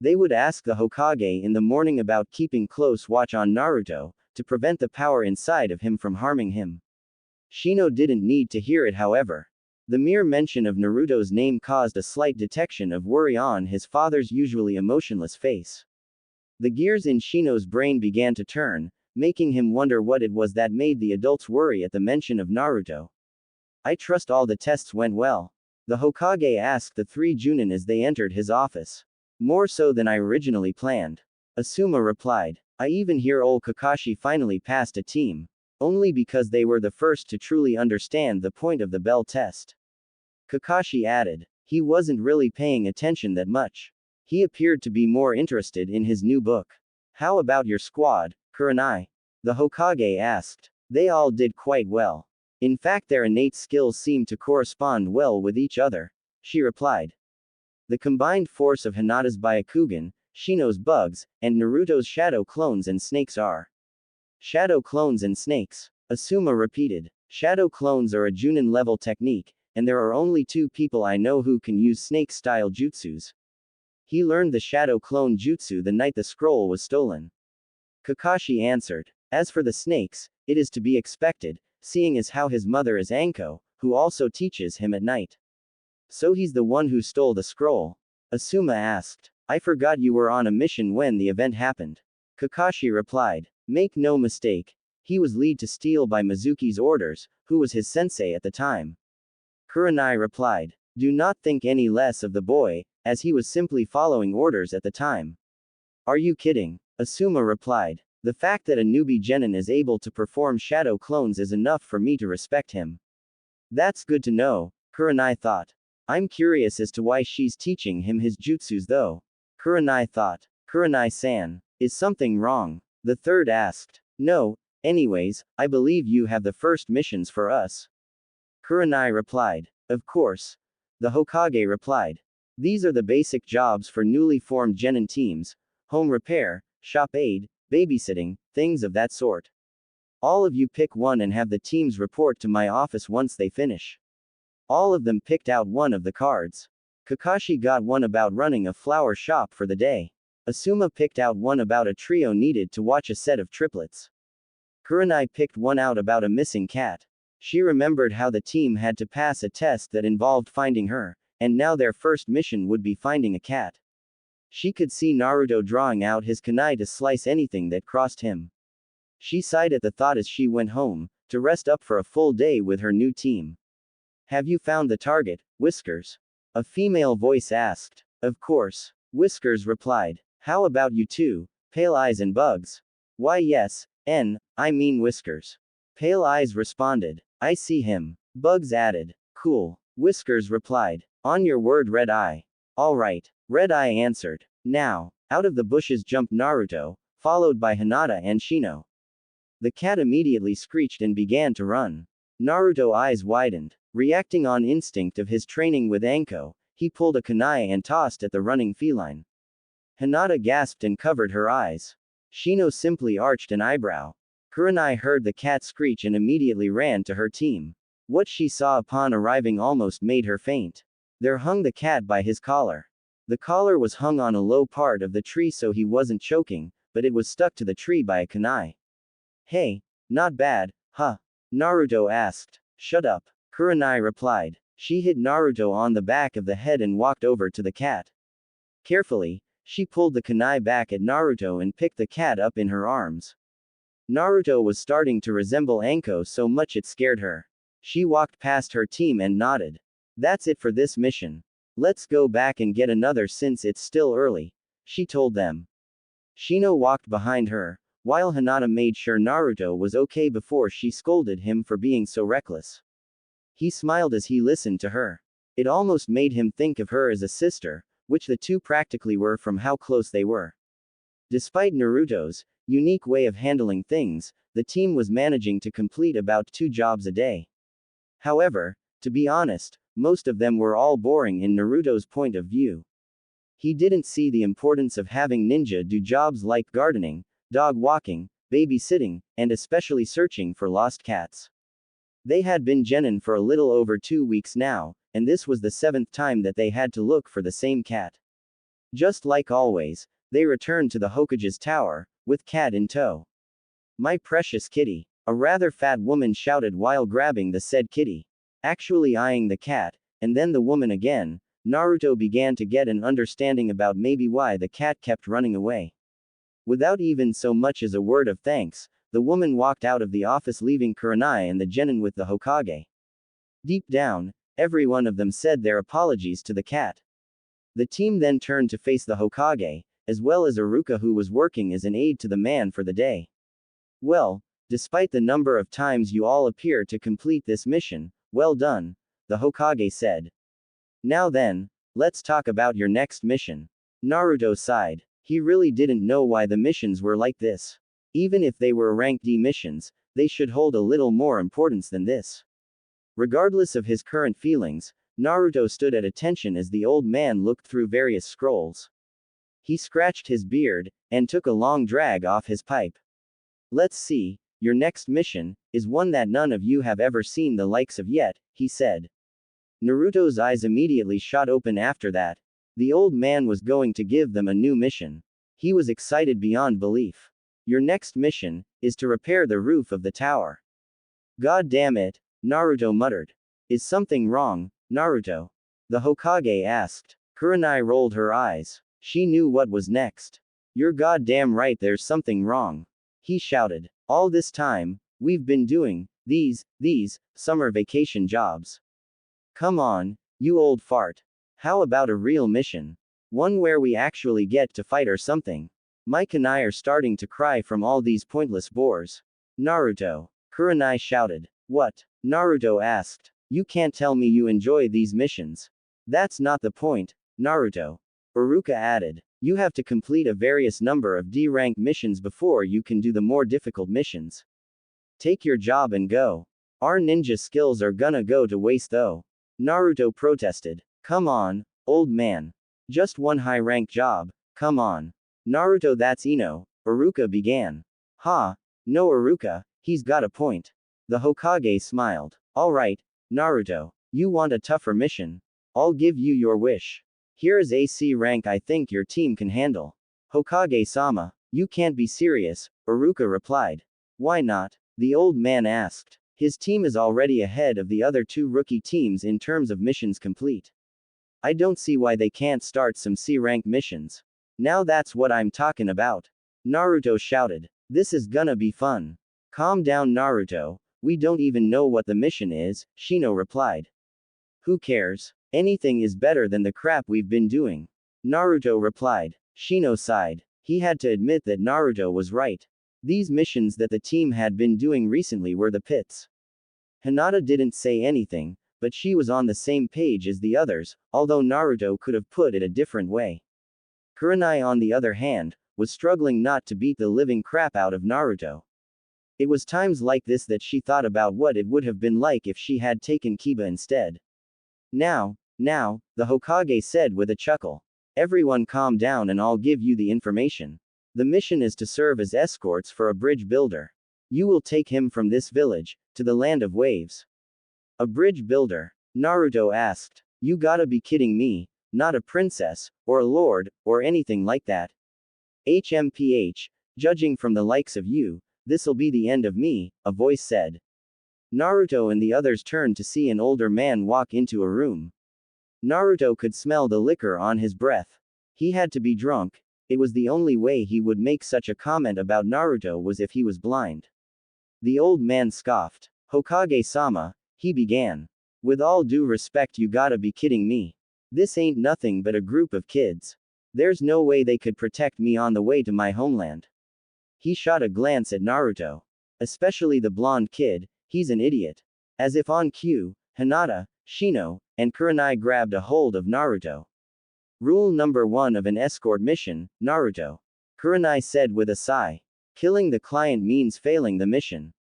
They would ask the Hokage in the morning about keeping close watch on Naruto, to prevent the power inside of him from harming him. Shino didn't need to hear it, however. The mere mention of Naruto's name caused a slight detection of worry on his father's usually emotionless face. The gears in Shino's brain began to turn, making him wonder what it was that made the adults worry at the mention of Naruto. I trust all the tests went well. The Hokage asked the three Junin as they entered his office. More so than I originally planned. Asuma replied. I even hear old Kakashi finally passed a team. Only because they were the first to truly understand the point of the bell test. Kakashi added. He wasn't really paying attention that much. He appeared to be more interested in his new book. How about your squad, Kurenai? The Hokage asked. They all did quite well. In fact, their innate skills seemed to correspond well with each other, she replied. The combined force of Hinata's Byakugan, Shino's bugs, and Naruto's shadow clones and snakes are. Shadow clones and snakes. Asuma repeated. Shadow clones are a Junin level technique, and there are only 2 people I know who can use snake-style jutsus. He learned the shadow clone jutsu the night the scroll was stolen. Kakashi answered. As for the snakes, it is to be expected, seeing as how his mother is Anko, who also teaches him at night. So he's the one who stole the scroll? Asuma asked. I forgot you were on a mission when the event happened. Kakashi replied. Make no mistake. He was led to steal by Mizuki's orders, who was his sensei at the time. Kurenai replied. Do not think any less of the boy, as he was simply following orders at the time. Are you kidding? Asuma replied. The fact that a newbie genin is able to perform shadow clones is enough for me to respect him. That's good to know, Kurenai thought. I'm curious as to why she's teaching him his jutsus though. Kurenai thought. Kurenai-san, is something wrong? The third asked. No, anyways, I believe you have the first missions for us. Kurenai replied. Of course. The Hokage replied. These are the basic jobs for newly formed genin teams: home repair, shop aid, babysitting, things of that sort. All of you pick one and have the teams report to my office once they finish. All of them picked out one of the cards. Kakashi got one about running a flower shop for the day. Asuma picked out one about a trio needed to watch a set of triplets. Kurenai picked one out about a missing cat. She remembered how the team had to pass a test that involved finding her, and now their first mission would be finding a cat. She could see Naruto drawing out his kunai to slice anything that crossed him. She sighed at the thought as she went home, to rest up for a full day with her new team. Have you found the target, Whiskers? A female voice asked. Of course. Whiskers replied. How about you too, Pale Eyes and Bugs? Why yes, I mean Whiskers. Pale Eyes responded. I see him. Bugs added. Cool. Whiskers replied. On your word, Red Eye. Alright. Red Eye answered. Now, out of the bushes jumped Naruto, followed by Hinata and Shino. The cat immediately screeched and began to run. Naruto's eyes widened. Reacting on instinct of his training with Anko, he pulled a kunai and tossed at the running feline. Hinata gasped and covered her eyes. Shino simply arched an eyebrow. Kurenai heard the cat screech and immediately ran to her team. What she saw upon arriving almost made her faint. There hung the cat by his collar. The collar was hung on a low part of the tree so he wasn't choking, but it was stuck to the tree by a kunai. Hey, not bad, huh? Naruto asked. Shut up. Kurenai replied. She hit Naruto on the back of the head and walked over to the cat. Carefully, she pulled the kunai back at Naruto and picked the cat up in her arms. Naruto was starting to resemble Anko so much it scared her. She walked past her team and nodded. That's it for this mission. Let's go back and get another since it's still early, she told them. Shino walked behind her, while Hinata made sure Naruto was okay before she scolded him for being so reckless. He smiled as he listened to her. It almost made him think of her as a sister, which the two practically were from how close they were. Despite Naruto's unique way of handling things, the team was managing to complete about 2 jobs a day. However, to be honest, most of them were all boring in Naruto's point of view. He didn't see the importance of having ninja do jobs like gardening, dog walking, babysitting, and especially searching for lost cats. They had been genin for a little over 2 weeks now, and this was the 7th time that they had to look for the same cat. Just like always, they returned to the Hokage's tower, with cat in tow. My precious kitty, a rather fat woman shouted while grabbing the said kitty. Actually eyeing the cat, and then the woman again, Naruto began to get an understanding about maybe why the cat kept running away. Without even so much as a word of thanks, the woman walked out of the office leaving Kurenai and the genin with the Hokage. Deep down, every one of them said their apologies to the cat. The team then turned to face the Hokage, as well as Iruka who was working as an aide to the man for the day. Well, despite the number of times you all appear to complete this mission, well done, the Hokage said. Now then, let's talk about your next mission. Naruto sighed. He really didn't know why the missions were like this. Even if they were rank D missions, they should hold a little more importance than this. Regardless of his current feelings, Naruto stood at attention as the old man looked through various scrolls. He scratched his beard, and took a long drag off his pipe. Let's see, your next mission is one that none of you have ever seen the likes of yet, he said. Naruto's eyes immediately shot open after that. The old man was going to give them a new mission. He was excited beyond belief. Your next mission is to repair the roof of the tower. God damn it, Naruto muttered. Is something wrong, Naruto? The Hokage asked. Kurenai rolled her eyes. She knew what was next. You're goddamn right, there's something wrong, he shouted. All this time, we've been doing these summer vacation jobs. Come on, you old fart. How about a real mission? One where we actually get to fight or something. Mike and I are starting to cry from all these pointless bores. Naruto. Kurenai shouted. What? Naruto asked. You can't tell me you enjoy these missions. That's not the point, Naruto. Iruka added. You have to complete a various number of D-rank missions before you can do the more difficult missions. Take your job and go. Our ninja skills are gonna go to waste though. Naruto protested. Come on, old man. Just one high-rank job, come on. Naruto, that's Ino, Iruka began. Ha, no Iruka, he's got a point. The Hokage smiled. Alright, Naruto. You want a tougher mission? I'll give you your wish. Here is AC rank I think your team can handle. Hokage-sama, you can't be serious, Iruka replied. Why not? The old man asked. His team is already ahead of the other 2 rookie teams in terms of missions complete. I don't see why they can't start some C-rank missions. Now that's what I'm talking about. Naruto shouted. This is gonna be fun. Calm down, Naruto. We don't even know what the mission is, Shino replied. Who cares? Anything is better than the crap we've been doing. Naruto replied. Shino sighed. He had to admit that Naruto was right. These missions that the team had been doing recently were the pits. Hinata didn't say anything, but she was on the same page as the others, although Naruto could have put it a different way. Kurenai, on the other hand, was struggling not to beat the living crap out of Naruto. It was times like this that she thought about what it would have been like if she had taken Kiba instead. Now, the Hokage said with a chuckle. Everyone calm down and I'll give you the information. The mission is to serve as escorts for a bridge builder. You will take him from this village, to the land of waves. A bridge builder? Naruto asked. You gotta be kidding me, not a princess, or a lord, or anything like that. HMPH, judging from the likes of you, this'll be the end of me, a voice said. Naruto and the others turned to see an older man walk into a room. Naruto could smell the liquor on his breath. He had to be drunk. It was the only way he would make such a comment about Naruto was if he was blind. The old man scoffed. Hokage-sama, he began. With all due respect, you gotta be kidding me. This ain't nothing but a group of kids. There's no way they could protect me on the way to my homeland. He shot a glance at Naruto. Especially the blonde kid, he's an idiot. As if on cue, Hinata, Shino, and Kurenai grabbed a hold of Naruto. Rule number 1 of an escort mission, Naruto. Kurenai said with a sigh. Killing the client means failing the mission.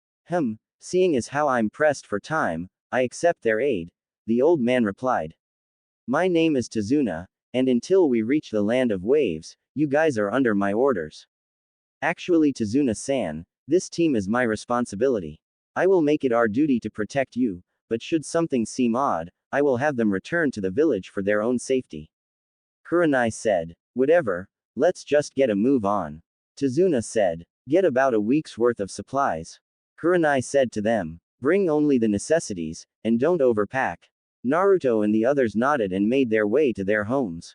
Seeing as how I'm pressed for time, I accept their aid, the old man replied. My name is Tazuna, and until we reach the land of waves, you guys are under my orders. Actually, Tazuna-san, this team is my responsibility. I will make it our duty to protect you, but should something seem odd, I will have them return to the village for their own safety. Kurenai said. Whatever, let's just get a move on. Tazuna said. Get about a week's worth of supplies. Kurenai said to them. Bring only the necessities, and don't overpack. Naruto and the others nodded and made their way to their homes.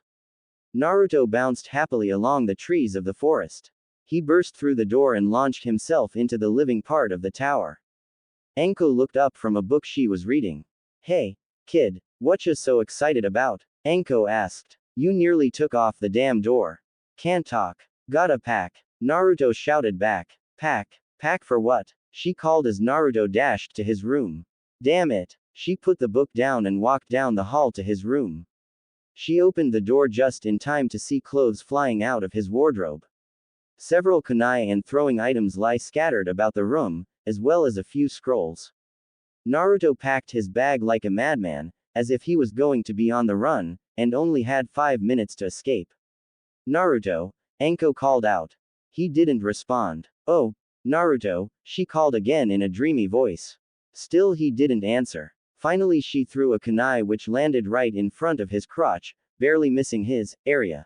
Naruto bounced happily along the trees of the forest. He burst through the door and launched himself into the living part of the tower. Anko looked up from a book she was reading. Hey, kid, whatcha so excited about? Anko asked. You nearly took off the damn door. Can't talk. Gotta pack. Naruto shouted back. Pack? Pack for what? She called as Naruto dashed to his room. Damn it. She put the book down and walked down the hall to his room. She opened the door just in time to see clothes flying out of his wardrobe. Several kunai and throwing items lie scattered about the room, as well as a few scrolls. Naruto packed his bag like a madman, as if he was going to be on the run, and only had 5 minutes to escape. Naruto, Anko called out. He didn't respond. Oh, Naruto, she called again in a dreamy voice. Still he didn't answer. Finally she threw a kunai which landed right in front of his crotch, barely missing his area.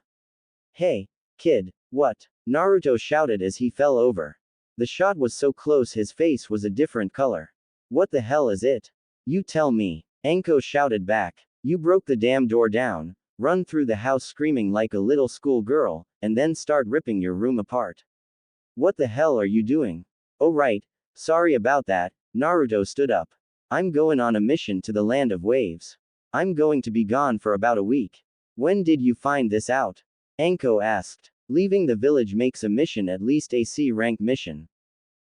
Hey, kid, what? Naruto shouted as he fell over. The shot was so close his face was a different color. What the hell is it? You tell me. Anko shouted back. You broke the damn door down, run through the house screaming like a little school girl, and then start ripping your room apart. What the hell are you doing? Oh right, sorry about that. Naruto stood up. I'm going on a mission to the land of waves. I'm going to be gone for about a week. When did you find this out? Anko asked. Leaving the village makes a mission at least a C rank mission.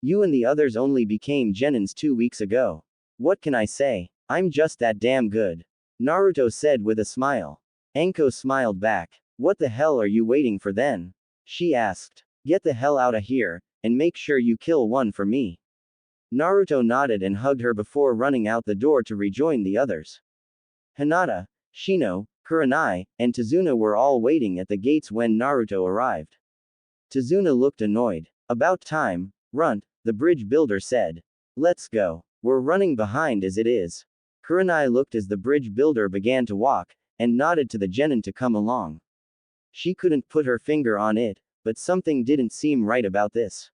You and the others only became genins 2 weeks ago. What can I say? I'm just that damn good. Naruto said with a smile. Anko smiled back. What the hell are you waiting for then? She asked. Get the hell out of here, and make sure you kill one for me. Naruto nodded and hugged her before running out the door to rejoin the others. Hinata, Shino, Kurenai, and Tazuna were all waiting at the gates when Naruto arrived. Tazuna looked annoyed. About time, Runt, the bridge builder said. Let's go. We're running behind as it is. Kurenai looked as the bridge builder began to walk, and nodded to the genin to come along. She couldn't put her finger on it, but something didn't seem right about this.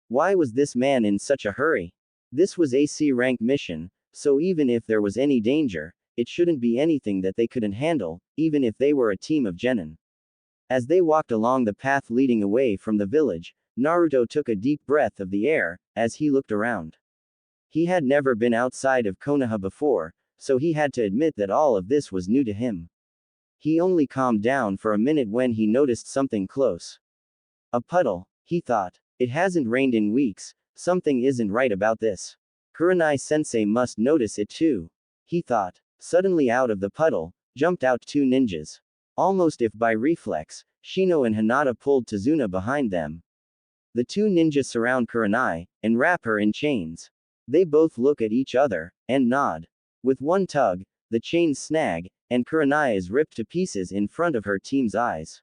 Why was this man in such a hurry? This was a C rank mission, so even if there was any danger, it shouldn't be anything that they couldn't handle, even if they were a team of genin. As they walked along the path leading away from the village, Naruto took a deep breath of the air, as he looked around. He had never been outside of Konoha before, so he had to admit that all of this was new to him. He only calmed down for a minute when he noticed something close. A puddle, he thought. It hasn't rained in weeks, something isn't right about this. Kurenai-sensei must notice it too. He thought. Suddenly out of the puddle, jumped out two ninjas. Almost if by reflex, Shino and Hinata pulled Tazuna behind them. The two ninjas surround Kurenai, and wrap her in chains. They both look at each other, and nod. With one tug, the chains snag, and Kurenai is ripped to pieces in front of her team's eyes.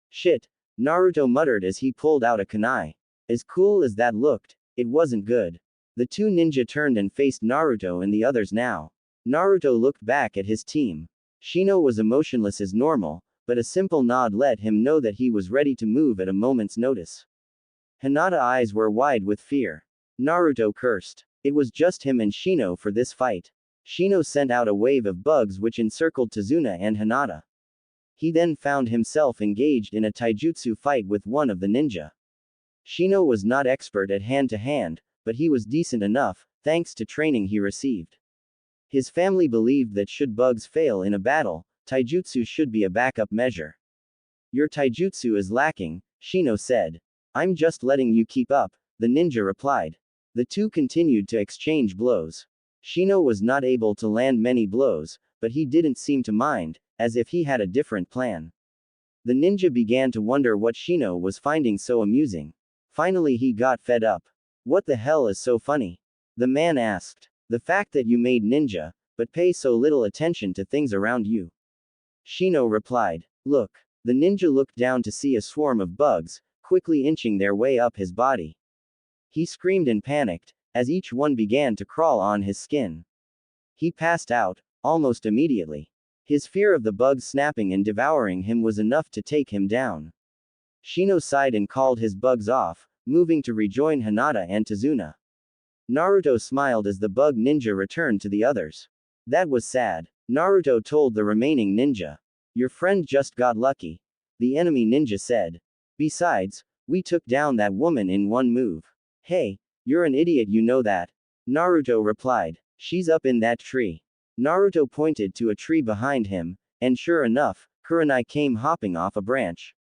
Shit, Naruto muttered as he pulled out a kunai. As cool as that looked, it wasn't good. The two ninja turned and faced Naruto and the others now. Naruto looked back at his team. Shino was emotionless as normal, but a simple nod let him know that he was ready to move at a moment's notice. Hinata's eyes were wide with fear. Naruto cursed. It was just him and Shino for this fight. Shino sent out a wave of bugs which encircled Tazuna and Hinata. He then found himself engaged in a taijutsu fight with one of the ninja. Shino was not expert at hand-to-hand, but he was decent enough, thanks to training he received. His family believed that should bugs fail in a battle, taijutsu should be a backup measure. Your taijutsu is lacking, Shino said. I'm just letting you keep up, the ninja replied. The two continued to exchange blows. Shino was not able to land many blows, but he didn't seem to mind, as if he had a different plan. The ninja began to wonder what Shino was finding so amusing. Finally he got fed up. What the hell is so funny? The man asked. The fact that you made ninja, but pay so little attention to things around you. Shino replied. Look. The ninja looked down to see a swarm of bugs, quickly inching their way up his body. He screamed and panicked, as each one began to crawl on his skin. He passed out, almost immediately. His fear of the bugs snapping and devouring him was enough to take him down. Shino sighed and called his bugs off, moving to rejoin Hinata and Tazuna. Naruto smiled as the bug ninja returned to the others. That was sad. Naruto told the remaining ninja. Your friend just got lucky. The enemy ninja said. Besides, we took down that woman in one move. Hey, you're an idiot, you know that. Naruto replied. She's up in that tree. Naruto pointed to a tree behind him, and sure enough, Kurenai came hopping off a branch.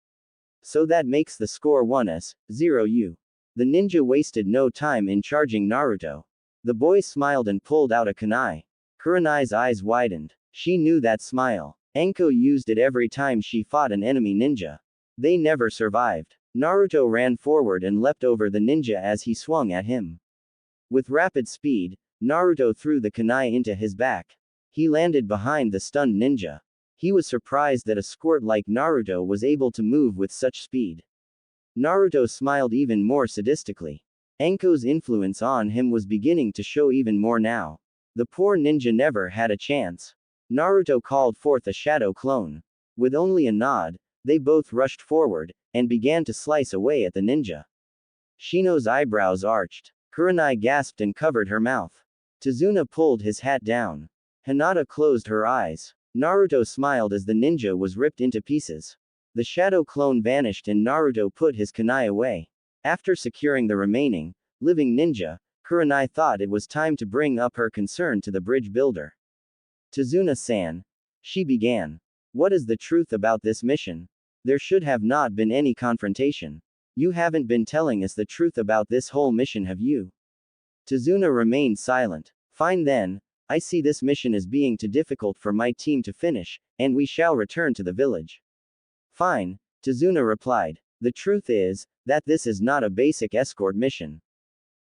So that makes the score 1-0. The ninja wasted no time in charging Naruto. The boy smiled and pulled out a kunai. Kurenai's eyes widened. She knew that smile. Anko used it every time she fought an enemy ninja. They never survived. Naruto ran forward and leapt over the ninja as he swung at him. With rapid speed, Naruto threw the kunai into his back. He landed behind the stunned ninja. He was surprised that a squirt like Naruto was able to move with such speed. Naruto smiled even more sadistically. Anko's influence on him was beginning to show even more now. The poor ninja never had a chance. Naruto called forth a shadow clone. With only a nod, they both rushed forward, and began to slice away at the ninja. Shino's eyebrows arched. Kurenai gasped and covered her mouth. Tazuna pulled his hat down. Hinata closed her eyes. Naruto smiled as the ninja was ripped into pieces. The shadow clone vanished and Naruto put his kunai away. After securing the remaining, living ninja, Kurenai thought it was time to bring up her concern to the bridge builder. Tazuna-san. She began. What is the truth about this mission? There should have not been any confrontation. You haven't been telling us the truth about this whole mission, have you? Tazuna remained silent. Fine then, I see this mission as being too difficult for my team to finish, and we shall return to the village. Fine, Tazuna replied. The truth is, that this is not a basic escort mission.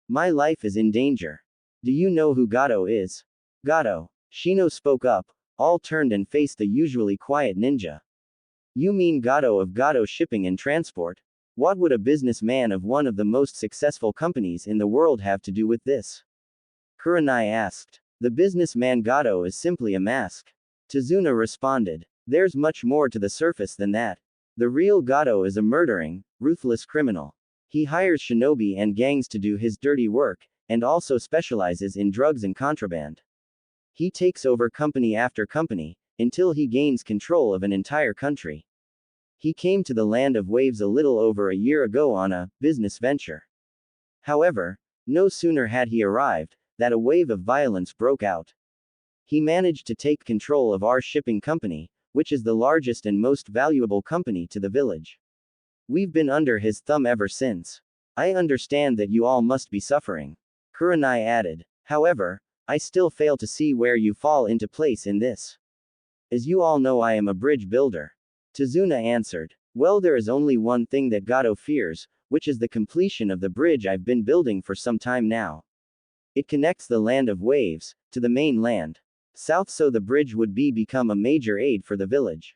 My life is in danger. Do you know who Gato is? Gato. Shino spoke up. All turned and faced the usually quiet ninja. You mean Gato of Gato Shipping and Transport? What would a businessman of one of the most successful companies in the world have to do with this? Kurenai asked. The businessman Gato is simply a mask. Tazuna responded. There's much more to the surface than that. The real Gato is a murdering, ruthless criminal. He hires shinobi and gangs to do his dirty work, and also specializes in drugs and contraband. He takes over company after company, until he gains control of an entire country. He came to the land of waves a little over a year ago on a business venture. However, no sooner had he arrived, that a wave of violence broke out. He managed to take control of our shipping company, which is the largest and most valuable company to the village. We've been under his thumb ever since. I understand that you all must be suffering. Kurenai added. However, I still fail to see where you fall into place in this. As you all know, I am a bridge builder. Tazuna answered. Well, there is only one thing that Gato fears, which is the completion of the bridge I've been building for some time now. It connects the land of waves to the main land south, so the bridge would become a major aid for the village.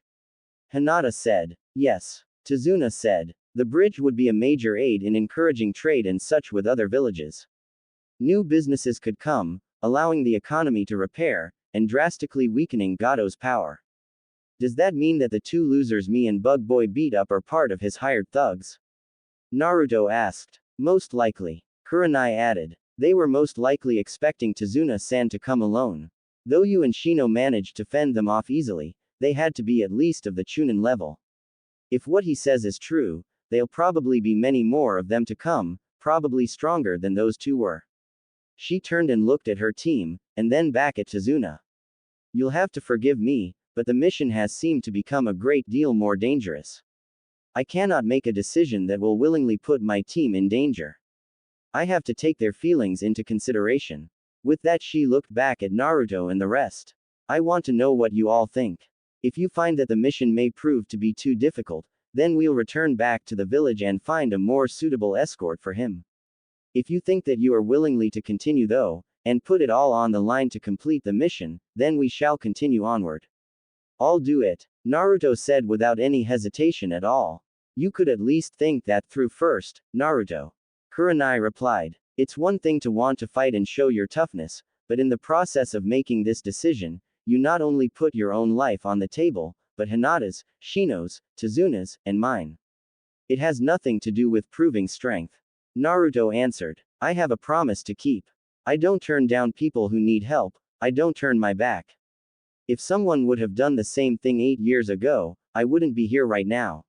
Hinata said. Yes. Tazuna said. The bridge would be a major aid in encouraging trade and such with other villages. New businesses could come, allowing the economy to repair, and drastically weakening Gato's power. Does that mean that the two losers me and Bug Boy beat up are part of his hired thugs? Naruto asked. Most likely. Kurenai added. They were most likely expecting Tazuna-san to come alone. Though you and Shino managed to fend them off easily, they had to be at least of the Chunin level. If what he says is true, there'll probably be many more of them to come, probably stronger than those two were. She turned and looked at her team, and then back at Tazuna. You'll have to forgive me, but the mission has seemed to become a great deal more dangerous. I cannot make a decision that will willingly put my team in danger. I have to take their feelings into consideration. With that, she looked back at Naruto and the rest. I want to know what you all think. If you find that the mission may prove to be too difficult, then we'll return back to the village and find a more suitable escort for him. If you think that you are willingly to continue though, and put it all on the line to complete the mission, then we shall continue onward. I'll do it, Naruto said without any hesitation at all. You could at least think that through first, Naruto. Kurenai replied. It's one thing to want to fight and show your toughness, but in the process of making this decision, you not only put your own life on the table, but Hinata's, Shino's, Tazuna's, and mine. It has nothing to do with proving strength. Naruto answered. I have a promise to keep. I don't turn down people who need help, I don't turn my back. If someone would have done the same thing 8 years ago, I wouldn't be here right now.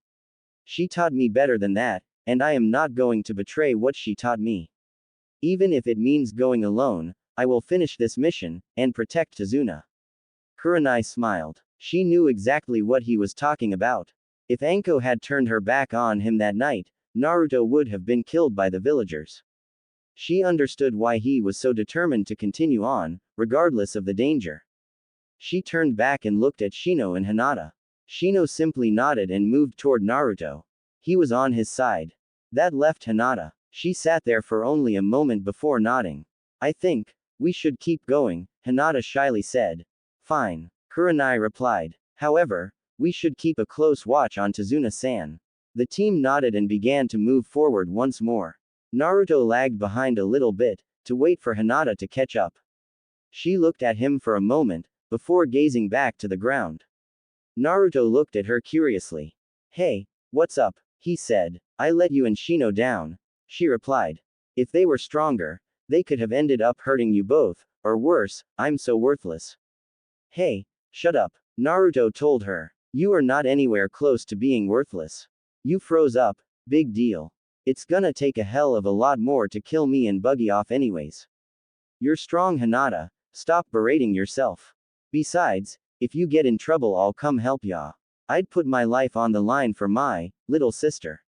She taught me better than that, and I am not going to betray what she taught me. Even if it means going alone, I will finish this mission, and protect Tazuna. Kurenai smiled. She knew exactly what he was talking about. If Anko had turned her back on him that night, Naruto would have been killed by the villagers. She understood why he was so determined to continue on, regardless of the danger. She turned back and looked at Shino and Hinata. Shino simply nodded and moved toward Naruto. He was on his side. That left Hinata. She sat there for only a moment before nodding. I think we should keep going, Hinata shyly said. Fine. Kurenai replied. However, we should keep a close watch on Tazuna-san. The team nodded and began to move forward once more. Naruto lagged behind a little bit, to wait for Hinata to catch up. She looked at him for a moment, before gazing back to the ground. Naruto looked at her curiously. Hey, what's up? He said. I let you and Shino down. She replied. If they were stronger, they could have ended up hurting you both, or worse, I'm so worthless. Hey, shut up, Naruto told her. You are not anywhere close to being worthless. You froze up, big deal. It's gonna take a hell of a lot more to kill me and Buggy off anyways. You're strong, Hinata, stop berating yourself. Besides, if you get in trouble I'll come help ya. I'd put my life on the line for my little sister.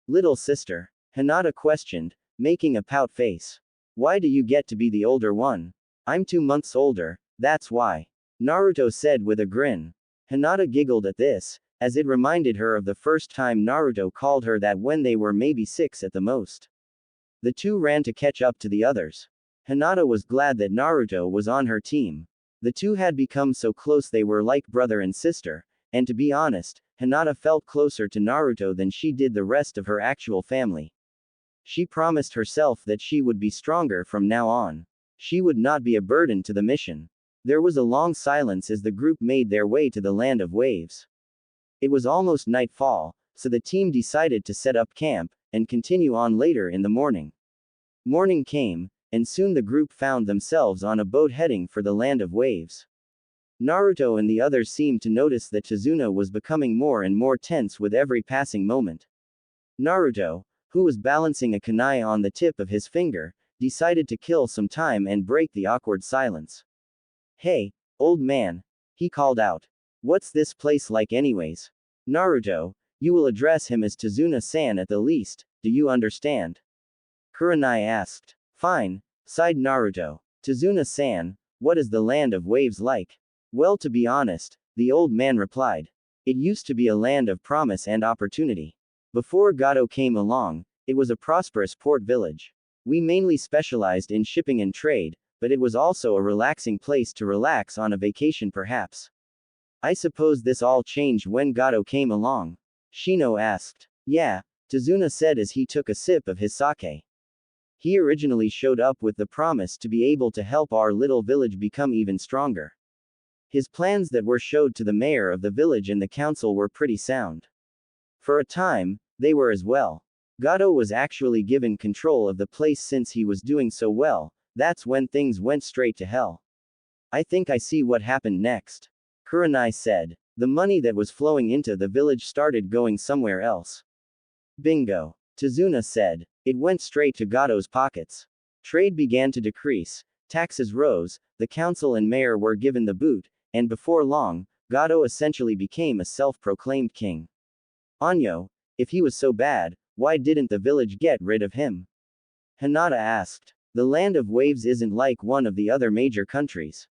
Little sister? Hinata questioned, making a pout face. Why do you get to be the older one? I'm 2 months older, that's why. Naruto said with a grin. Hinata giggled at this, as it reminded her of the first time Naruto called her that when they were maybe 6 at the most. The two ran to catch up to the others. Hinata was glad that Naruto was on her team. The two had become so close they were like brother and sister, and to be honest, Hinata felt closer to Naruto than she did the rest of her actual family. She promised herself that she would be stronger from now on. She would not be a burden to the mission. There was a long silence as the group made their way to the land of waves. It was almost nightfall, so the team decided to set up camp, and continue on later in the morning. Morning came, and soon the group found themselves on a boat heading for the land of waves. Naruto and the others seemed to notice that Tazuna was becoming more and more tense with every passing moment. Naruto, who was balancing a kunai on the tip of his finger, decided to kill some time and break the awkward silence. Hey, old man, he called out. What's this place like anyways? Naruto, you will address him as Tazuna-san at the least, do you understand? Kurenai asked. Fine, sighed Naruto. Tazuna-san, what is the land of waves like? Well, to be honest, the old man replied. It used to be a land of promise and opportunity. Before Gato came along, it was a prosperous port village. We mainly specialized in shipping and trade, but it was also a relaxing place to relax on a vacation perhaps. I suppose this all changed when Gato came along? Shino asked. Yeah, Tazuna said as he took a sip of his sake. He originally showed up with the promise to be able to help our little village become even stronger. His plans that were showed to the mayor of the village and the council were pretty sound. For a time, they were as well. Gato was actually given control of the place since he was doing so well, that's when things went straight to hell. I think I see what happened next. Kurenai said. The money that was flowing into the village started going somewhere else. Bingo. Tazuna said. It went straight to Gato's pockets. Trade began to decrease, taxes rose, the council and mayor were given the boot, and before long, Gato essentially became a self-proclaimed king. Anyo, if he was so bad, why didn't the village get rid of him? Hinata asked. The land of waves isn't like one of the other major countries.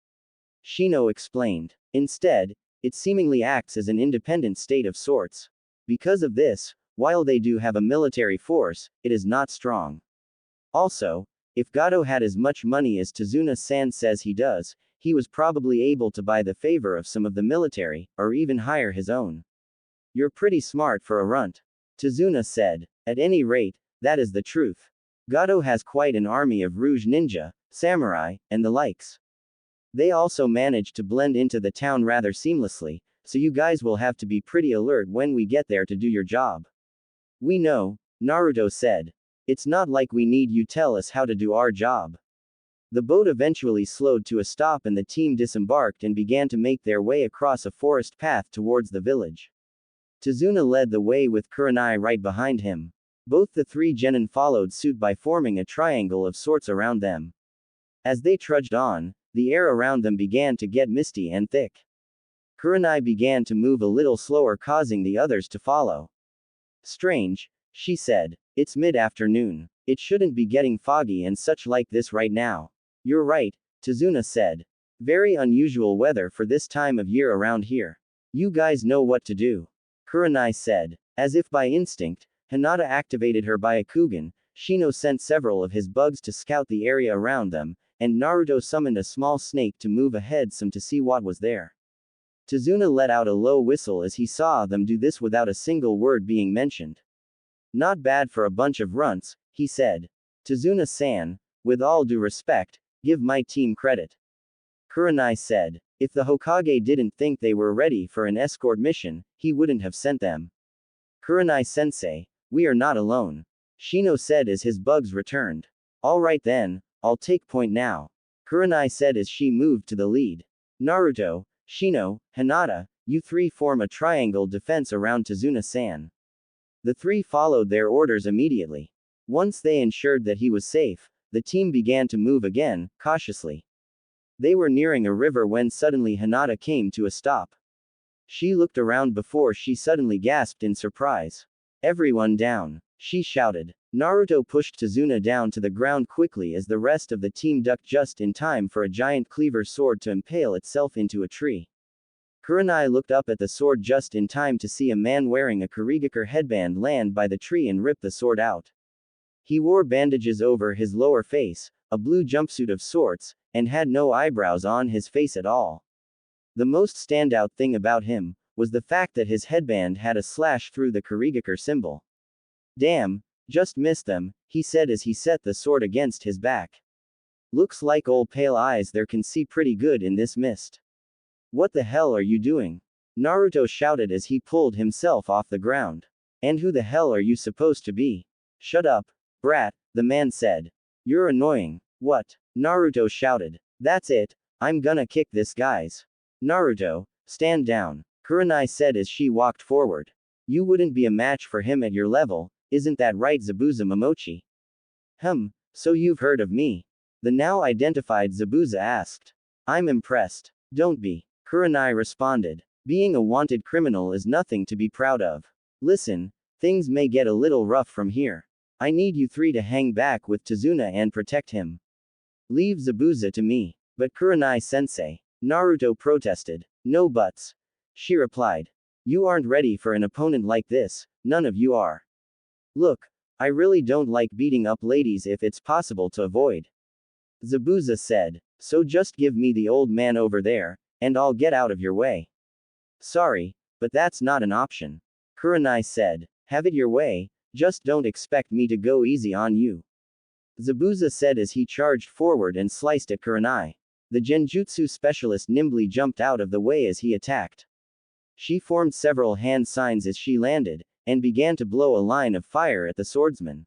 Shino explained. Instead, it seemingly acts as an independent state of sorts. Because of this, while they do have a military force, it is not strong. Also, if Gato had as much money as Tazuna-san says he does, he was probably able to buy the favor of some of the military, or even hire his own. You're pretty smart for a runt. Tazuna said. At any rate, that is the truth. Gato has quite an army of rouge ninja, samurai, and the likes. They also managed to blend into the town rather seamlessly, so you guys will have to be pretty alert when we get there to do your job. We know, Naruto said. It's not like we need you tell us how to do our job. The boat eventually slowed to a stop and the team disembarked and began to make their way across a forest path towards the village. Tazuna led the way with Kurenai right behind him. Both the three genin followed suit by forming a triangle of sorts around them. As they trudged on, the air around them began to get misty and thick. Kurenai began to move a little slower, causing the others to follow. Strange, she said. It's mid-afternoon. It shouldn't be getting foggy and such like this right now. You're right, Tazuna said. Very unusual weather for this time of year around here. You guys know what to do. Kurenai said. As if by instinct, Hinata activated her Byakugan, Shino sent several of his bugs to scout the area around them, and Naruto summoned a small snake to move ahead some to see what was there. Tazuna let out a low whistle as he saw them do this without a single word being mentioned. Not bad for a bunch of runts, he said. Tazuna-san, with all due respect, give my team credit. Kurenai said. If the Hokage didn't think they were ready for an escort mission, he wouldn't have sent them. Kurenai-sensei, we are not alone. Shino said as his bugs returned. Alright then, I'll take point now. Kurenai said as she moved to the lead. Naruto, Shino, Hinata, you three form a triangle defense around Tazuna-san. The three followed their orders immediately. Once they ensured that he was safe, the team began to move again, cautiously. They were nearing a river when suddenly Hinata came to a stop. She looked around before she suddenly gasped in surprise. Everyone down, she shouted. Naruto pushed Tazuna down to the ground quickly as the rest of the team ducked just in time for a giant cleaver sword to impale itself into a tree. Kurenai looked up at the sword just in time to see a man wearing a Kurigakure headband land by the tree and rip the sword out. He wore bandages over his lower face, a blue jumpsuit of sorts, and had no eyebrows on his face at all. The most standout thing about him was the fact that his headband had a slash through the Kurigakure symbol. Damn, just missed them, he said as he set the sword against his back. Looks like old pale eyes there can see pretty good in this mist. What the hell are you doing? Naruto shouted as he pulled himself off the ground. And who the hell are you supposed to be? Shut up, brat, the man said. You're annoying. What? Naruto shouted. That's it, I'm gonna kick this guys. Naruto, stand down, Kurenai said as she walked forward. You wouldn't be a match for him at your level, isn't that right, Zabuza Momochi? So you've heard of me? The now identified Zabuza asked. I'm impressed. Don't be. Kurenai responded. Being a wanted criminal is nothing to be proud of. Listen, things may get a little rough from here. I need you three to hang back with Tazuna and protect him. Leave Zabuza to me. But Kurenai-sensei. Naruto protested. No buts. She replied. You aren't ready for an opponent like this, none of you are. Look, I really don't like beating up ladies if it's possible to avoid. Zabuza said. So just give me the old man over there, and I'll get out of your way. Sorry, but that's not an option. Kurenai said. Have it your way, just don't expect me to go easy on you. Zabuza said as he charged forward and sliced at Kurenai. The genjutsu specialist nimbly jumped out of the way as he attacked. She formed several hand signs as she landed, and began to blow a line of fire at the swordsman.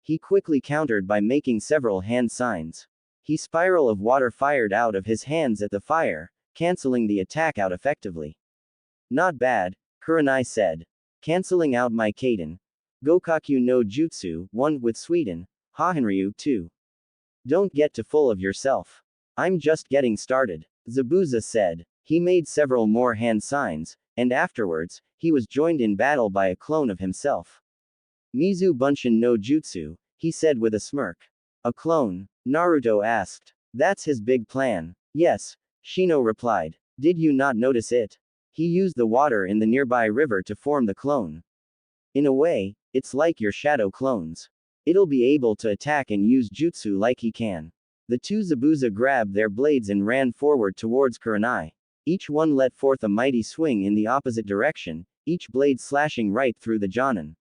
He quickly countered by making several hand signs. He spiral of water fired out of his hands at the fire, canceling the attack out effectively. Not bad, Kurenai said. Canceling out my Kaden. Gokakyu no Jutsu, 1 with Sweden, Hahenryu 2. Don't get too full of yourself. I'm just getting started, Zabuza said. He made several more hand signs, and afterwards, he was joined in battle by a clone of himself. Mizu Bunshin no Jutsu, he said with a smirk. A clone? Naruto asked. That's his big plan. Yes, Shino replied. Did you not notice it? He used the water in the nearby river to form the clone. In a way, it's like your shadow clones. It'll be able to attack and use jutsu like he can. The two Zabuza grabbed their blades and ran forward towards Kurenai. Each one let forth a mighty swing in the opposite direction, each blade slashing right through the Jonin.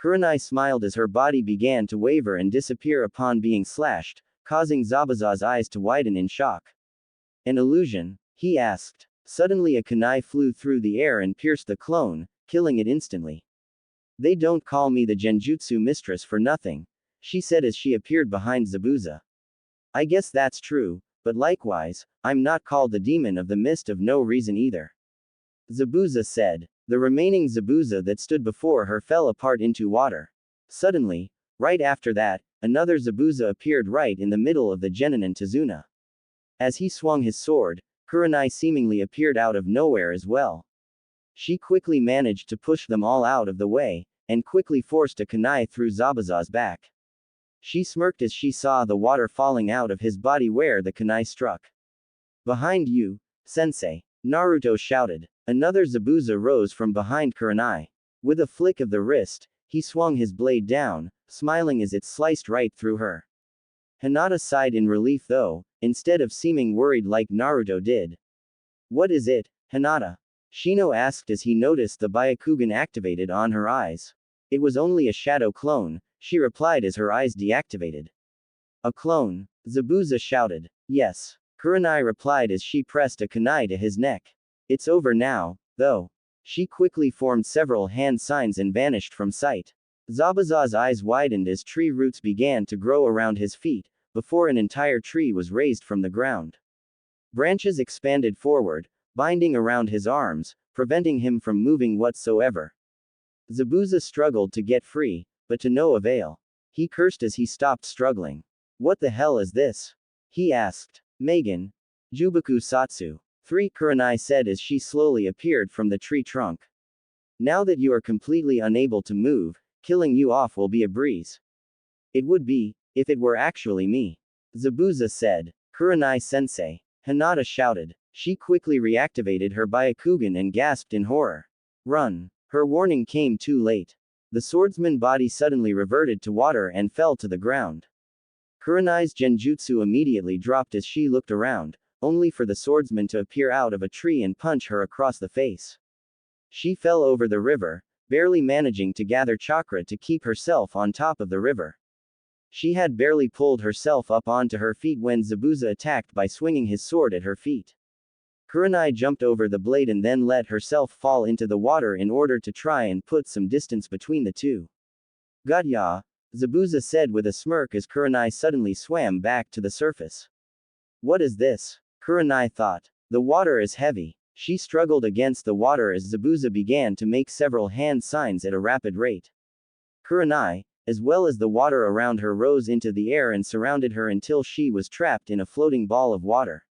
Kurenai smiled as her body began to waver and disappear upon being slashed, causing Zabuza's eyes to widen in shock. An illusion? He asked. Suddenly a kunai flew through the air and pierced the clone, killing it instantly. They don't call me the genjutsu mistress for nothing, she said as she appeared behind Zabuza. I guess that's true, but likewise, I'm not called the demon of the mist of no reason either. Zabuza said. The remaining Zabuza that stood before her fell apart into water. Suddenly, right after that, another Zabuza appeared right in the middle of the genin and Tazuna. As he swung his sword, Kurenai seemingly appeared out of nowhere as well. She quickly managed to push them all out of the way, and quickly forced a kunai through Zabuza's back. She smirked as she saw the water falling out of his body where the kunai struck. Behind you, sensei, Naruto shouted. Another Zabuza rose from behind Kurenai. With a flick of the wrist, he swung his blade down, smiling as it sliced right through her. Hinata sighed in relief though, instead of seeming worried like Naruto did. What is it, Hinata? Shino asked as he noticed the Byakugan activated on her eyes. It was only a shadow clone, she replied as her eyes deactivated. A clone? Zabuza shouted. Yes. Kurenai replied as she pressed a kunai to his neck. It's over now, though. She quickly formed several hand signs and vanished from sight. Zabuza's eyes widened as tree roots began to grow around his feet, before an entire tree was raised from the ground. Branches expanded forward, binding around his arms, preventing him from moving whatsoever. Zabuza struggled to get free, but to no avail. He cursed as he stopped struggling. What the hell is this? He asked. Megan. Jubaku Satsu. 3 Kurenai said as she slowly appeared from the tree trunk. Now that you are completely unable to move, killing you off will be a breeze. It would be, if it were actually me. Zabuza said. Kurenai-sensei. Hinata shouted. She quickly reactivated her Byakugan and gasped in horror. Run. Her warning came too late. The swordsman's body suddenly reverted to water and fell to the ground. Kurenai's genjutsu immediately dropped as she looked around, only for the swordsman to appear out of a tree and punch her across the face. She fell over the river, barely managing to gather chakra to keep herself on top of the river. She had barely pulled herself up onto her feet when Zabuza attacked by swinging his sword at her feet. Kurenai jumped over the blade and then let herself fall into the water in order to try and put some distance between the two. Got ya, Zabuza said with a smirk as Kurenai suddenly swam back to the surface. What is this? Kurenai thought. The water is heavy. She struggled against the water as Zabuza began to make several hand signs at a rapid rate. Kurenai, as well as the water around her, rose into the air and surrounded her until she was trapped in a floating ball of water.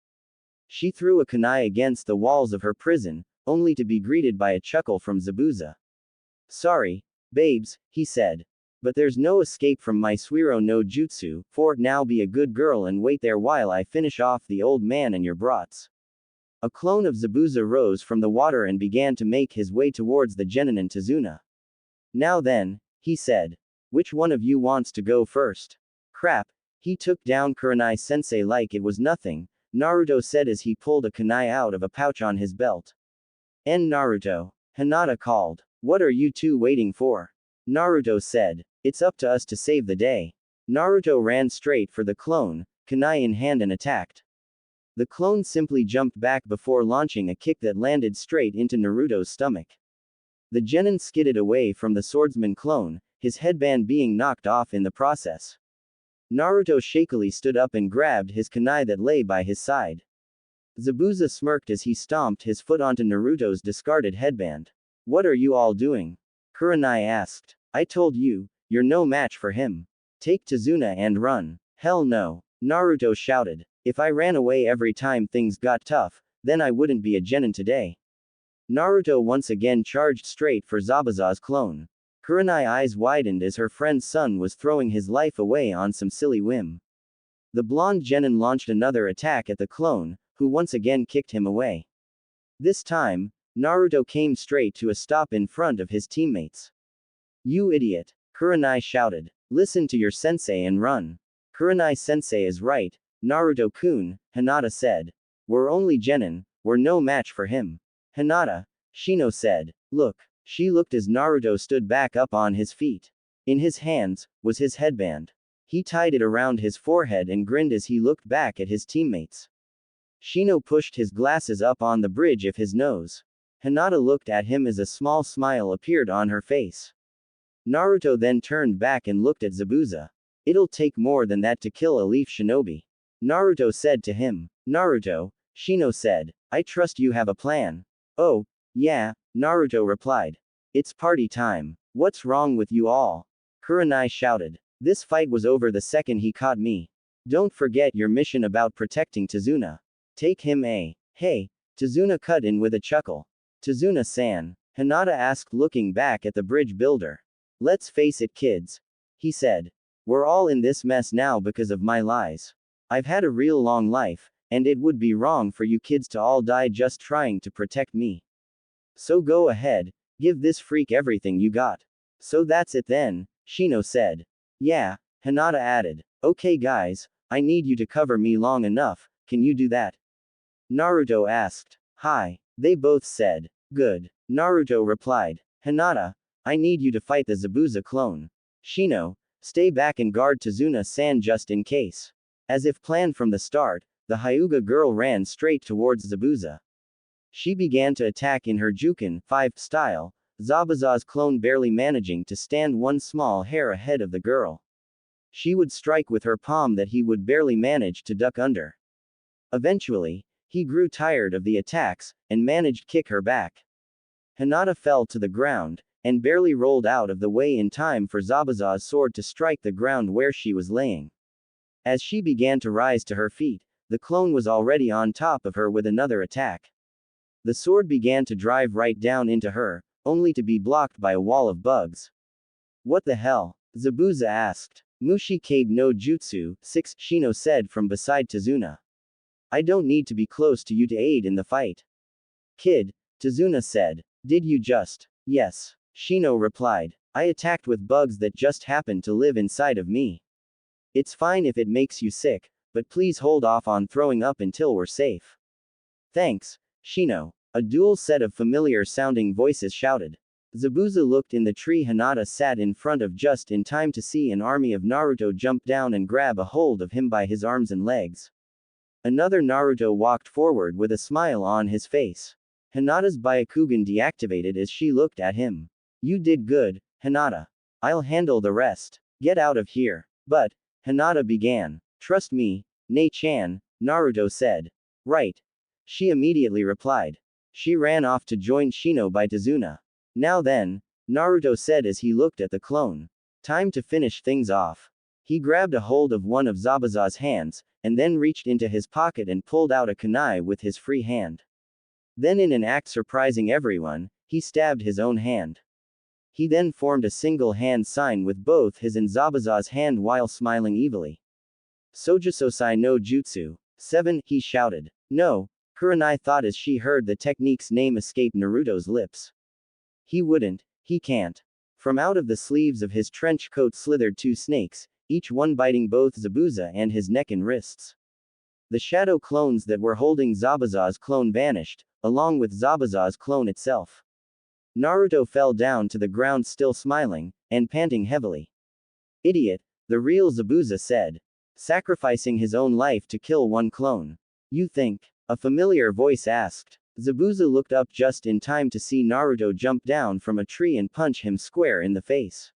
She threw a kunai against the walls of her prison, only to be greeted by a chuckle from Zabuza. Sorry, babes, he said. But there's no escape from my Suiro no Jutsu, for now be a good girl and wait there while I finish off the old man and your brats. A clone of Zabuza rose from the water and began to make his way towards the genin and Tazuna. Now then, he said. Which one of you wants to go first? Crap, he took down Kurenai-sensei like it was nothing, Naruto said as he pulled a kunai out of a pouch on his belt. Naruto. Hinata called. What are you two waiting for? Naruto said. It's up to us to save the day. Naruto ran straight for the clone, kunai in hand and attacked. The clone simply jumped back before launching a kick that landed straight into Naruto's stomach. The genin skidded away from the swordsman clone, his headband being knocked off in the process. Naruto shakily stood up and grabbed his kunai that lay by his side. Zabuza smirked as he stomped his foot onto Naruto's discarded headband. What are you all doing? Kurenai asked. I told you, you're no match for him. Take Tazuna and run. Hell no. Naruto shouted. If I ran away every time things got tough, then I wouldn't be a genin today. Naruto once again charged straight for Zabuza's clone. Kurenai's eyes widened as her friend's son was throwing his life away on some silly whim. The blonde genin launched another attack at the clone, who once again kicked him away. This time, Naruto came straight to a stop in front of his teammates. You idiot! Kurenai shouted. Listen to your sensei and run. Kurenai-sensei is right, Naruto-kun, Hinata said. We're only genin, we're no match for him. Hinata, Shino said. Look. She looked as Naruto stood back up on his feet. In his hands, was his headband. He tied it around his forehead and grinned as he looked back at his teammates. Shino pushed his glasses up on the bridge of his nose. Hinata looked at him as a small smile appeared on her face. Naruto then turned back and looked at Zabuza. It'll take more than that to kill a leaf shinobi. Naruto said to him. Naruto, Shino said. I trust you have a plan. Oh, yeah, Naruto replied. It's party time. What's wrong with you all? Kurenai shouted. This fight was over the second he caught me. Don't forget your mission about protecting Tazuna. Take him Hey, Tazuna cut in with a chuckle. Tazuna-san, Hinata asked looking back at the bridge builder. Let's face it kids. He said. We're all in this mess now because of my lies. I've had a real long life, and it would be wrong for you kids to all die just trying to protect me. So go ahead, give this freak everything you got. So that's it then, Shino said. Yeah, Hinata added. Okay guys, I need you to cover me long enough, can you do that? Naruto asked. Hi, they both said. Good. Naruto replied. Hinata, I need you to fight the Zabuza clone. Shino, stay back and guard Tazuna-san just in case. As if planned from the start, the Hyuga girl ran straight towards Zabuza. She began to attack in her Juken 5 style, Zabuza's clone barely managing to stand one small hair ahead of the girl. She would strike with her palm that he would barely manage to duck under. Eventually, he grew tired of the attacks, and managed to kick her back. Hinata fell to the ground, and barely rolled out of the way in time for Zabuza's sword to strike the ground where she was laying. As she began to rise to her feet, the clone was already on top of her with another attack. The sword began to drive right down into her, only to be blocked by a wall of bugs. What the hell? Zabuza asked. Mushikabe no Jutsu, 6, Shino said from beside Tazuna. I don't need to be close to you to aid in the fight. Kid, Tazuna said. Did you just? Yes. Shino replied. I attacked with bugs that just happened to live inside of me. It's fine if it makes you sick, but please hold off on throwing up until we're safe. Thanks, Shino. A dual set of familiar-sounding voices shouted. Zabuza looked in the tree Hinata sat in front of just in time to see an army of Naruto jump down and grab a hold of him by his arms and legs. Another Naruto walked forward with a smile on his face. Hinata's Byakugan deactivated as she looked at him. You did good, Hinata. I'll handle the rest. Get out of here. But, Hinata began. Trust me, Nei-chan, Naruto said. Right. She immediately replied. She ran off to join Shino by Tazuna. Now then, Naruto said as he looked at the clone. Time to finish things off. He grabbed a hold of one of Zabuza's hands, and then reached into his pocket and pulled out a kunai with his free hand. Then in an act surprising everyone, he stabbed his own hand. He then formed a single hand sign with both his and Zabuza's hand while smiling evilly. Sojusosai no Jutsu. 7, he shouted. No, Kurenai thought as she heard the technique's name escape Naruto's lips. He wouldn't, he can't. From out of the sleeves of his trench coat slithered 2 snakes, each one biting both Zabuza and his neck and wrists. The shadow clones that were holding Zabuza's clone vanished, along with Zabuza's clone itself. Naruto fell down to the ground still smiling, and panting heavily. Idiot, the real Zabuza said. Sacrificing his own life to kill one clone. You think? A familiar voice asked. Zabuza looked up just in time to see Naruto jump down from a tree and punch him square in the face.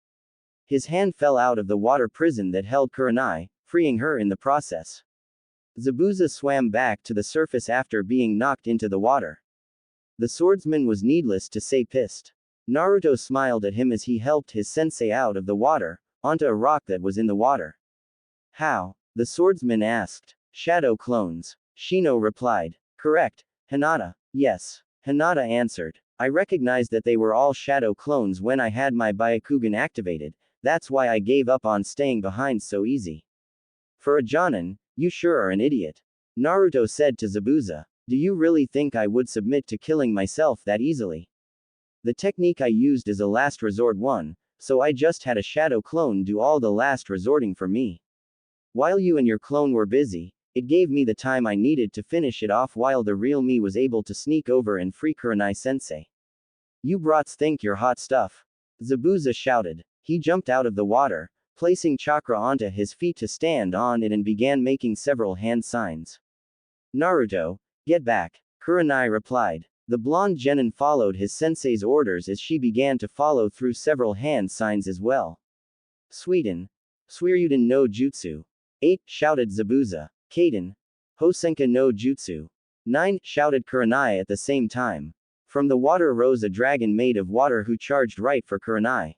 His hand fell out of the water prison that held Kurenai, freeing her in the process. Zabuza swam back to the surface after being knocked into the water. The swordsman was needless to say pissed. Naruto smiled at him as he helped his sensei out of the water, onto a rock that was in the water. How? The swordsman asked. Shadow clones. Shino replied. Correct, Hinata. Yes. Hinata answered. I recognized that they were all shadow clones when I had my Byakugan activated, that's why I gave up on staying behind so easy. For a Jonin, you sure are an idiot. Naruto said to Zabuza. Do you really think I would submit to killing myself that easily? The technique I used is a last resort one, so I just had a shadow clone do all the last resorting for me. While you and your clone were busy, it gave me the time I needed to finish it off while the real me was able to sneak over and free Kurenai-sensei. You brats think you're hot stuff. Zabuza shouted. He jumped out of the water, placing chakra onto his feet to stand on it and began making several hand signs. Naruto, get back, Kurenai replied. The blonde genin followed his sensei's orders as she began to follow through several hand signs as well. Suiden. Suiryuden no Jutsu. 8, shouted Zabuza. Kaden. Hosenka no Jutsu. 9, shouted Kurenai at the same time. From the water rose a dragon made of water who charged right for Kurenai.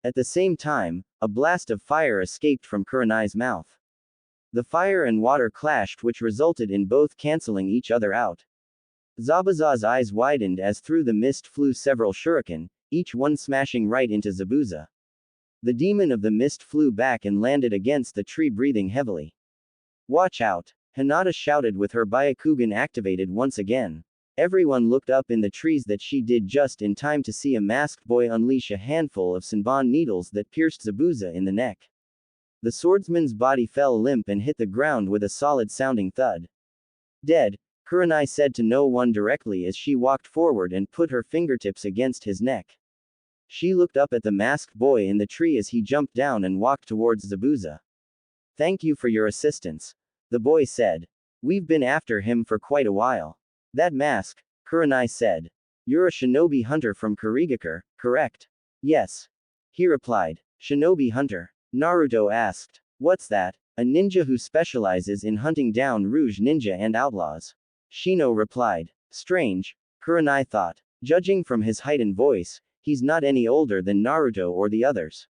At the same time, a blast of fire escaped from Kurenai's mouth. The fire and water clashed, which resulted in both canceling each other out. Zabuza's eyes widened as through the mist flew several shuriken, each one smashing right into Zabuza. The demon of the mist flew back and landed against the tree breathing heavily. Watch out! Hinata shouted with her Byakugan activated once again. Everyone looked up in the trees that she did just in time to see a masked boy unleash a handful of Senbon needles that pierced Zabuza in the neck. The swordsman's body fell limp and hit the ground with a solid-sounding thud. Dead, Kurenai said to no one directly as she walked forward and put her fingertips against his neck. She looked up at the masked boy in the tree as he jumped down and walked towards Zabuza. Thank you for your assistance, the boy said. We've been after him for quite a while. That mask, Kurenai said. You're a shinobi hunter from Kurigakure, correct? Yes. He replied. Shinobi hunter? Naruto asked. What's that? A ninja who specializes in hunting down rouge ninja and outlaws. Shino replied. Strange, Kurenai thought. Judging from his height and voice, he's not any older than Naruto or the others.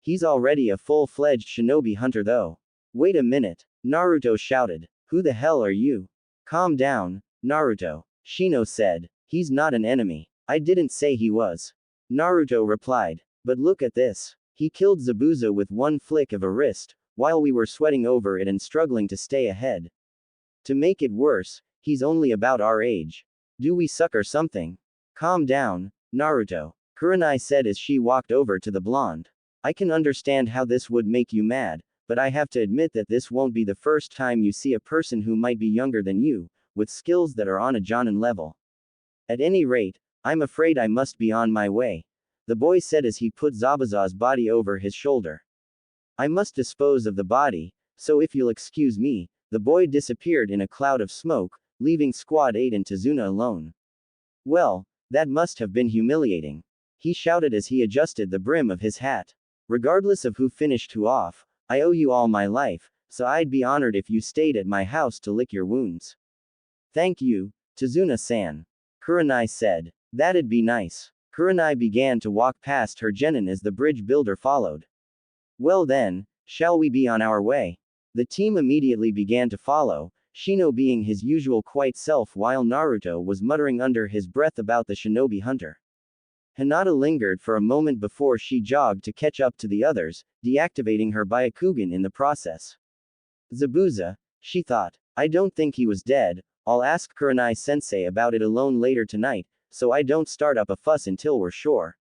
He's already a full-fledged shinobi hunter though. Wait a minute, Naruto shouted. Who the hell are you? Calm down, Naruto. Shino said. He's not an enemy. I didn't say he was. Naruto replied. But look at this. He killed Zabuza with one flick of a wrist, while we were sweating over it and struggling to stay ahead. To make it worse, he's only about our age. Do we suck or something? Calm down, Naruto, Kurenai said as she walked over to the blonde. I can understand how this would make you mad, but I have to admit that this won't be the first time you see a person who might be younger than you, with skills that are on a Jonin level. At any rate, I'm afraid I must be on my way, the boy said as he put Zabuza's body over his shoulder. I must dispose of the body, so if you'll excuse me, the boy disappeared in a cloud of smoke, leaving Squad 8 and Tazuna alone. Well, that must have been humiliating, he shouted as he adjusted the brim of his hat. Regardless of who finished who off, I owe you all my life, so I'd be honored if you stayed at my house to lick your wounds. Thank you, Tazuna-san, Kurenai said. That'd be nice. Kurenai began to walk past her genin as the bridge builder followed. Well then, shall we be on our way? The team immediately began to follow, Shino being his usual quiet self while Naruto was muttering under his breath about the shinobi hunter. Hinata lingered for a moment before she jogged to catch up to the others, deactivating her Byakugan in the process. Zabuza, she thought. I don't think he was dead. I'll ask Kurenai-sensei about it alone later tonight, so I don't start up a fuss until we're sure.